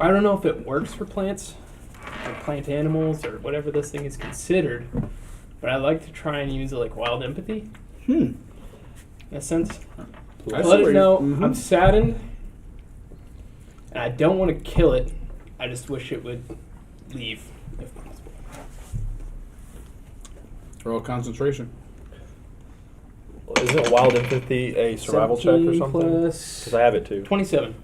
I don't know if it works for plants, or plant animals, or whatever this thing is considered, but I like to try and use like wild empathy Hmm. in a sense. I see Let where it you- know mhm. I'm saddened, and I don't want to kill it. I just wish it would leave, if possible. Roll concentration. Isn't Wild Empathy a survival check or 17 something? plus Because I have it too. 27.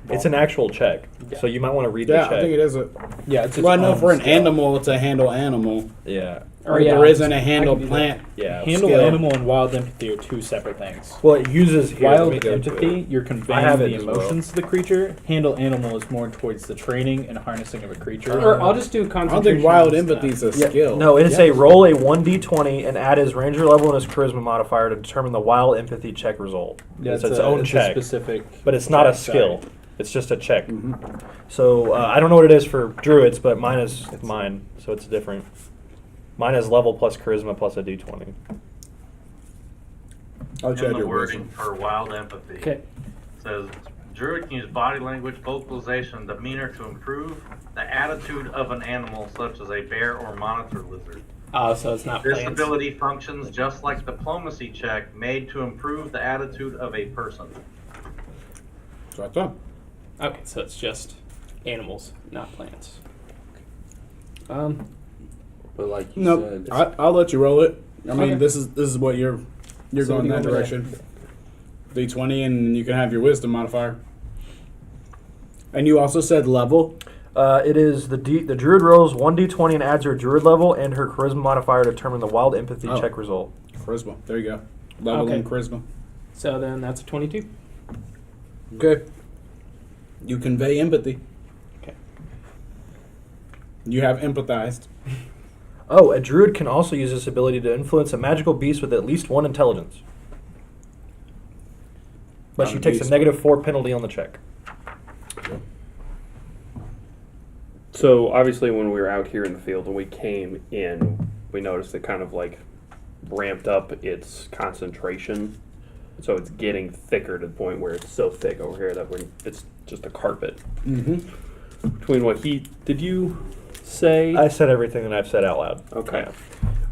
It's an actual check, so you might want to read the Yeah, check. I think it is a. Yeah, it's Well, I know for an animal, it's a handle animal. Yeah, Or There isn't a I handle can do that. plant. yeah. handle skill. animal and wild empathy are two separate things. Well, it uses here. let me Wild go to empathy, it. you're I conveying have it the as well. emotions to the creature. Handle animal is more towards the training and harnessing of a creature. Or I'll just do I concentration. don't think wild on stuff. empathy is a Yeah, skill. no, it is Yeah. a roll a 1d20 and add his ranger level and his charisma modifier to determine the wild empathy check result. Yeah, it's its own it's check, a specific. but it's not a check, sorry. skill. It's just a check. So I don't know what it is for druids, but mine is mine, so it's different. Mine is level plus charisma plus a d20. I'll let you in add the your wording wisdom. for wild empathy. Okay. It says, Druid can use body language, vocalization, and demeanor to improve the attitude of an animal, such as a bear or monitor lizard. Oh, so it's not This plants. ability functions just like diplomacy check made to improve the attitude of a person. So I thought. Okay, so it's just animals, not plants. But like you Nope. said, I'll let you roll it. I mean, Okay. this is what you're So going what do you that want me to- direction. D20, and you can have your wisdom modifier. And you also said level. It is the druid rolls 1d20 and adds her druid level and her charisma modifier to determine the wild empathy Oh. check result. Charisma. There you go. Level Okay. and charisma. So then that's a 22. Okay. You convey empathy. Okay. You have empathized. Oh, a druid can also use this ability to influence a magical beast with at least 1 intelligence. But Not she a takes a beast. -4 penalty on the check. So obviously, when we were out here in the field and we came in, we noticed it kind of like ramped up its concentration. So it's getting thicker to the point where it's so thick over here that it's just a carpet. Mm-hmm. Between what did you say? I said everything that I've said out loud. Okay.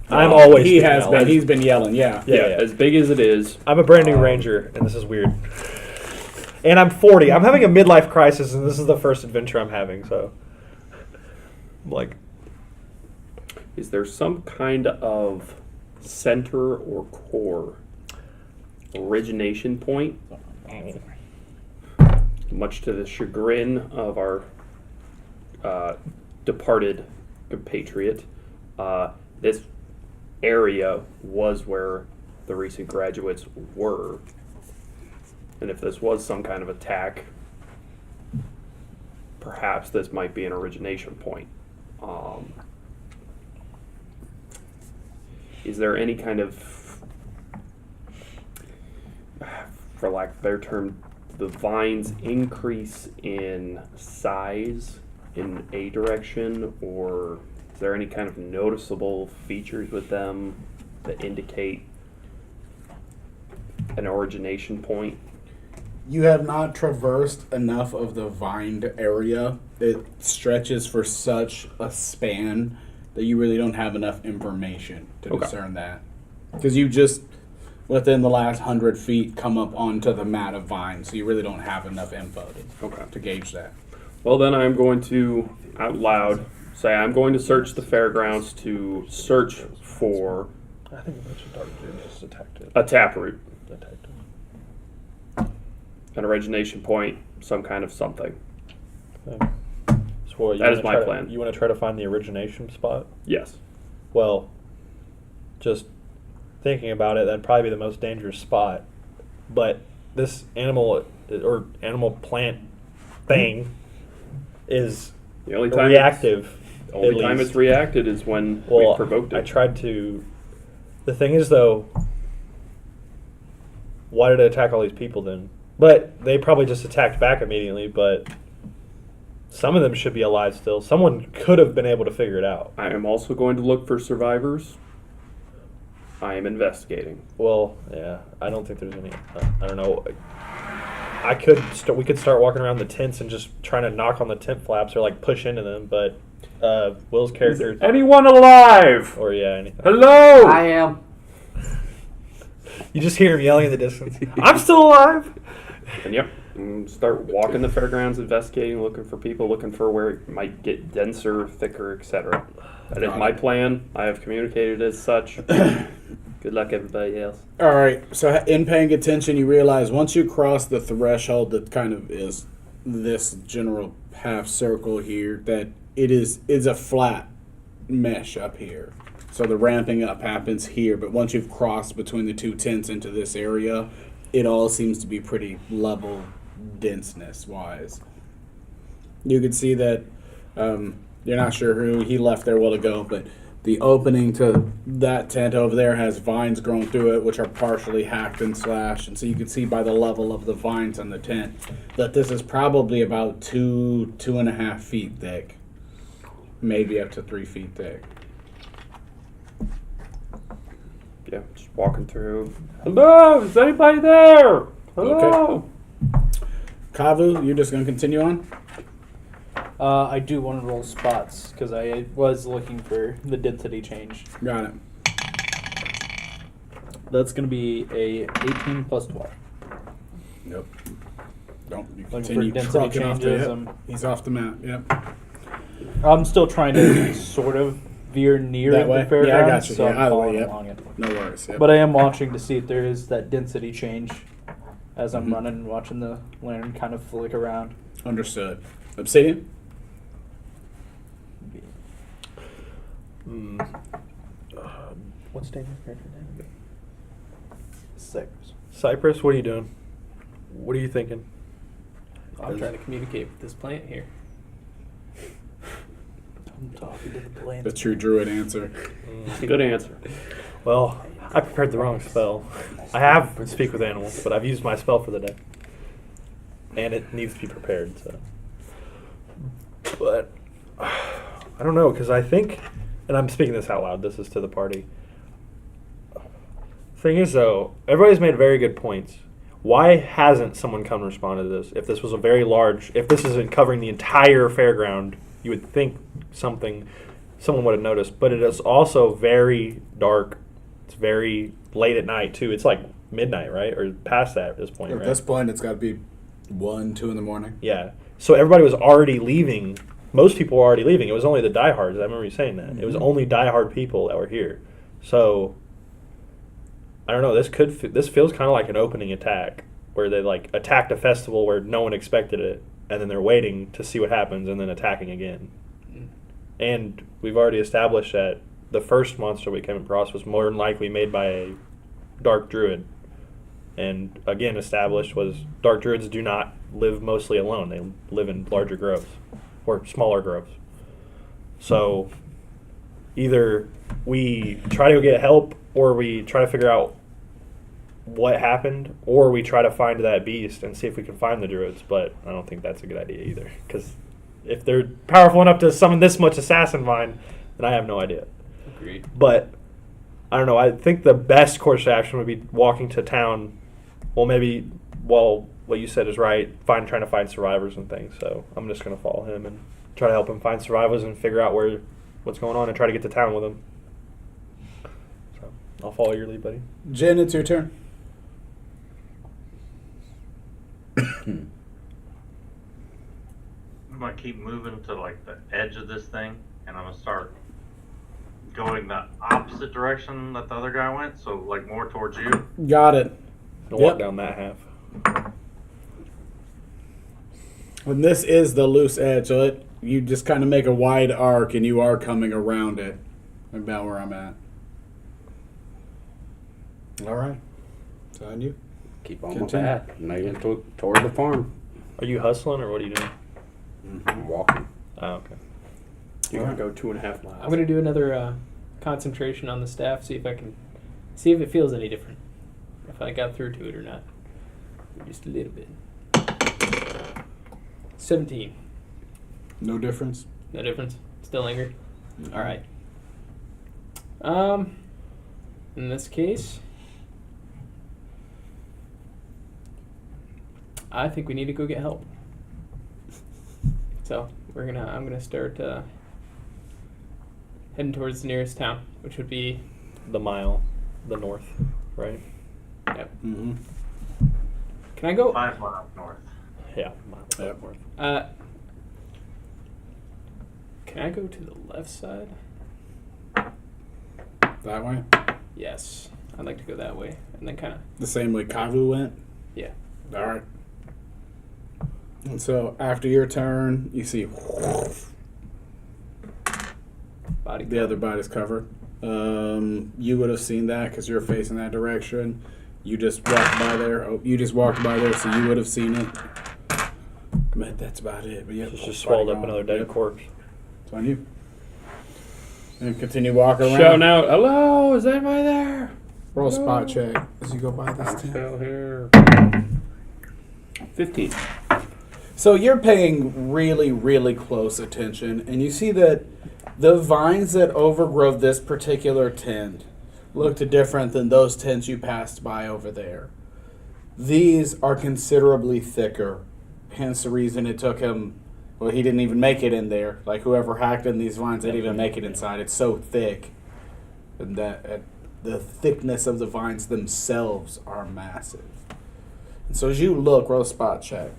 I'm always He speaking has out been. loud. He's been yelling. Yeah. Yeah, Yeah. as big as it is. I'm a brand new ranger, and this is weird. And I'm 40. I'm having a midlife crisis, and this is the first adventure I'm having, so. I'm like, Is there some kind of center or core origination point? Much to the chagrin of our departed compatriot, this area was where the recent graduates were. And if this was some kind of attack, perhaps this might be an origination point. Is there any kind of, for lack of a better term, the vines increase in size in a direction, or is there any kind of noticeable features with them that indicate an origination point? You have not traversed enough of the vined area. It stretches for such a span that you really don't have enough information to Okay. discern that. Because you just, within the last 100 feet, come up onto the mat of vines, so you really don't have enough info to gauge that. Well, then I'm going to, out loud, say I'm going to search the fairgrounds to search for I think that's what Dark Dude just attacked it. a taproot, Attacked it. an origination point, some kind of something. Okay. So what, you That is wanna my try to- plan. You want to try to find the origination spot? Yes. Well, just thinking about it, that'd probably be the most dangerous spot. But this animal or animal plant thing is The only time reactive. The only at time least. it's reacted is when Well, we provoked it. I tried to. The thing is, though, why did it attack all these people then? But they probably just attacked back immediately. But some of them should be alive still. Someone could have been able to figure it out. I am also going to look for survivors. I am investigating. Well, yeah, I don't think there's any. I don't know. I could. We could start walking around the tents and just trying to knock on the tent flaps or like push into them. But Will's character, Anyone alive? or yeah, anything. Hello. I am. You just hear him yelling in the distance. I'm still alive. And yep, and start walking the fairgrounds, investigating, looking for people, looking for where it might get denser, thicker, etc. That is my plan. I have communicated as such. Good luck, everybody else. All right. So in paying attention, you realize once you cross the threshold that kind of is this general half circle here, that it's a flat mesh up here. So the ramping up happens here, but once you've crossed between the two tents into this area, it all seems to be pretty level denseness wise. You can see that you're not sure who he left there a while ago, but the opening to that tent over there has vines growing through it, which are partially hacked and slashed. And so you can see by the level of the vines on the tent that this is probably about 2.5 feet thick, maybe up to 3 feet thick. Yeah, just walking through. Hello, is anybody there? Hello. Kavu, you're just going to continue on? I do want to roll spots because I was looking for the density change. Got it. That's going to be a 18 plus 12. Yep. Don't you Looking for continue density trucking off the changes. yep. He's off the map. Yep. I'm still trying to sort of veer near That the way? fairgrounds, Yeah, I got you. so Yeah, I'm either way, following yep. along it. No worries. Yep. But I am watching to see if there is that density change as I'm Mhm. running and watching the lantern kind of flick around. Understood. Obsidian? What's Daniel's character name? Cypress. Cypress, what are you doing? What are you thinking? I'm trying to communicate with this plant here. I'm talking to the plant. The true druid answer. Good answer. Well, I prepared the wrong spell. I have speak with animals, but I've used my spell for the day, and it needs to be prepared. So, but I don't know because I think, and I'm speaking this out loud. This is to the party. Thing is, though, everybody's made very good points. Why hasn't someone come and responded to this? If this was a very large, if this isn't covering the entire fairground, you would think someone would have noticed. But it is also very dark. It's very late at night too. It's like midnight, right, or past that at this point, At right? this point, it's got to be 1, 2 in the morning. Yeah. So everybody was already leaving. Most people were already leaving. It was only the diehards. I remember you saying that. It was only diehard people that were here. So I don't know. This feels kind of like an opening attack where they like attacked a festival where no one expected it, and then they're waiting to see what happens and then attacking again. And we've already established that the first monster we came across was more than likely made by a dark druid. And again, established was dark druids do not live mostly alone. They live in larger groves or smaller groves. So either we try to get help or we try to figure out what happened, or we try to find that beast and see if we can find the druids. But I don't think that's a good idea either, because if they're powerful enough to summon this much assassin vine, then I have no idea. Agreed. But I don't know. I think the best course of action would be walking to town. Well, maybe what you said is right. Trying to find survivors and things. So I'm just gonna follow him and try to help him find survivors and figure out what's going on and try to get to town with him. So I'll follow your lead, buddy. Jen, it's your turn. I'm gonna keep moving to like the edge of this thing, and I'm gonna start going the opposite direction that the other guy went, so like more towards you. Got it. I'll walk Yep. down that half. And this is the loose edge, so you just kind of make a wide arc, and you are coming around it. About where I'm at. All right. It's on you. Keep on Continue. my path. Making it toward the farm. Are you hustling or what are you doing? I'm walking. Oh, okay. You're going to go 2.5 miles. I'm gonna do another concentration on the staff, see if it feels any different, if I got through to it or not, just a little bit. 17. No difference. No difference. Still angry. All right. In this case, I think we need to go get help. So I'm gonna start heading towards the nearest town, which would be The north, right? Yep. Mm-hmm. Can I go? 5 miles north. Yeah, mile Yep. north. Can I go to the left side? That way. Yes, I'd like to go that way, and then kind of The same way Kavu went. yeah. All right. And so after your turn, you see Body. the other body's covered. You would have seen that because you're facing that direction. You just walked by there. Oh, you just walked by there, so you would have seen it. But that's about it. But yeah, It's just swallowed up another dead Yep. corpse. It's on you. And continue walking around. Shouting out, hello, is anybody there? Roll spot check as you go by this tent. Still here. 15. So you're paying really, really close attention, and you see that the vines that overgrow this particular tent looked different than those tents you passed by over there. These are considerably thicker, hence the reason it took him. Well, he didn't even make it in there. Like whoever hacked in these vines didn't even make it inside. It's so thick, and that the thickness of the vines themselves are massive. And so as you look, roll a spot check.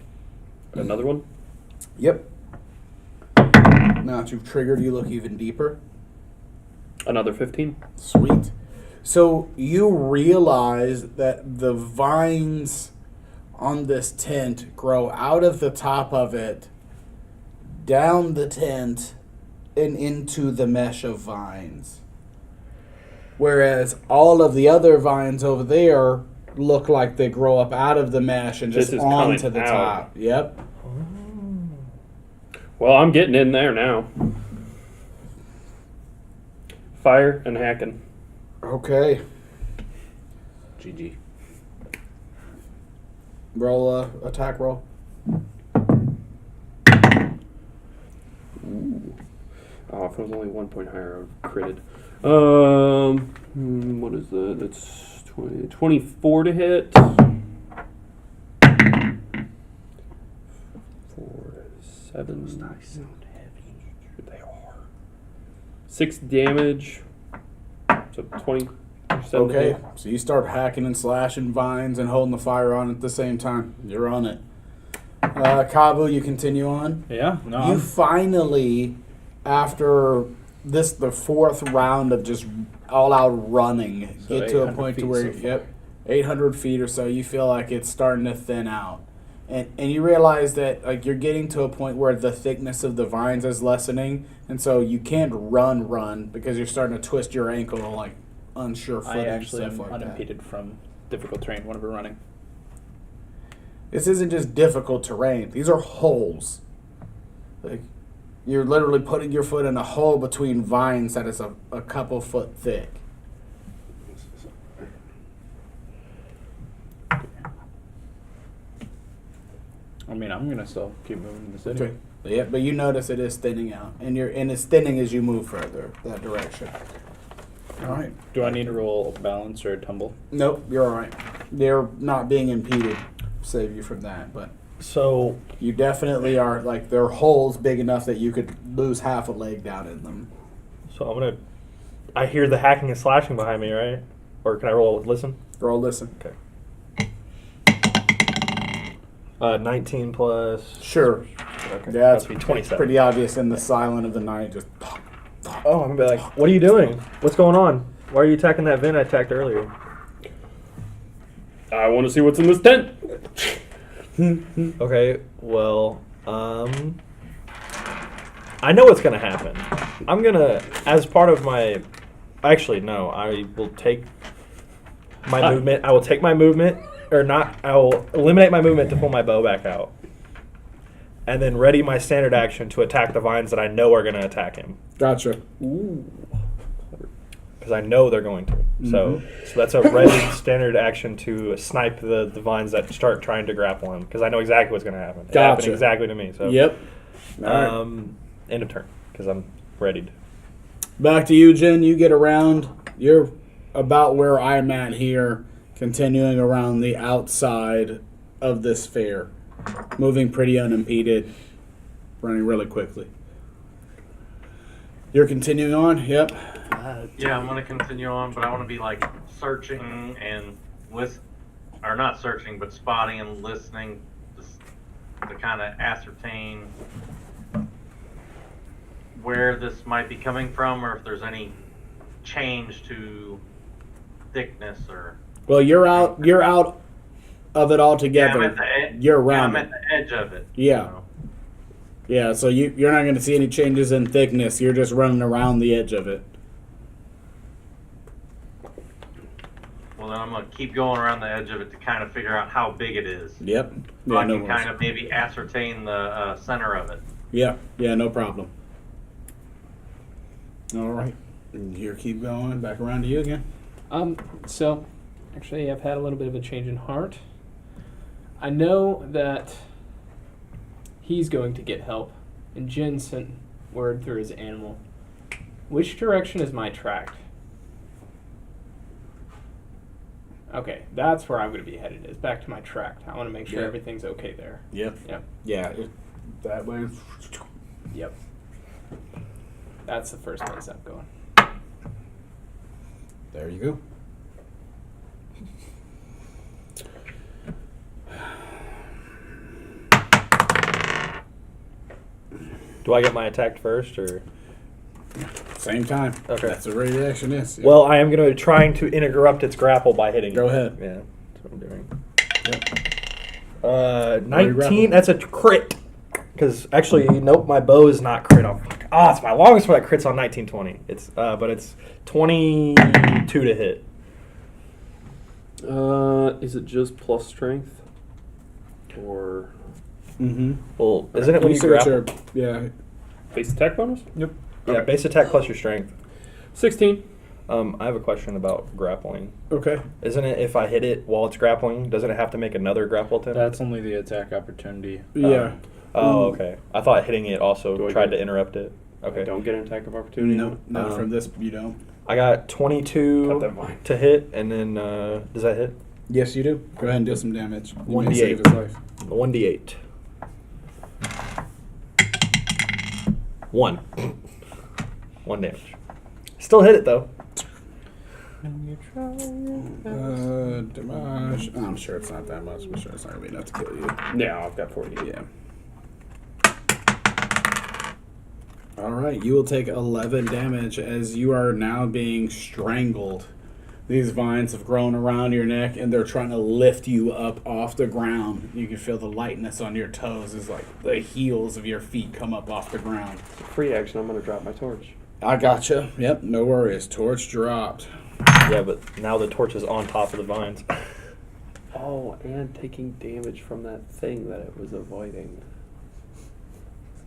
Another one? Yep. Now that you've triggered, you look even deeper. Another 15? Sweet. So you realize that the vines on this tent grow out of the top of it, down the tent, and into the mesh of vines. Whereas all of the other vines over there look like they grow up out of the mesh and just This is onto coming the out. top. Yep. Well, I'm getting in there now. Fire and hacking. Okay. GG. Roll attack roll. Ooh. Oh, if it was only 1 point higher, I would have critted. What is that? That's 24 to hit. 4, 7. Nice. They are. 6 damage. So 20. Okay, so you start hacking and slashing vines and holding the fire on at the same time. You're on it. Kabu, you continue on. Yeah, no. You I'm- finally, after the fourth round of just all-out running, So get to a 800 point to feet where, so far. 800 feet or so, you feel like it's starting to thin out. And you realize that like you're getting to a point where the thickness of the vines is lessening, and so you can't run because you're starting to twist your ankle like unsure footing I and actually stuff am like that. unimpeded from difficult terrain whenever running. This isn't just difficult terrain. These are holes. Like you're literally putting your foot in a hole between vines that is a couple foot thick. I mean, I'm gonna still keep moving in the city. Okay. Yeah, but you notice it is thinning out, and it's thinning as you move further that direction. All right. Do I need to roll a balance or a tumble? Nope, you're all right. They're not being impeded. Save you from that, but So you definitely are like there are holes big enough that you could lose half a leg down in them. I'm gonna. I hear the hacking and slashing behind me, right? Or can I roll listen? Roll, listen. 19 plus. Sure. Okay. Yeah, Must be 27. pretty obvious in the silent of the night. Just Oh, I'm gonna be like, what are you doing? What's going on? Why are you attacking that vent I attacked earlier? I want to see what's in this tent. Okay, well, I know what's gonna happen. I'm gonna, as part of my, actually no, I will take my movement. I will take my movement, or not. I will eliminate my movement to pull my bow back out, and then ready my standard action to attack the vines that I know are gonna attack him. gotcha. Because I know they're going to. So that's a ready standard action to snipe the vines that start trying to grapple him. Because I know exactly what's going to happen. It happened Gotcha. exactly to me. So Yep. All right. End of turn. Because I'm readied. Back to you, Jen. You get around. You're about where I'm at here, continuing around the outside of this fair, moving pretty unimpeded, running really quickly. You're continuing on? Yep. Yeah, I'm gonna continue on, but I want to be like searching and listen, or not searching, but spotting and listening, just to kind of ascertain where this might be coming from, or if there's any change to thickness or. Well, you're out of it altogether. Yeah, I'm at the edge. You're around I'm it. at the edge of it. Yeah. so. Yeah, so you're not going to see any changes in thickness. You're just running around the edge of it. Well, then I'm gonna keep going around the edge of it to kind of figure out how big it is. Yep. So Yeah, I no can worries. kind of maybe ascertain the center of it. Yeah, no problem. All right. Here, keep going. Back around to you again. So, actually, I've had a little bit of a change in heart. I know that he's going to get help, and Jen sent word through his animal. Which direction is my track? Okay, that's where I'm going to be headed. Is back to my tract. I want to make sure Yeah. everything's okay there. Yep. Yep. Yeah. That way. Yep. That's the first place I'm going. There you go. Do I get my attack first, or? Same time. Okay. That's what reaction is. Well, I am going to be trying to interrupt its grapple by hitting. Go it. ahead. Yeah, that's what I'm doing. Yep. 19. That's a crit. Because actually, nope, my bow is not crit on. Oh, it's my longest one that crits on 1920. It's but it's 22 to hit. Is it just plus strength? Or Mm-hmm. Well, isn't it when you grapple? Yeah. base attack bonus? Yep. Yeah, base attack plus your strength. 16. I have a question about grappling. Okay. Isn't it if I hit it while it's grappling, doesn't it have to make another grapple attempt? That's only the attack opportunity. Yeah. Oh, okay. I thought hitting it also Do I tried get- to interrupt it. Okay. Don't get an attack of opportunity. No, not Um, from this. You don't. I got Cut 22 that vine. to hit, and then does that hit? Yes, you do. Go ahead and do some damage. You may 1d8. save his life. 1d8. 1. 1 damage. Still hit it though. Damage. I'm sure it's not that much. I'm sure it's not gonna be enough to kill you. Yeah, I've got 48. Yeah. All right, you will take 11 damage as you are now being strangled. These vines have grown around your neck and they're trying to lift you up off the ground. You can feel the lightness on your toes as like the heels of your feet come up off the ground. Free action, I'm going to drop my torch. I gotcha. Yep, no worries. Torch dropped. Yeah, but now the torch is on top of the vines. Oh, and taking damage from that thing that it was avoiding.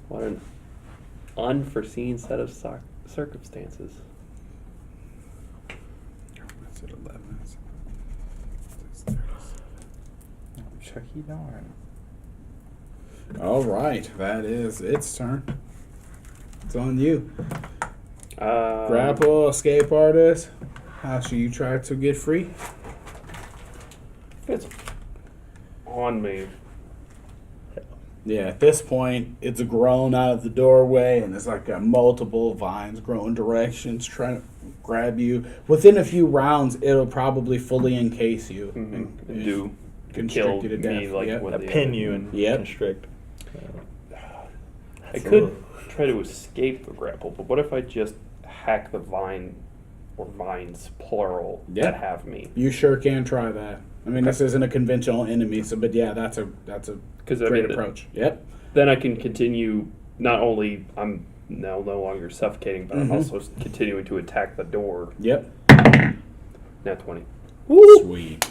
What an unforeseen set of circumstances. That's at 11. Chucky darn. All right, that is its turn. It's on you. Grapple, escape artist. How should you try to get free? It's on me. Yeah, at this point, it's grown out of the doorway, and it's like got multiple vines growing directions trying to grab you. Within a few rounds, it'll probably fully encase you and Do constrict kill you to me death. like Yep. with the Pin other- you and Yep. constrict. I could try to escape the grapple, but what if I just hack the vine or vines plural Yeah. that have me? You sure can try that. I mean, this isn't a conventional enemy, so but yeah, that's a Because great approach. Yep. then I can continue. Not only I'm now no longer suffocating, but I'm Mhm. also continuing to attack the door. Yep. Nat 20. Sweet.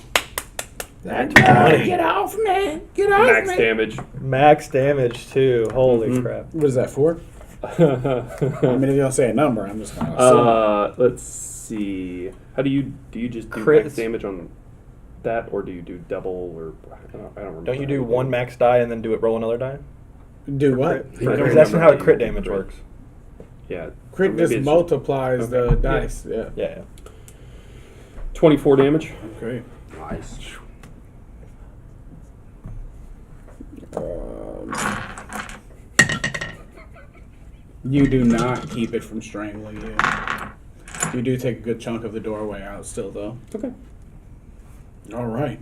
Nat 20. Get off me! Get off Max me! damage. Max damage too. Holy Mhm. crap. What is that for? I mean, if you don't say a number, I'm just gonna. Let's see. How do you just do Crits. max damage on that, or do you do double, or I don't remember. Don't you how do one max die and then roll another die? Do what? I don't Because that's not how remember crit the- damage works. Yeah. Crit Maybe just it's multiplies okay. the Yeah. dice. Yeah. Yeah. 24 damage. Okay. Nice. You do not keep it from strangling you. You do take a good chunk of the doorway out still, though. Okay. All right.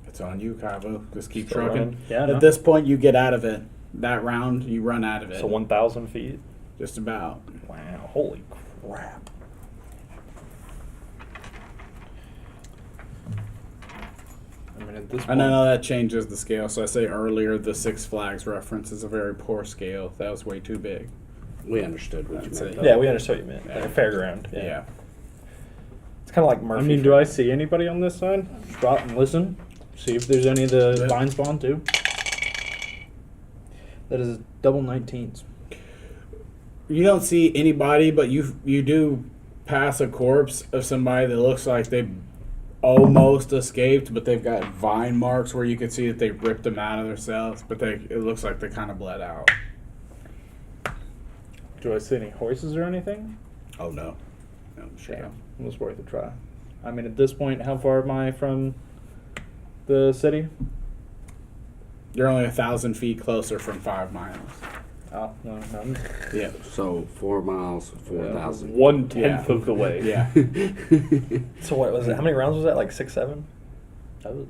It's on you, Kavo. Just keep Still trucking. running? Yeah, At no. this point, you get out of it. That round, you run out of it. So 1,000 feet. Just about. Wow. Holy crap. I mean, at this And I point, know that changes the scale. So I say earlier, the Six Flags reference is a very poor scale. That was way too big. We understood what you That's meant. it. though. Yeah, we understood what you meant. Yeah. Like a fairground. Yeah. It's kind of like I Murphy. mean, do I see anybody on this side? Spot and listen. See if there's any of the Yeah. vine spawn too. That is double 19s. You don't see anybody, but you do pass a corpse of somebody that looks like they almost escaped, but they've got vine marks where you can see that they ripped them out of themselves, but it looks like they kind of bled out. Do I see any horses or anything? Oh no, no, sure. Damn, it was worth a try. I mean, at this point, how far am I from the city? You're only 1,000 feet closer from 5 miles. Oh, no, no. Yeah. So 4 miles, 4,000. 1/10 Yeah. of the way. Yeah. So what was it? How many rounds was that? Like 6, 7? That was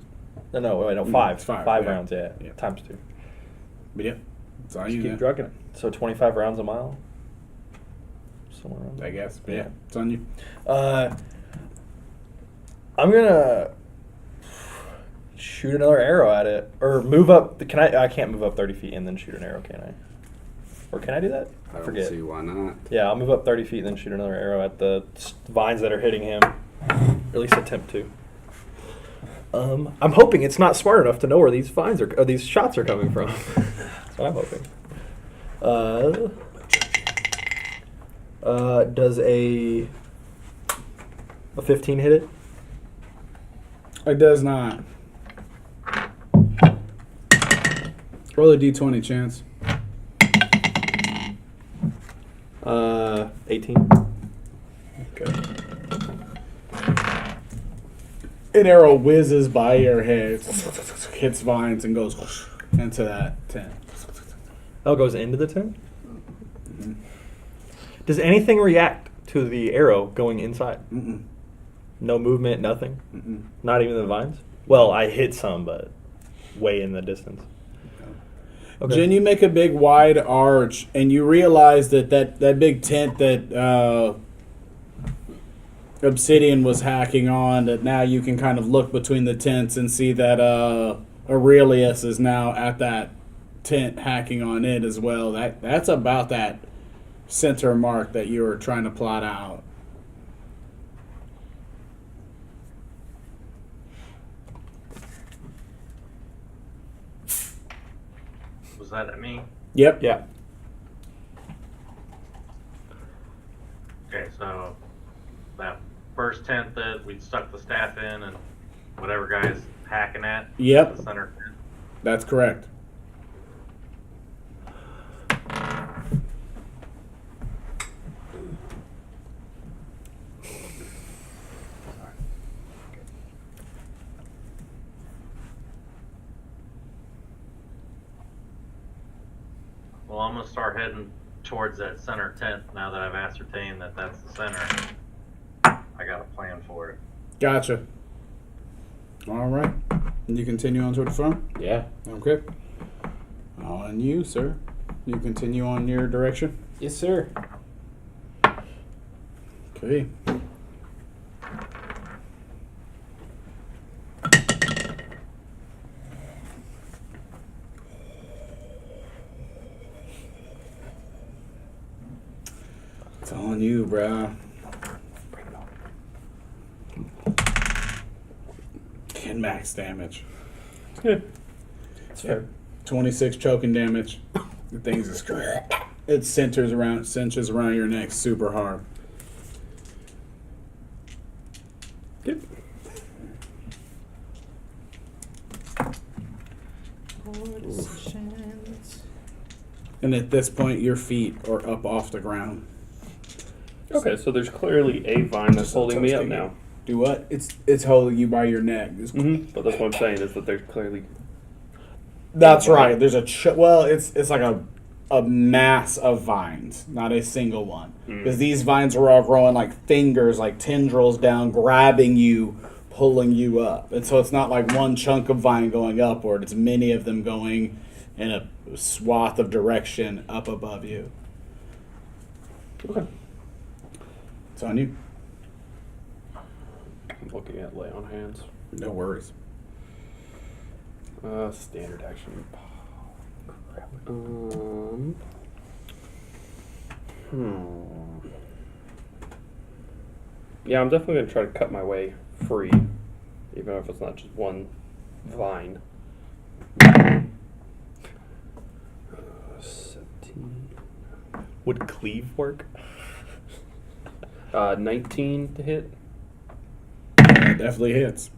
No, wait, no, Mm, 5. it's five, 5 yeah. rounds, yeah. Yeah. Times 2. But yeah, it's on just you keep then, drugging it. So 25 rounds a mile? Somewhere around there. I guess. But yeah, it's on you. I'm gonna shoot another arrow at it, or move up. Can I? I can't move up 30 feet and then shoot an arrow, can I? Or can I do that? I don't forget. see why not. Yeah, I'll move up 30 feet and then shoot another arrow at the vines that are hitting him. Or at least attempt to. I'm hoping it's not smart enough to know where these vines are, or these shots are coming from. That's what I'm hoping. Does a 15 hit it? It does not. Roll a d20 chance. 18. Okay. An arrow whizzes by your head, hits vines, and goes into that tent. Oh, it goes into the tent? Does anything react to the arrow going inside? Mm-mm. No movement, nothing? Mm-mm. Not even the vines? Well, I hit some, but way in the distance. Okay. Jen, you make a big wide arch, and you realize that big tent that Obsidian was hacking on, that now you can kind of look between the tents and see that Aurelius is now at that tent hacking on it as well. That's about that center mark that you were trying to plot out. Was that at me? Yep. Yeah. Okay, so that first tent that we stuck the staff in and whatever guy's hacking at. Yep. The center tent. That's correct. Well, I'm gonna start heading towards that center tent now that I've ascertained that that's the center. I got a plan for it. Gotcha. All right. And you continue on toward the front? Yeah. Okay. On you, sir. You continue on your direction? Yes, sir. Okay. It's on you, bruh. Get max damage. That's fair. 26 choking damage. The thing's just it cinches around your neck super hard. Good. And at this point, your feet are up off the ground. Okay, so there's clearly a vine that's holding me up Toasting now. you. Do what? It's holding you by your neck. Mm-hmm. But that's what I'm saying is that there's clearly. That's right. There's a well, it's like a mass of vines, not a single one. Because these vines are all growing like fingers, like tendrils down, grabbing you, pulling you up. And so it's not like one chunk of vine going upward. It's many of them going in a swath of direction up above you. Okay. It's on you. I'm looking at lay on hands. No worries. Standard action. Crap. Yeah, I'm definitely gonna try to cut my way free, even if it's not just one vine. 17. Would cleave work? 19 to hit. That definitely hits.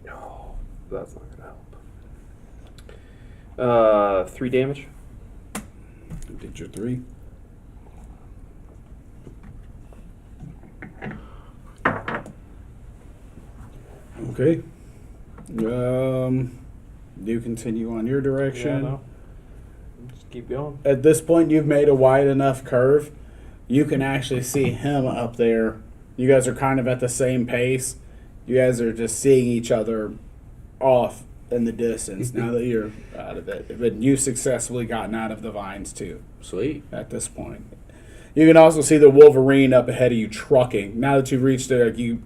No, that's not gonna help. 3 damage. You did your 3. Okay. You continue on your direction. Yeah, no. Just keep going. At this point, you've made a wide enough curve. You can actually see him up there. You guys are kind of at the same pace. You guys are just seeing each other off in the distance now that you're out of it. But you've successfully gotten out of the vines, too, Sweet. at this point. You can also see the Wolverine up ahead of you trucking. Now that you've reached there, you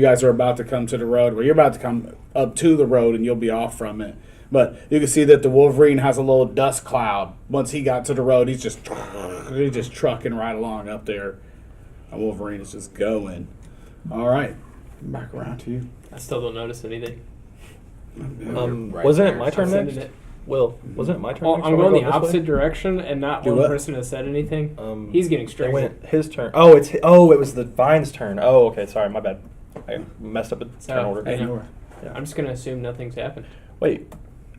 guys are about to come to the road. Well, you're about to come up to the road, and you'll be off from it. But you can see that the Wolverine has a little dust cloud. Once he got to the road, he's just trucking right along up there. The Wolverine is just going. All right. Back around to you. I still don't notice anything. Right wasn't there. it my turn I'm sending next? it. Will, wasn't it my turn Well, next? I'm Are we going the this way? opposite direction, and not Do one what? person has said anything. He's getting It strangled. went his turn. Oh, it was the Vine's turn. Oh, okay. Sorry, my bad. I messed up the So, turn order. I know. Ignore. I'm just gonna assume nothing's happened. Wait,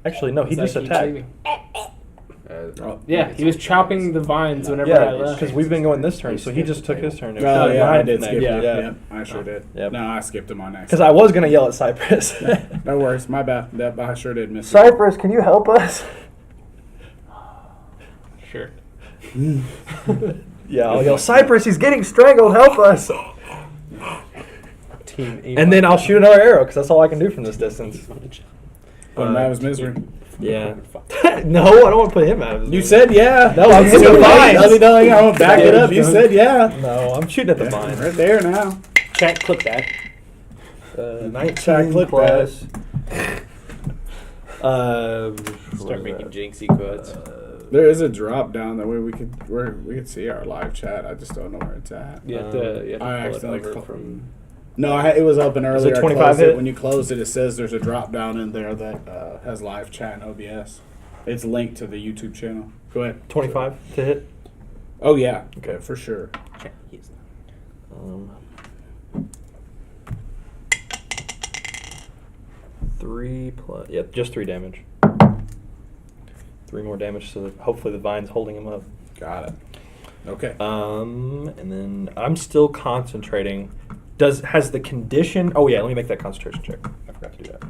actually, no. He So I just keep attacked. leaving. Oh, Yeah, he was chopping the vines whenever I Yeah, left. because we've been going this turn, so he just took his turn. It was Oh, the yeah, I Vine's did next. skip it. Yeah, Yep, I sure did. Yep. No, I skipped him on next. because I was gonna yell at Cypress. No worries. My bad. That I sure did miss it. Cypress, can you help us? Sure. Yeah, I'll yell, Cypress, he's getting strangled. Help us! Team And then I'll shoot another arrow because that's all I can do from this distance. Put him out of his misery. Yeah. No, I don't want to put him out of his You misery. said yeah. No, I'm So hitting the wait, vines. no, I won't back it up. You said yeah. No, I'm shooting at the vine. Right there now. Chat, clip that. 19 clip plus. Start making jinxie quotes. There is a drop down that way we could see our live chat. I just don't know where it's at. You have to I pull it accidentally over cl- from. No, it was open Is earlier. it I 25 closed hit? it. When you closed it, it says there's a drop down in there that has live chat and OBS. It's linked to the YouTube channel. Go ahead. 25 to hit. Oh yeah. Okay. For sure. Um, 3 plus. Yeah, just 3 damage. 3 more damage, so that hopefully the vine's holding him up. Got it. Okay. And then I'm still concentrating. Has the condition? Oh yeah, let me make that concentration check. I forgot to do that.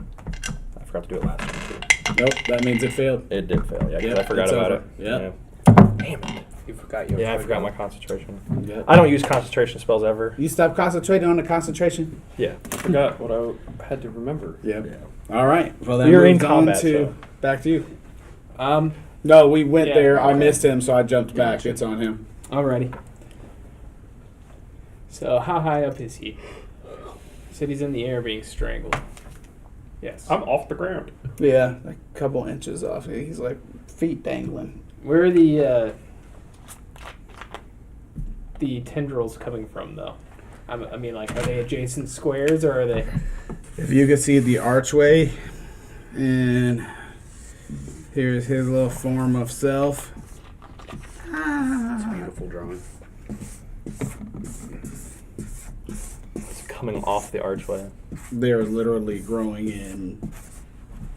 I forgot to do it last time too. Nope. That means it failed. It did fail. Yeah, 'cause Yep, I forgot it's about over. it. Yep. Yeah. Damn it. You forgot your. Yeah, I forgot my concentration. Yep. I don't use concentration spells ever. You stop concentrating on the concentration. Yeah. forgot what I had to remember. Yep. Yeah. All right. Well, then We were in moves on combat, to so. back to you. Um, No, we went Yeah, there. I okay. missed him, so I jumped back. It's on him. alrighty. So how high up is he? He said he's in the air being strangled. Yes. I'm off the ground. Yeah, a couple inches off. He's like feet dangling. Where are the tendrils coming from, though? I mean, like, are they adjacent squares, or are they? If you can see the archway, and here's his little form of self. It's a beautiful drawing. It's coming off the archway. They're literally growing in,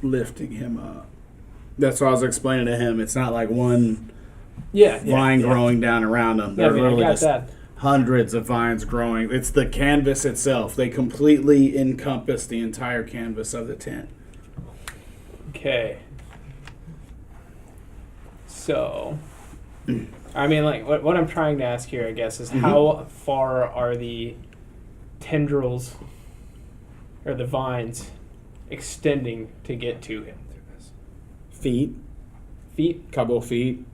lifting him up. That's what I was explaining to him. It's not like one Yeah. vine growing down around them. Yeah, They're I literally got just that. hundreds of vines growing. It's the canvas itself. They completely encompass the entire canvas of the tent. Okay. So, I mean, like, what I'm trying to ask here, I guess, is how far are the tendrils or the vines extending to get to him through this? Feet, Feet? couple feet.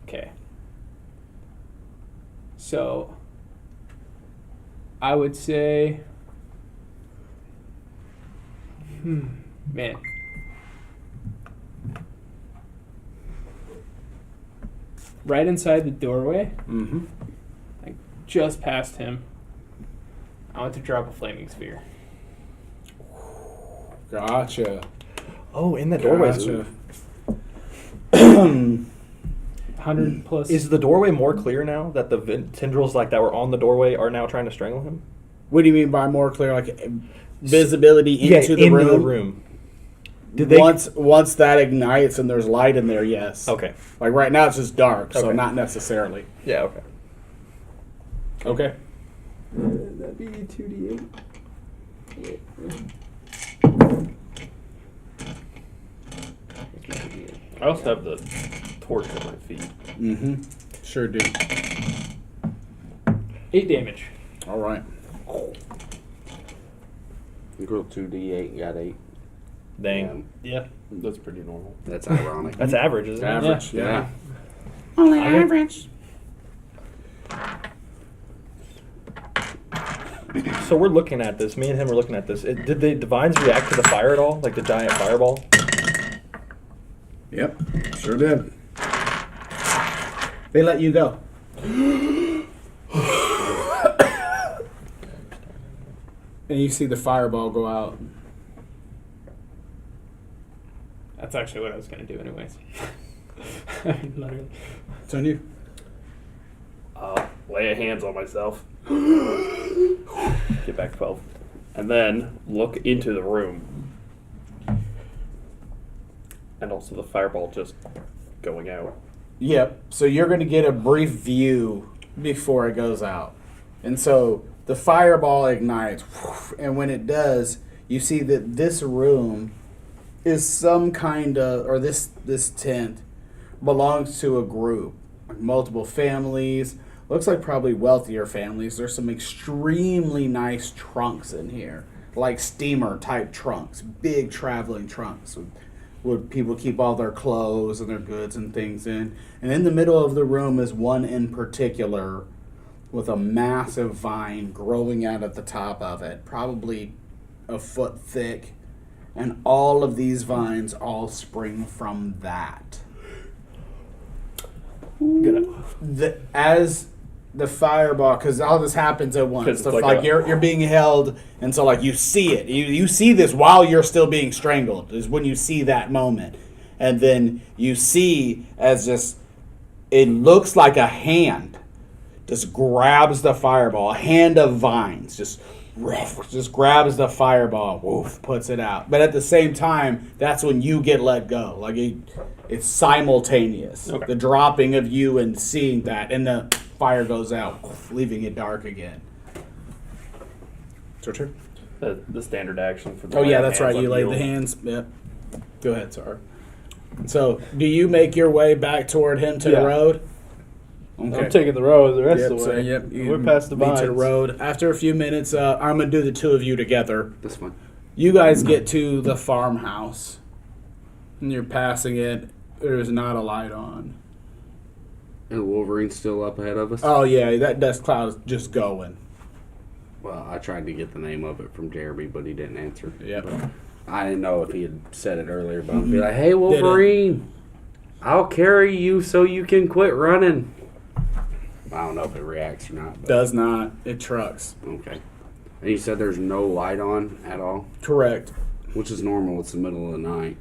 Okay. So, I would say, man. Right inside the doorway, Mm-hmm. like just past him, I want to drop a flaming sphere. Gotcha. Oh, in the doorway. Gotcha. 100 plus. Is the doorway more clear now that the tendrils like that were on the doorway are now trying to strangle him? What do you mean by more clear? Like visibility into the room? Did they? Once that ignites and there's light in there, yes. Okay. Like right now it's just dark, so Okay. not necessarily. Yeah. Okay. Okay. That'd be 2d8. I also have the torch at my feet. Mm-hmm. Sure do. 8 damage. All right. You rolled 2d8, got 8. Dang. Yeah. That's pretty normal. That's ironic. That's average, isn't it? Average, yeah. Only average. So we're looking at this. Me and him are looking at this. Did the divines react to the fire at all? Like the giant fireball? Yep, sure did. They let you go. And you see the fireball go out. That's actually what I was going to do anyways. I mean, literally. It's on you. I'll lay hands on myself. Get back 12. And then look into the room. And also the fireball just going out. Yep. So you're going to get a brief view before it goes out. And so the fireball ignites. And when it does, you see that this room is some kind of, or this tent belongs to a group. Like multiple families. Looks like probably wealthier families. There's some extremely nice trunks in here. Like steamer type trunks. Big traveling trunks. Would people keep all their clothes and their goods and things in. And in the middle of the room is one in particular with a massive vine growing out at the top of it, probably a foot thick. And all of these vines all spring from that. As the fireball, because all this happens at once. So like you're being held, and so like you see it. You see this while you're still being strangled. Is when you see that moment, and then you see as just it looks like a hand just grabs the fireball. A hand of vines just grabs the fireball, woof, puts it out. But at the same time, that's when you get let go. Like it's simultaneous. Okay. The dropping of you and seeing that, and the fire goes out, leaving it dark again. It's your turn. The standard action for the Oh yeah, laying that's hands right. You on lay the heal. hands. Yep. Go ahead, sorry. So, do you make your way back toward him to the road? Okay. I'm taking the road the rest of the So, way. you We're past the meet vines. to the road. After a few minutes, I'm gonna do the two of you together. This one. You guys get to the farmhouse, and you're passing it. There's not a light on. And Wolverine's still up ahead of us? Oh yeah, that dust cloud is just going. Well, I tried to get the name of it from Jeremy, but he didn't answer. Yep. I didn't know if he had said it earlier, but I'd be like, hey, Wolverine, I'll carry you so you can quit running. I don't know if it reacts or not. But Does not. It trucks. okay. And you said there's no light on at all? Correct. Which is normal. It's the middle of the night.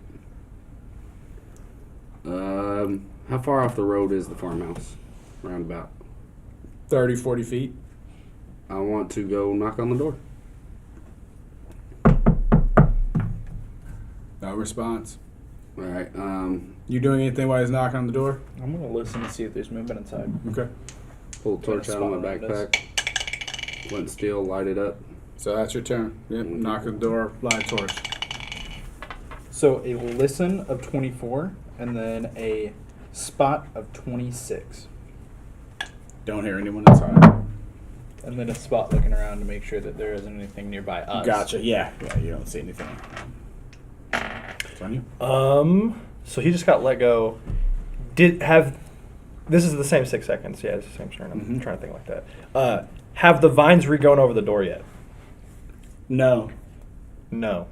How far off the road is the farmhouse? Roundabout. 30, 40 feet. I want to go knock on the door. No response. All right. You doing anything while he's knocking on the door? I'm gonna listen to see if there's movement inside. Okay. Pull the torch out of my Spot on this. backpack. Went still, light it up. So that's your turn. Yep. Knock on the door, light a torch. So a listen of 24, and then a spot of 26, Don't hear anyone inside. and then a spot looking around to make sure that there isn't anything nearby us. Gotcha. Yeah. Yeah. You don't see anything. It's on you. So he just got let go. This is the same 6 seconds. Yeah, it's the same turn. I'm trying to think like that. Have the vines re-grown over the door yet? No. No.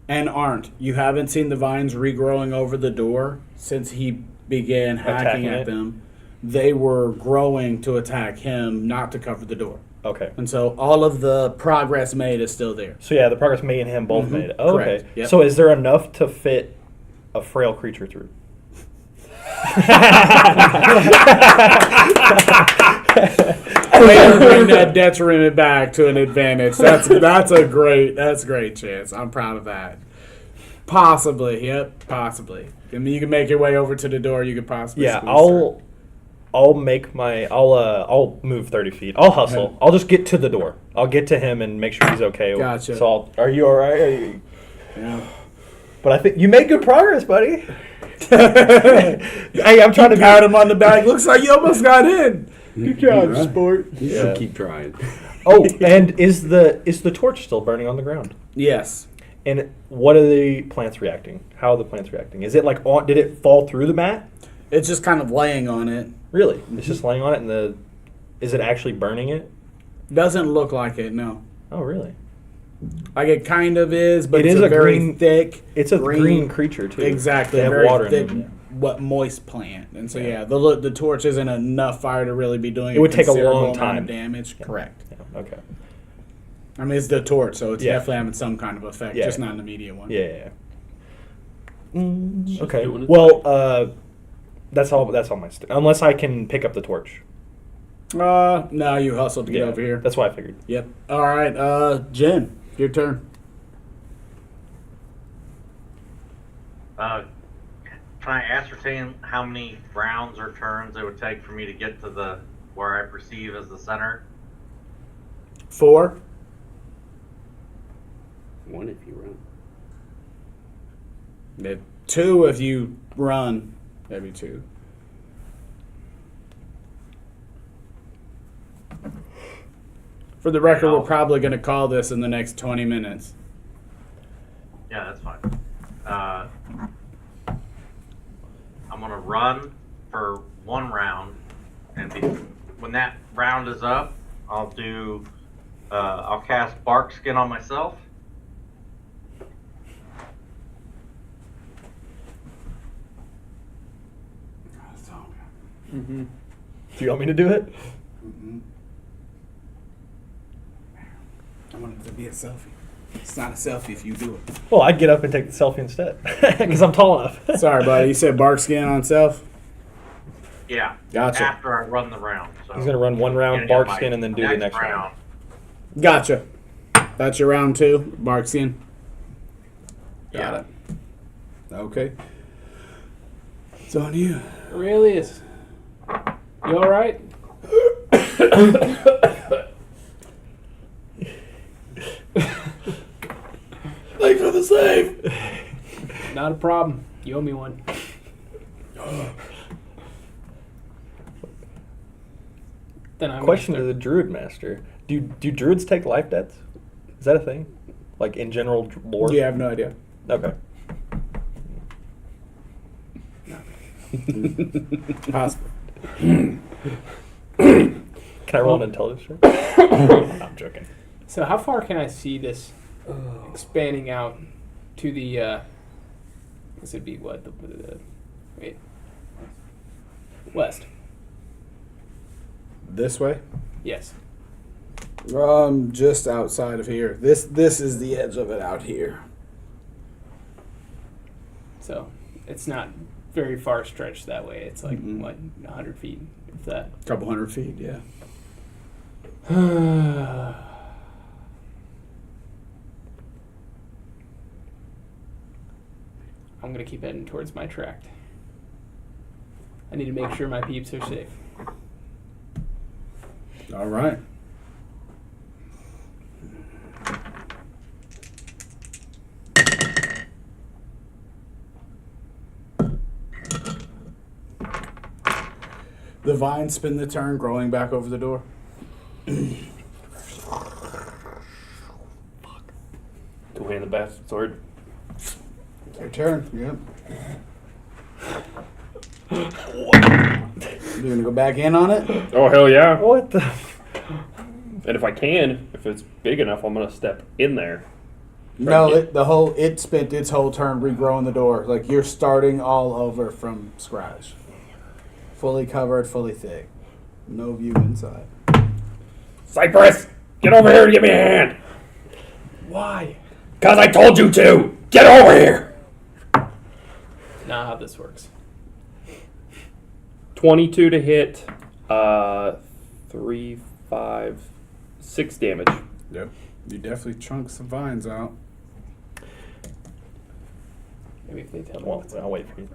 And aren't. You haven't seen the vines regrowing over the door since he began hacking Attacking at it? them. They were growing to attack him, not to cover the door. Okay. And so all of the progress made is still there. So yeah, the progress me and him both made. Oh, Correct. okay. Yep. So is there enough to fit a frail creature through? Way to bring that detriment back to an advantage. That's great chance. I'm proud of that. Possibly, yep, possibly. I mean, you can make your way over to the door. You could possibly. Yeah, squeeze through. I'll move 30 feet. I'll hustle. I'll just get to the door. I'll get to him and make sure he's okay. Gotcha. So are you all right? Yeah. But I think you made good progress, buddy. Hey, I'm trying to pat him on the back. Looks like you almost got in. Good job, Right. sport. You should keep trying. Oh, and is the torch still burning on the ground? Yes. And what are the plants reacting? How are the plants reacting? Is it like on? Did it fall through the mat? It's just kind of laying on it. Really? It's just laying on it, and is it actually burning it? Doesn't look like it, no. Oh, really? Like it kind of is, but It it's is a a very green- thick. It's a green creature too. Exactly. They have very water thick, in them. what moist plant, and so the torch isn't enough fire to really be doing. It would take a considerable long amount time. of damage. Correct. Yeah, okay. I mean, it's the torch, so it's Yeah. definitely having some kind of effect, Yeah. just not an immediate one. Yeah. Okay. doing its Well, that's all. That's all my. Unless I can pick up the torch. No, you hustled to get over here. That's what I figured. Yep. All right, Jen, your turn. Can I ascertain how many rounds or turns it would take for me to get to the where I perceive as the center? 4. 1 if you run. 2 if you run. Maybe 2. For the record, we're probably going to call this in the next 20 minutes. Yeah, that's fine. I'm gonna run for 1 round, and when that round is up, I'll cast Bark Skin on myself. Do you want me to do it? I want it to be a selfie. It's not a selfie if you do it. Well, I'd get up and take the selfie instead because I'm tall enough. Sorry, buddy. You said bark skin on self? Yeah. Gotcha. After I run the round. So He's gonna run 1 round, Yeah, bark my skin, and then do the next round. Gotcha. That's your round 2, bark skin. Got Yeah. it. Okay. It's on you. Aurelius, you all right? Thanks for the save. Not a problem. You owe me one. Then I'm Question to gonna the druid master: Do druids take life debts? Is that a thing? Like in general lore? You have no idea. Okay. Possible. Can I roll an intelligence check? I'm joking. So how far can I see this expanding out to the? This would be what wait, west. This way? Yes. Just outside of here. This is the edge of it out here. So it's not very far stretched that way. It's like Mm-mm. what 100 feet, if that. Couple hundred feet, yeah. I'm gonna keep heading towards my tract. I need to make sure my peeps are safe. All right. The vines spin the turn, growing back over the door. Go hand the bastard sword. Your turn. Yep. You gonna go back in on it? Oh, hell yeah. What the? And if I can, if it's big enough, I'm going to step in there. No, it spent its whole turn regrowing the door. Like you're starting all over from scratch. Fully covered, fully thick. No view inside. Cypress, get over here and give me a hand. Why? Because I told you to. Get over here. Not how this works. 22 to hit, 3, 5, 6 damage. Yep. You definitely chunked some vines out. Maybe if they tell me. Well, I'll wait for you.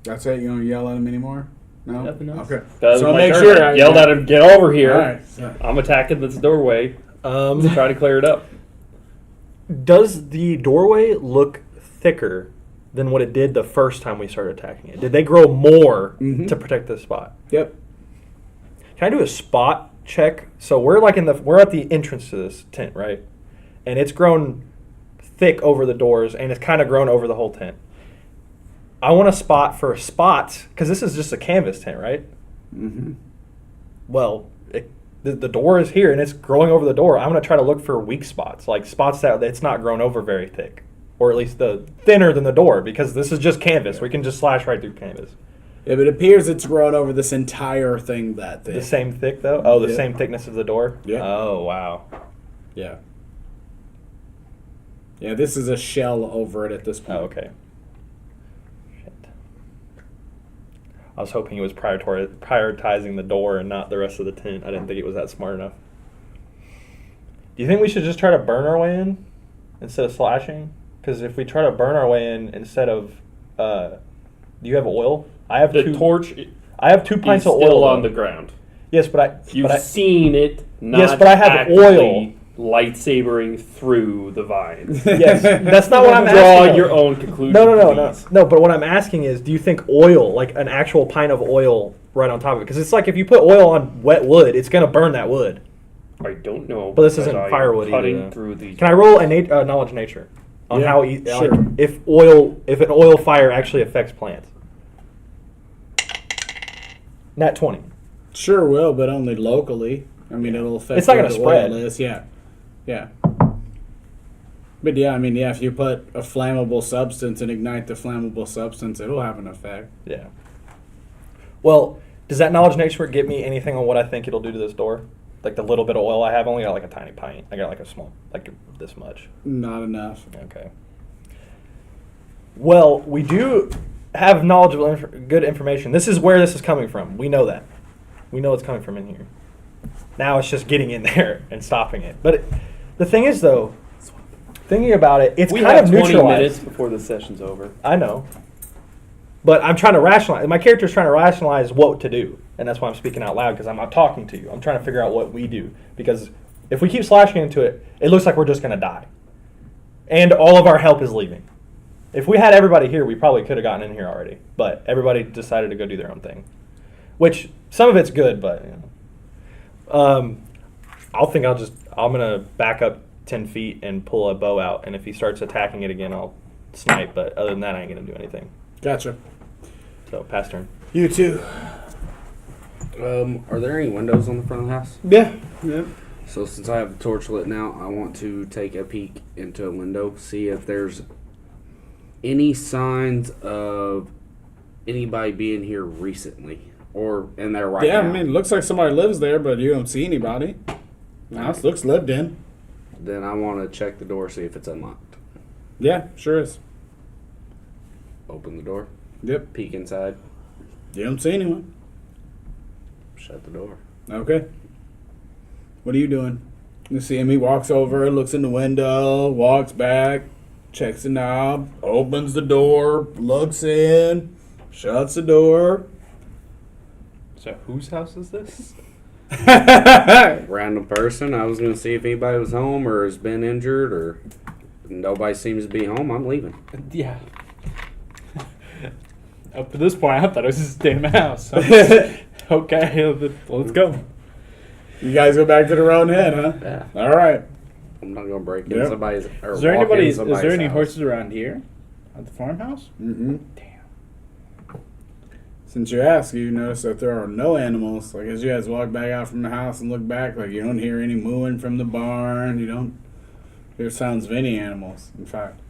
That's it. You don't yell at him anymore. No. Nothing else. Okay. That was So my make turn. sure. Yelled at him, get over here. All right. So, I'm attacking this doorway. Try to clear it up. Does the doorway look thicker than what it did the first time we started attacking it? Did they grow more to protect this spot? yep. Can I do a spot check? So we're like we're at the entrance to this tent, right? And it's grown thick over the doors, and it's kind of grown over the whole tent. I want a spot for spots because this is just a canvas tent, right? Mm-hmm. Well, the door is here, and it's growing over the door. I'm going to try to look for weak spots, like spots that it's not grown over very thick, or at least the thinner than the door, because this is just canvas. We can just slash right through canvas. If it appears it's grown over this entire thing that thick. The same thick, though? Oh, the Yeah. same thickness as the door? Yeah. Oh, wow. Yeah. Yeah, this is a shell over it at this point. Oh, okay. Shit. I was hoping he was prioritizing the door and not the rest of the tent. I didn't think it was that smart enough. Do you think we should just try to burn our way in instead of slashing? Because if we try to burn our way in instead of, do you have oil? I have The two. torch I have 2 pints is of still oil on though. the ground. Yes, but You've I seen it. Not Yes, but I have actively oil. Lightsabering through the vines. yes, that's not what I'm Draw asking. your own conclusion. No. please. No, but what I'm asking is, do you think oil, like an actual pint of oil right on top of it? Because it's like if you put oil on wet wood, it's going to burn that wood. I don't know. But this because isn't I am firewood either, Cutting though. through the. Can I roll a knowledge nature on Yeah, how sure. like, if an oil fire actually affects plants? Nat 20. Sure will, but only locally. I mean, it'll affect. It's not where gonna the spread. oil is. Yeah. But yeah, I mean, yeah, if you put a flammable substance and ignite the flammable substance, it'll have an effect. Yeah. Well, does that knowledge nature get me anything on what I think it'll do to this door? Like the little bit of oil I have, only got like a tiny pint. I got like a small, like this much. Not enough. Okay. Well, we do have knowledgeable, good information. This is where this is coming from. We know that. We know it's coming from in here. Now it's just getting in there and stopping it. But the thing is, though, thinking about it, it's We kind have of 20 neutralized. minutes before the session's over. I know. But I'm trying to rationalize. My character's trying to rationalize what to do. And that's why I'm speaking out loud, because I'm not talking to you. I'm trying to figure out what we do. Because if we keep slashing into it, it looks like we're just going to die. And all of our help is leaving. If we had everybody here, we probably could have gotten in here already. But everybody decided to go do their own thing. Which, some of it's good, but, you know. I'm going to back up 10 feet and pull a bow out. And if he starts attacking it again, I'll snipe. But other than that, I ain't going to do anything. Gotcha. So, pass turn. You too. Are there any windows on the front of the house? Yeah. Yeah. So since I have the torch lit now, I want to take a peek into a window, see if there's any signs of anybody being here recently or in there right Yeah, now. I mean, it looks like somebody lives there, but you don't see anybody. The house looks lived in. Then I want to check the door, see if it's unlocked. Yeah, sure is. Open the door, Yep. peek inside, You don't see anyone. shut the door. Okay. What are you doing? You see him, he walks over, looks in the window, walks back, checks the knob, opens the door, looks in, shuts the door. So whose house is this? Random person. I was going to see if anybody was home or has been injured or nobody seems to be home. I'm leaving. Yeah. Up to this point, I thought it was his damn house. Okay, let's go. You guys go back to the road head, huh? Yeah. All right. I'm not going to break in Yep. somebody's or Is there walk anybody? in Is somebody's there any house. horses around here at the farmhouse? Mm-hmm. Damn. Since you ask, you notice that there are no animals. Like as you guys walk back out from the house and look back, like you don't hear any mooing from the barn. You don't hear sounds of any animals. In fact,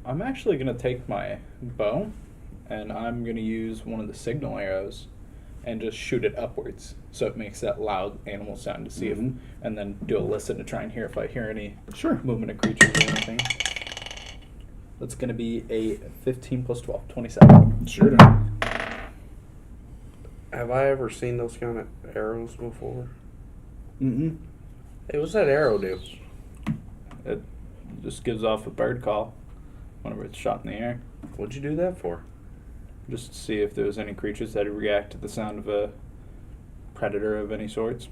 I'm actually gonna take my bow, and I'm gonna use one of the signal arrows, and just shoot it upwards, so it makes that loud animal sound to see Mhm. if, and then do a listen to try and hear if I hear any sure. movement of creatures or anything. That's gonna be a 15 plus 12, 27. Sure. Do. Have I ever seen those kind of arrows before? Mm-mm. Hey, what's that arrow do? It just gives off a bird call. whenever it's shot in the air. What'd you do that for? Just to see if there was any creatures that would react to the sound of a predator of any sorts.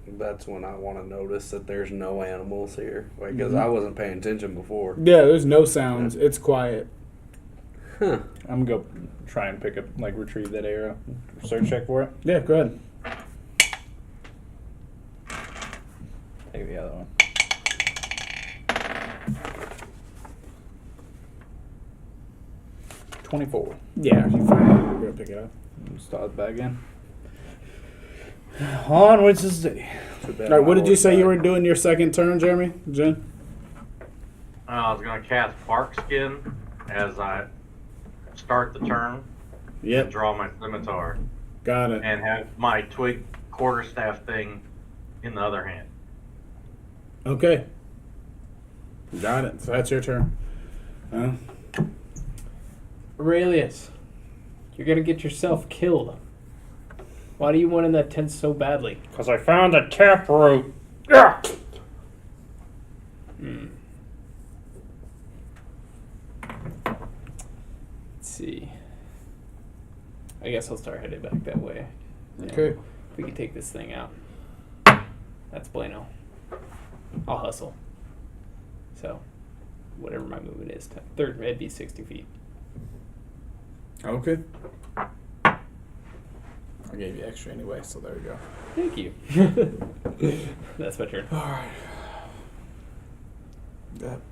That's when I want to notice that there's no animals here. Because I wasn't paying attention before. Yeah, there's no sounds. It's quiet. Huh. I'm gonna go try and pick up, like, retrieve that arrow. Search check for it. Yeah, go ahead. Take the other one. $24. Yeah, you find it. We're gonna pick it up. Start back in. Onwards to the city. Too bad All right, what my did you say you horse were doing your second turn, Jeremy? Jen? I was going to cast Bark Skin as I start the turn and Yep, draw my scimitar got it. and have my twig quarterstaff thing in the other hand. Okay. Got it. So that's your turn. Aurelius, you're gonna get yourself killed. Why do you want in that tent so badly? Because I found a taproot. Yeah. Let's see. I guess I'll start headed back that way. Yeah. Okay. If we can take this thing out. That's bueno. I'll hustle. So, whatever my movement is, third, it'd be 60 feet. Okay. I gave you extra anyway, so there you go. Thank you. That's my turn. All right.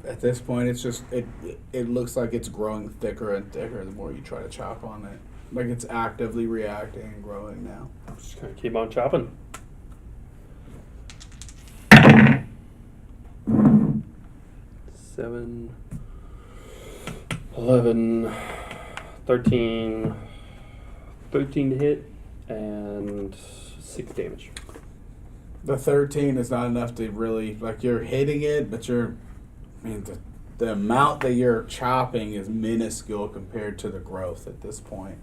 At this point, it's just it looks like it's growing thicker and thicker the more you try to chop on it. Like it's actively reacting and growing now. Just gonna keep on chopping. 7, 11, 13 to hit, and 6 damage. The 13 is not enough to really, like, you're hitting it, but the amount that you're chopping is minuscule compared to the growth at this point.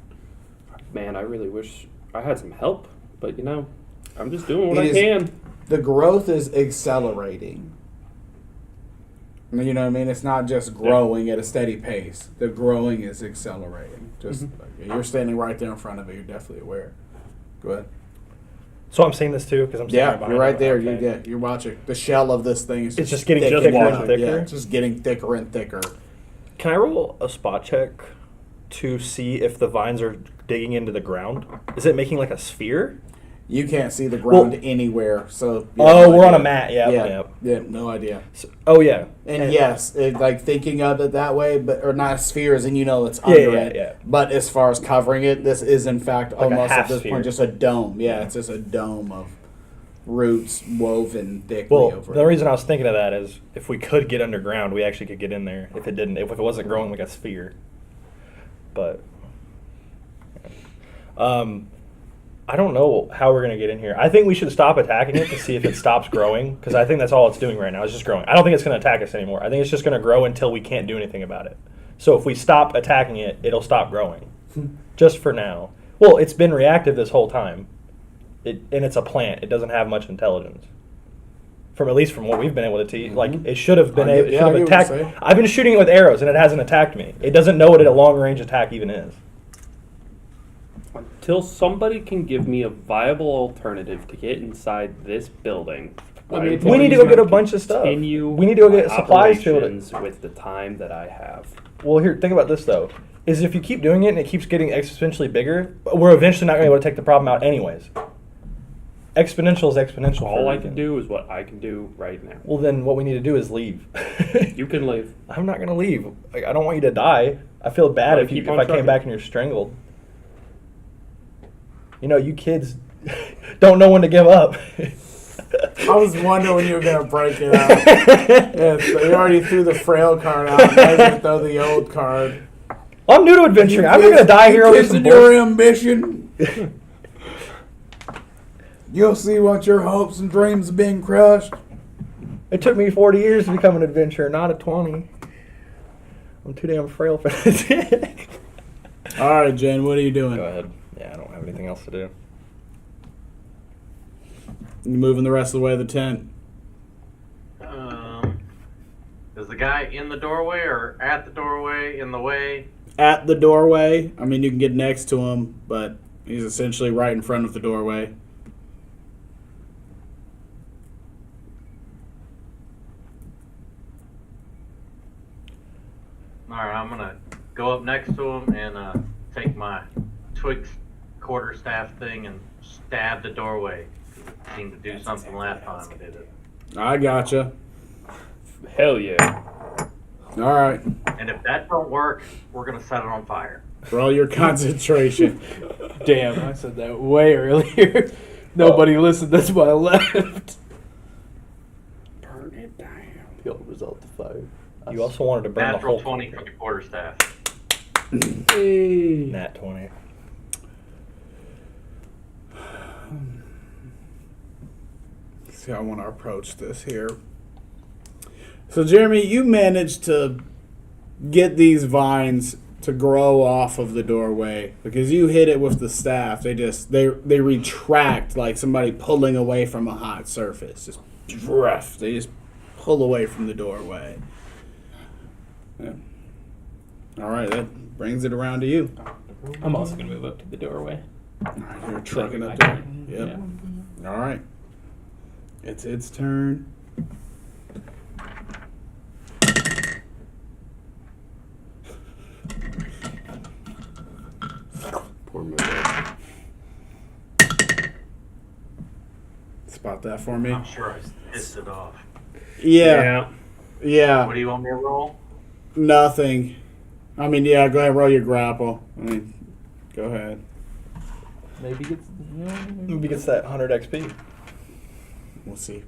Man, I really wish I had some help, but I'm just doing what It I is- can. The growth is accelerating. You know what I mean? It's not just growing at a steady pace. The growing is accelerating. Just like, you're standing right there in front of it. You're definitely aware. Go ahead. So I'm seeing this too because I'm Yeah, behind you're right it. there. Okay. You're watching. The shell of this thing is It's just getting thicker thicker and and thicker? Yeah, it's just getting thicker and thicker. Can I roll a spot check to see if the vines are digging into the ground? Is it making like a sphere? You can't see the ground Well- anywhere, so. Oh, no we're on a idea. mat. Yeah. Yeah, yeah, no idea. So, oh yeah. And yes, like thinking of it that way, but or not spheres, and it's Yeah, under yeah, it. yeah. But as far as covering it, this is in fact a almost at half this sphere. point just a dome. Yeah, it's just a dome of roots woven thickly Well, over the it. reason I was thinking of that is if we could get underground, we actually could get in there. If it wasn't growing like a sphere. But, I don't know how we're gonna get in here. I think we should stop attacking it to see if it stops growing, because I think that's all it's doing right now. It's just growing. I don't think it's gonna attack us anymore. I think it's just gonna grow until we can't do anything about it. So if we stop attacking it, it'll stop growing, just for now. Well, it's been reactive this whole time. And it's a plant. It doesn't have much intelligence. At least from what we've been able to see, like it should have been I able. get- It yeah, should I have get what you're attacked. saying. I've been shooting it with arrows and it hasn't attacked me. It doesn't know what a long range attack even is. Until somebody can give me a viable alternative to get inside this building, Let me I tell We will need to go get a bunch of stuff. continue We need to go get my supplies to it. operations with the time that I have. Well, here, think about this though. Is if you keep doing it and it keeps getting exponentially bigger, we're eventually not going to be able to take the problem out anyways. Exponential is exponential. for All a I reason. can do is what I can do right now. Well, then what we need to do is leave. You can leave. I'm not going to leave. Like, I don't want you to die. I feel bad Well, if keep I on came trucking. back and you're strangled. You kids don't know when to give up. I was wondering when you were gonna break it out. Yeah, so you already threw the frail card out. Now you're gonna throw the old card. I'm new to adventuring. I'm not going to die here over some Kissing your bullshit. ambition. You'll see what your hopes and dreams have been crushed. It took me 40 years to become an adventurer, not a 20. I'm too damn frail for this. All right, Jen, what are you doing? Go ahead. Yeah, I don't have anything else to do. You moving the rest of the way to the tent? Is the guy in the doorway or at the doorway, in the way? At the doorway. I mean, you can get next to him, but he's essentially right in front of the doorway. All right, I'm gonna go up next to him and take my twig quarterstaff thing and stab the doorway. It seemed to do something last time it did it. I gotcha. Hell yeah. All right. And if that don't work, we're gonna set it on fire. Roll your concentration. Damn, I said that way earlier. Nobody listened. That's why I left. Burn it down. The old result of fire. You also wanted to burn the Natural whole 20 for the quarterstaff. Hey. Nat 20. See how I want to approach this here. So, Jeremy, you managed to get these vines to grow off of the doorway because you hit it with the staff. They retract like somebody pulling away from a hot surface. Just rough. They just pull away from the doorway. Yeah. All right, that brings it around to you. I'm also going to move up to the doorway. All right, you're trucking I up there. can- Yep. All right. It's its turn. Poor movie. Spot that for me. I'm sure I pissed it off. Yeah. What do you want me to roll? Nothing. I mean, yeah, go ahead, roll your grapple. I mean, go ahead. Maybe gets. Maybe gets that 100 XP. We'll see.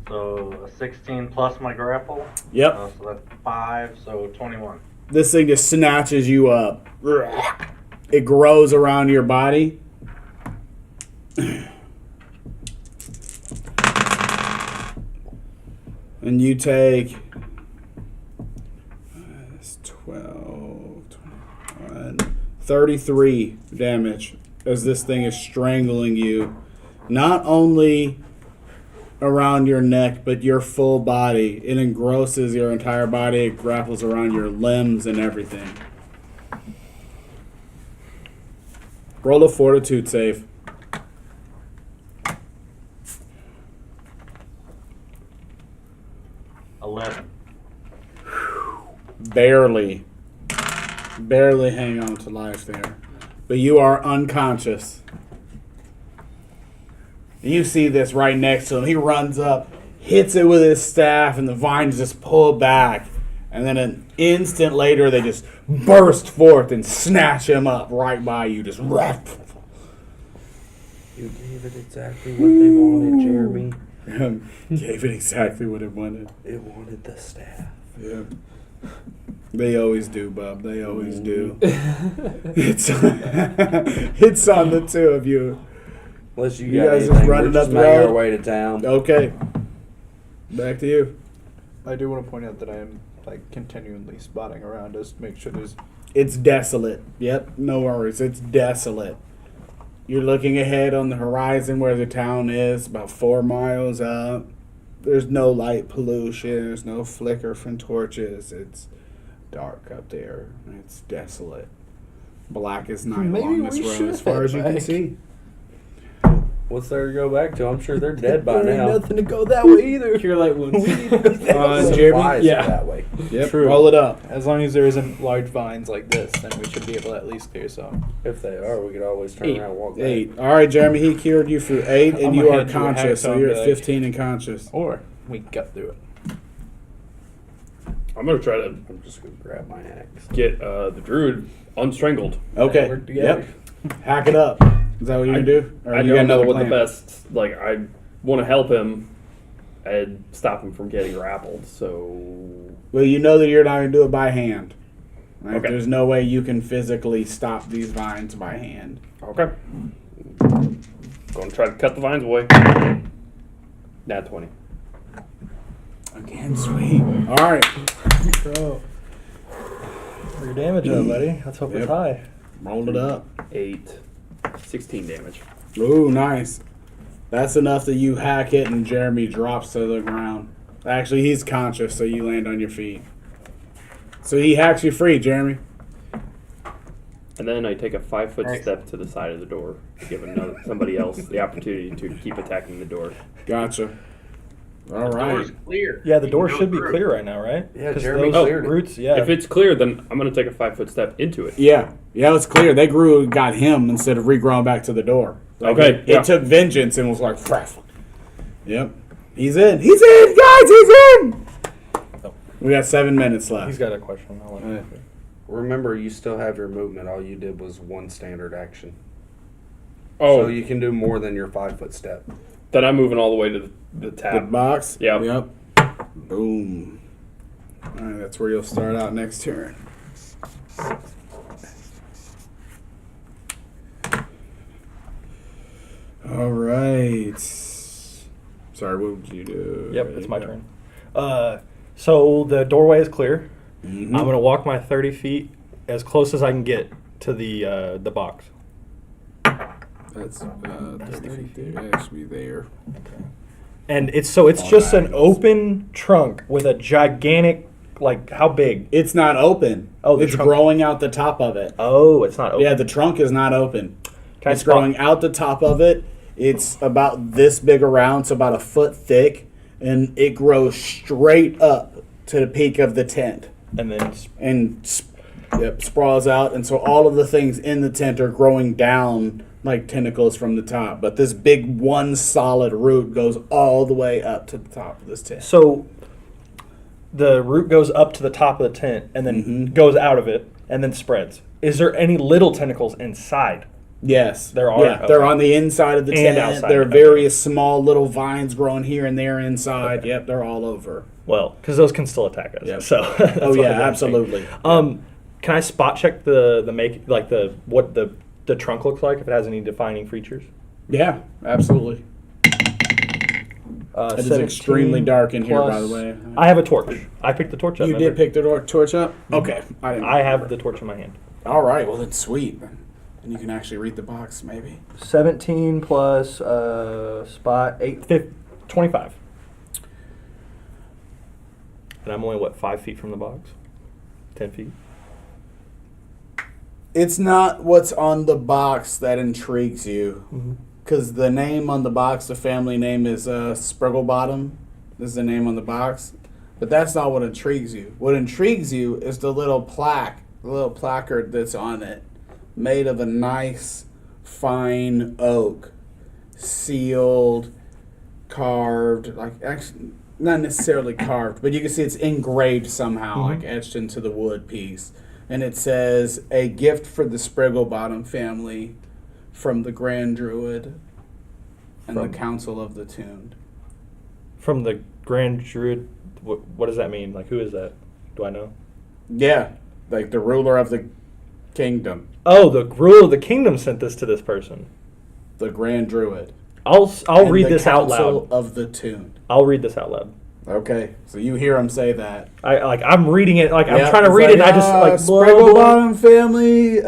So a 16 plus my grapple. Yep. So that's 5, so 21. This thing just snatches you up. It grows around your body. And you take 12, 21, 33 damage as this thing is strangling you. Not only around your neck, but your full body. It engrosses your entire body. It grapples around your limbs and everything. Roll a fortitude save. 11. Barely hang on to life there. But you are unconscious. You see this right next to him. He runs up, hits it with his staff, and the vines just pull back. And then an instant later, they just burst forth and snatch him up right by you. Just rap. You gave it exactly what they wanted, Jeremy. Gave it exactly what it wanted. It wanted the staff. Yeah. They always do, Bub. They always do. It's on the two of you. Unless you You got guys just anything, running we're just up the making our road? way to town. Okay. Back to you. I do want to point out that I am like continually spotting around us to make sure there's. It's desolate. Yep, no worries. It's desolate. You're looking ahead on the horizon where the town is, about 4 miles up. There's no light pollution. There's no flicker from torches. It's dark up there. It's desolate. Black as night Maybe along this we road should as far head as you can back. see. What's there to go back to? I'm sure they're dead by There ain't now. nothing to go that way either. Cure light wounds. Jeremy? Flies Yeah. that way. Yep, True. roll it up. As long as there isn't large vines like this, then we should be able to at least clear some. If they are, we could always turn 8. around and walk back. 8. All right, Jeremy, he cured you for 8, and I'm you gonna are hand you a conscious, so hacksaw you're and at be like- 15 and conscious. Or we cut through it. I'm gonna try to I'm just going to grab my axe. get the druid unstrangled. Okay, Work together. yep. Hack it up. Is that what you're going to do? Or I you don't got know another what plan? the best. Like, I want to help him and stop him from getting grappled. So Well, you know that you're not going to do it by hand. Right? Okay. There's no way you can physically stop these vines by hand. okay, going to try to cut the vines away. Nat 20. Again, sweet. All right. Bro. Your damage up, buddy. Let's hope Yep. it's high. Roll it up. 8, 16 damage. Ooh, nice. That's enough that you hack it and Jeremy drops to the ground. Actually, he's conscious, so you land on your feet. So he hacks you free, Jeremy. And then I take a 5-foot Nice. step to the side of the door to give somebody else the opportunity to keep attacking the door. Gotcha. All The right. door's clear. Yeah, the You door can go should be through. clear right now, right? Yeah, 'Cause Jeremy those cleared it. roots, yeah. If it's clear, then I'm going to take a 5-foot step into it. Yeah, it's clear. They grew and got him instead of regrowing back to the door. Like, Okay, it yeah. took vengeance and was like, "Fraff." Yep. He's in, guys, he's in! We got 7 minutes left. He's got a question. I'll let him. Remember, you still have your movement. All you did was one standard action. Oh, So you can do more than your 5-foot step. then I'm moving all the way to the The tab. box? Yep. Yep. Boom. All right, that's where you'll start out next turn. All right. Sorry, what would you do? Yep, it's my turn. So the doorway is clear. Mhm. I'm gonna walk my 30 feet as close as I can get to the box. That's 30 feet there. That should be there. And it's just an open trunk with a gigantic, like, how big? It's not open. Oh, the it's trunk- growing out the top of it. Oh, it's not open. Yeah, the trunk is not open. Can I It's spot- growing out the top of it. It's about this big around, so about a foot thick, and it grows straight up to the peak of the tent And then and sprawls out. And so all of the things in the tent are growing down like tentacles from the top. But this big one solid root goes all the way up to the top of this tent. so the root goes up to the top of the tent and then Mhm. goes out of it and then spreads. Is there any little tentacles inside? Yes. There are? Yeah, they're Okay. on the inside of the And tent. outside, There are okay. various small little vines growing here and there inside. Okay. Yep, they're all over. Well, because those can still attack us. Yep. So that's Oh what yeah, I'm saying. absolutely. Can I spot check what the trunk looks like if it has any defining features? Yeah, absolutely. It is 17 extremely dark in here, by the plus- way. I have a torch. I picked the torch up. You remember? did pick the torch up? Okay. I have the torch in my hand. All right, well, that's sweet. And you can actually read the box, maybe. 17 plus spot 25. And I'm only 5 feet from the box? 10 feet. It's not what's on the box that intrigues you. Because the name on the box, the family name is Sprigglebottom. This is the name on the box. But that's not what intrigues you. What intrigues you is the little plaque, the little placard that's on it, made of a nice, fine oak, sealed, carved, like actually not necessarily carved, but you can see it's engraved somehow, like etched into the wood piece. And it says, "A gift for the Sprigglebottom family from the Grand Druid and From- the Council of the Tuned." From the Grand Druid, what does that mean? Like, who is that? Do I know? Yeah, like the ruler of the kingdom, Oh, the ruler of the kingdom sent this to this person. the Grand Druid. I'll and read the this out Council loud. of the Tuned. I'll read this out loud. Okay, so you hear him say that. I'm reading it I'm Yeah, trying to it's read it. And I just blah, blah, blah. Sprigglebottom family.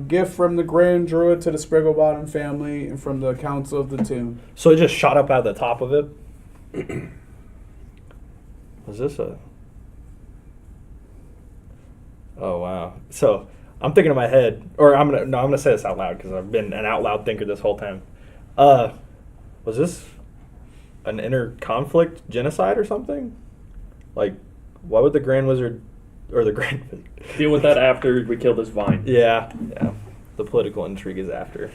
Gift from the Grand Druid to the Sprigglebottom family and from the Council of the Tuned. So it just shot up out of the top of it. Was this a? Oh wow! So I'm thinking in my head, or I'm gonna say this out loud because I've been an out loud thinker this whole time. Was this an inner conflict genocide or something? Like, why would the Grand Wizard or the Grand? Deal with that after we kill this vine. Yeah. The political intrigue is after.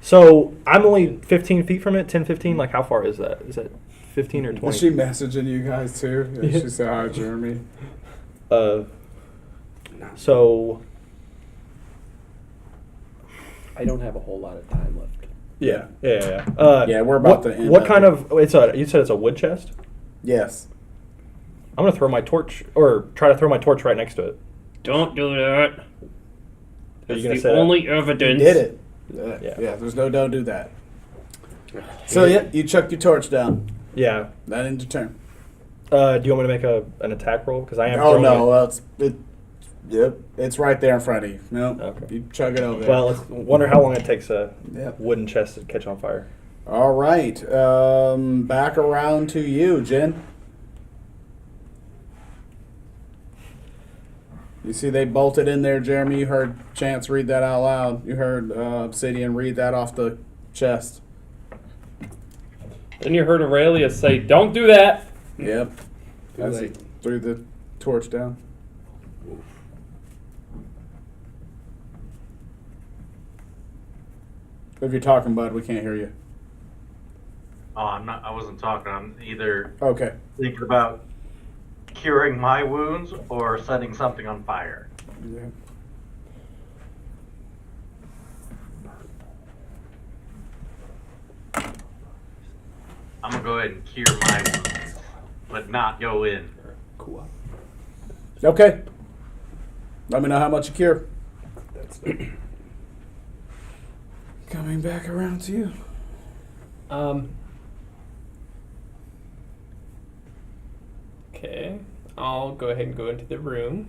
So I'm only 15 feet from it. 10, 15. Like, how far is that? Is that 15 or 20? Was she messaging you guys too? Yeah, she said hi, Jeremy. So I don't have a whole lot of time left. yeah. Yeah, we're about to end What up kind here. of? You said it's a wood chest. Yes. I'm gonna throw my torch, or try to throw my torch right next to it. Don't do that. Are That's you gonna the say that? only You evidence. did it. Yeah. Yeah, there's no don't do that. So yeah, you chuck your torch down. Yeah. That ends your turn. Do you want me to make an attack roll? Because I am. Oh throwing no, it. well it's right there in front of you. No, Okay. you chug it over there. Well, let's wonder how long it takes a Yep. wooden chest to catch on fire. All right. Back around to you, Jen. You see they bolted in there, Jeremy. You heard Chance read that out loud. You heard Obsidian read that off the chest. Then you heard Aurelia say, "Don't do that." Yep. Too As he late. threw the torch down. If you're talking, bud, we can't hear you. Oh, I wasn't talking. I'm either Okay. thinking about curing my wounds or setting something on fire. Yeah. I'm gonna go ahead and cure my wounds, but not go in. Cool. Okay. Let me know how much you cure. Coming back around to you. Okay, I'll go ahead and go into the room.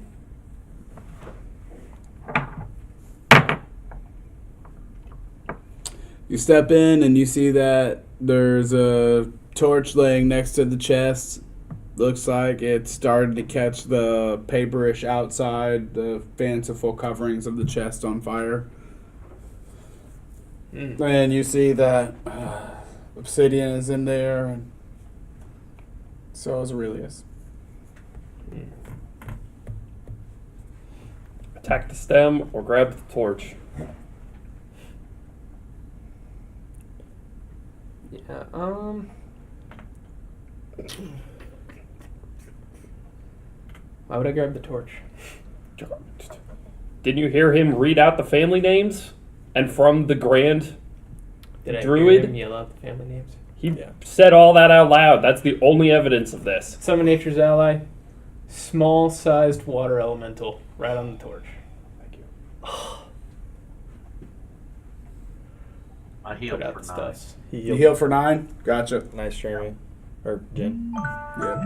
You step in and you see that there's a torch laying next to the chest. Looks like it started to catch the paperish outside, the fanciful coverings of the chest on fire. And you see that Obsidian is in there, and so is Aurelius. Attack the stem or grab the torch. Yeah, why would I grab the torch? Didn't you hear him read out the family names? And from the Grand Did I Druid? hear him yell out the family names? He said all that out loud. That's the only evidence of this. Summon Nature's Ally. Small-sized water elemental right on the torch. Thank you. I healed Put out for the 9. stuff. He You healed. heal for 9? Gotcha. Nice, Jeremy. Or Jen. Yep.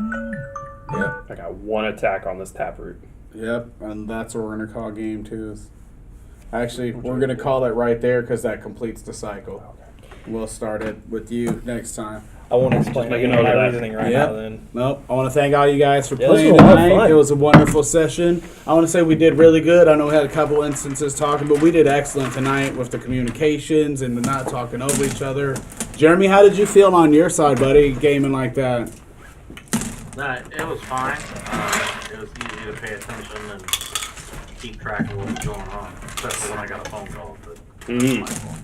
Yep. I got one attack on this taproot. Yep. And that's what we're going to call game 2. Actually, we're going to call it right there because that completes the cycle. We'll start it with you next time. I won't explain make a any note of my that. reasoning right Yep. now then. Nope. I want to thank all you guys for Yeah, this playing was a lot of tonight. fun. It was a wonderful session. I want to say we did really good. I know we had a couple instances talking, but we did excellent tonight with the communications and the not talking over each other. Jeremy, how did you feel on your side, buddy, gaming like that? Nah, it was fine. It was easy to pay attention and keep track of what was going on, especially when I got a phone call. But that's my fault.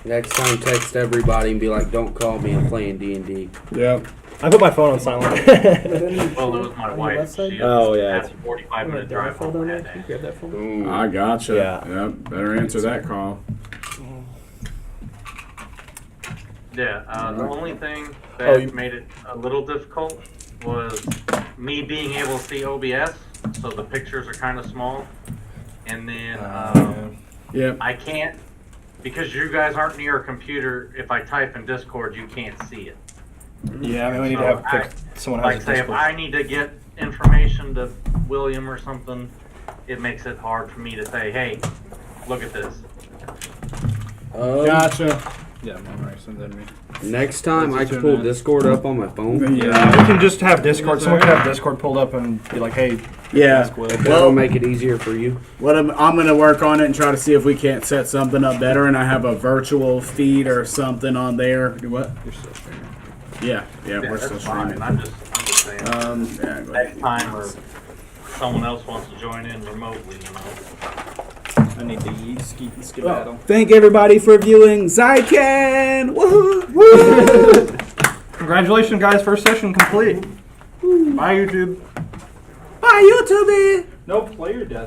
Next time, text everybody and be like, "Don't call me. I'm playing D&D." Yep. I put my phone on silent. Well, it was my On the wife. left side? She Oh, yeah. had a 45-minute drive Fold home on that that. Can you day. grab that for me? Ooh. I gotcha. Yeah. Yep. Better answer that call. Yeah, the only thing Oh, that you- made it a little difficult was me being able to see OBS, so the pictures are kind of small. And then Yep. I can't, because you guys aren't near a computer, if I type in Discord, you can't see it. Yeah, I mean, we need So to have I- someone Like has a say, if Discord. I need to get information to William or something, it makes it hard for me to say, hey, look at this. Gotcha. Yeah, memory sends in me. Next time, I That's can what pull you're doing. Discord up on my phone. Yeah, we can just have Discord. Someone can have Discord pulled up and be like, "Hey, Yeah. ask Will." That'll make it easier for you. What I'm going to work on it and try to see if we can't set something up better, and I have a virtual feed or something on there. Do what? You're still streaming. Yeah, we're That's still fine. streaming. I'm just saying, Yeah, go next ahead. time or someone else wants to join in remotely, you know. I need to eat skedaddle. Thank everybody for viewing Zycan! Woohoo! Woo! Congratulations, guys! First session complete. Bye, YouTube. Bye, YouTube! No player death.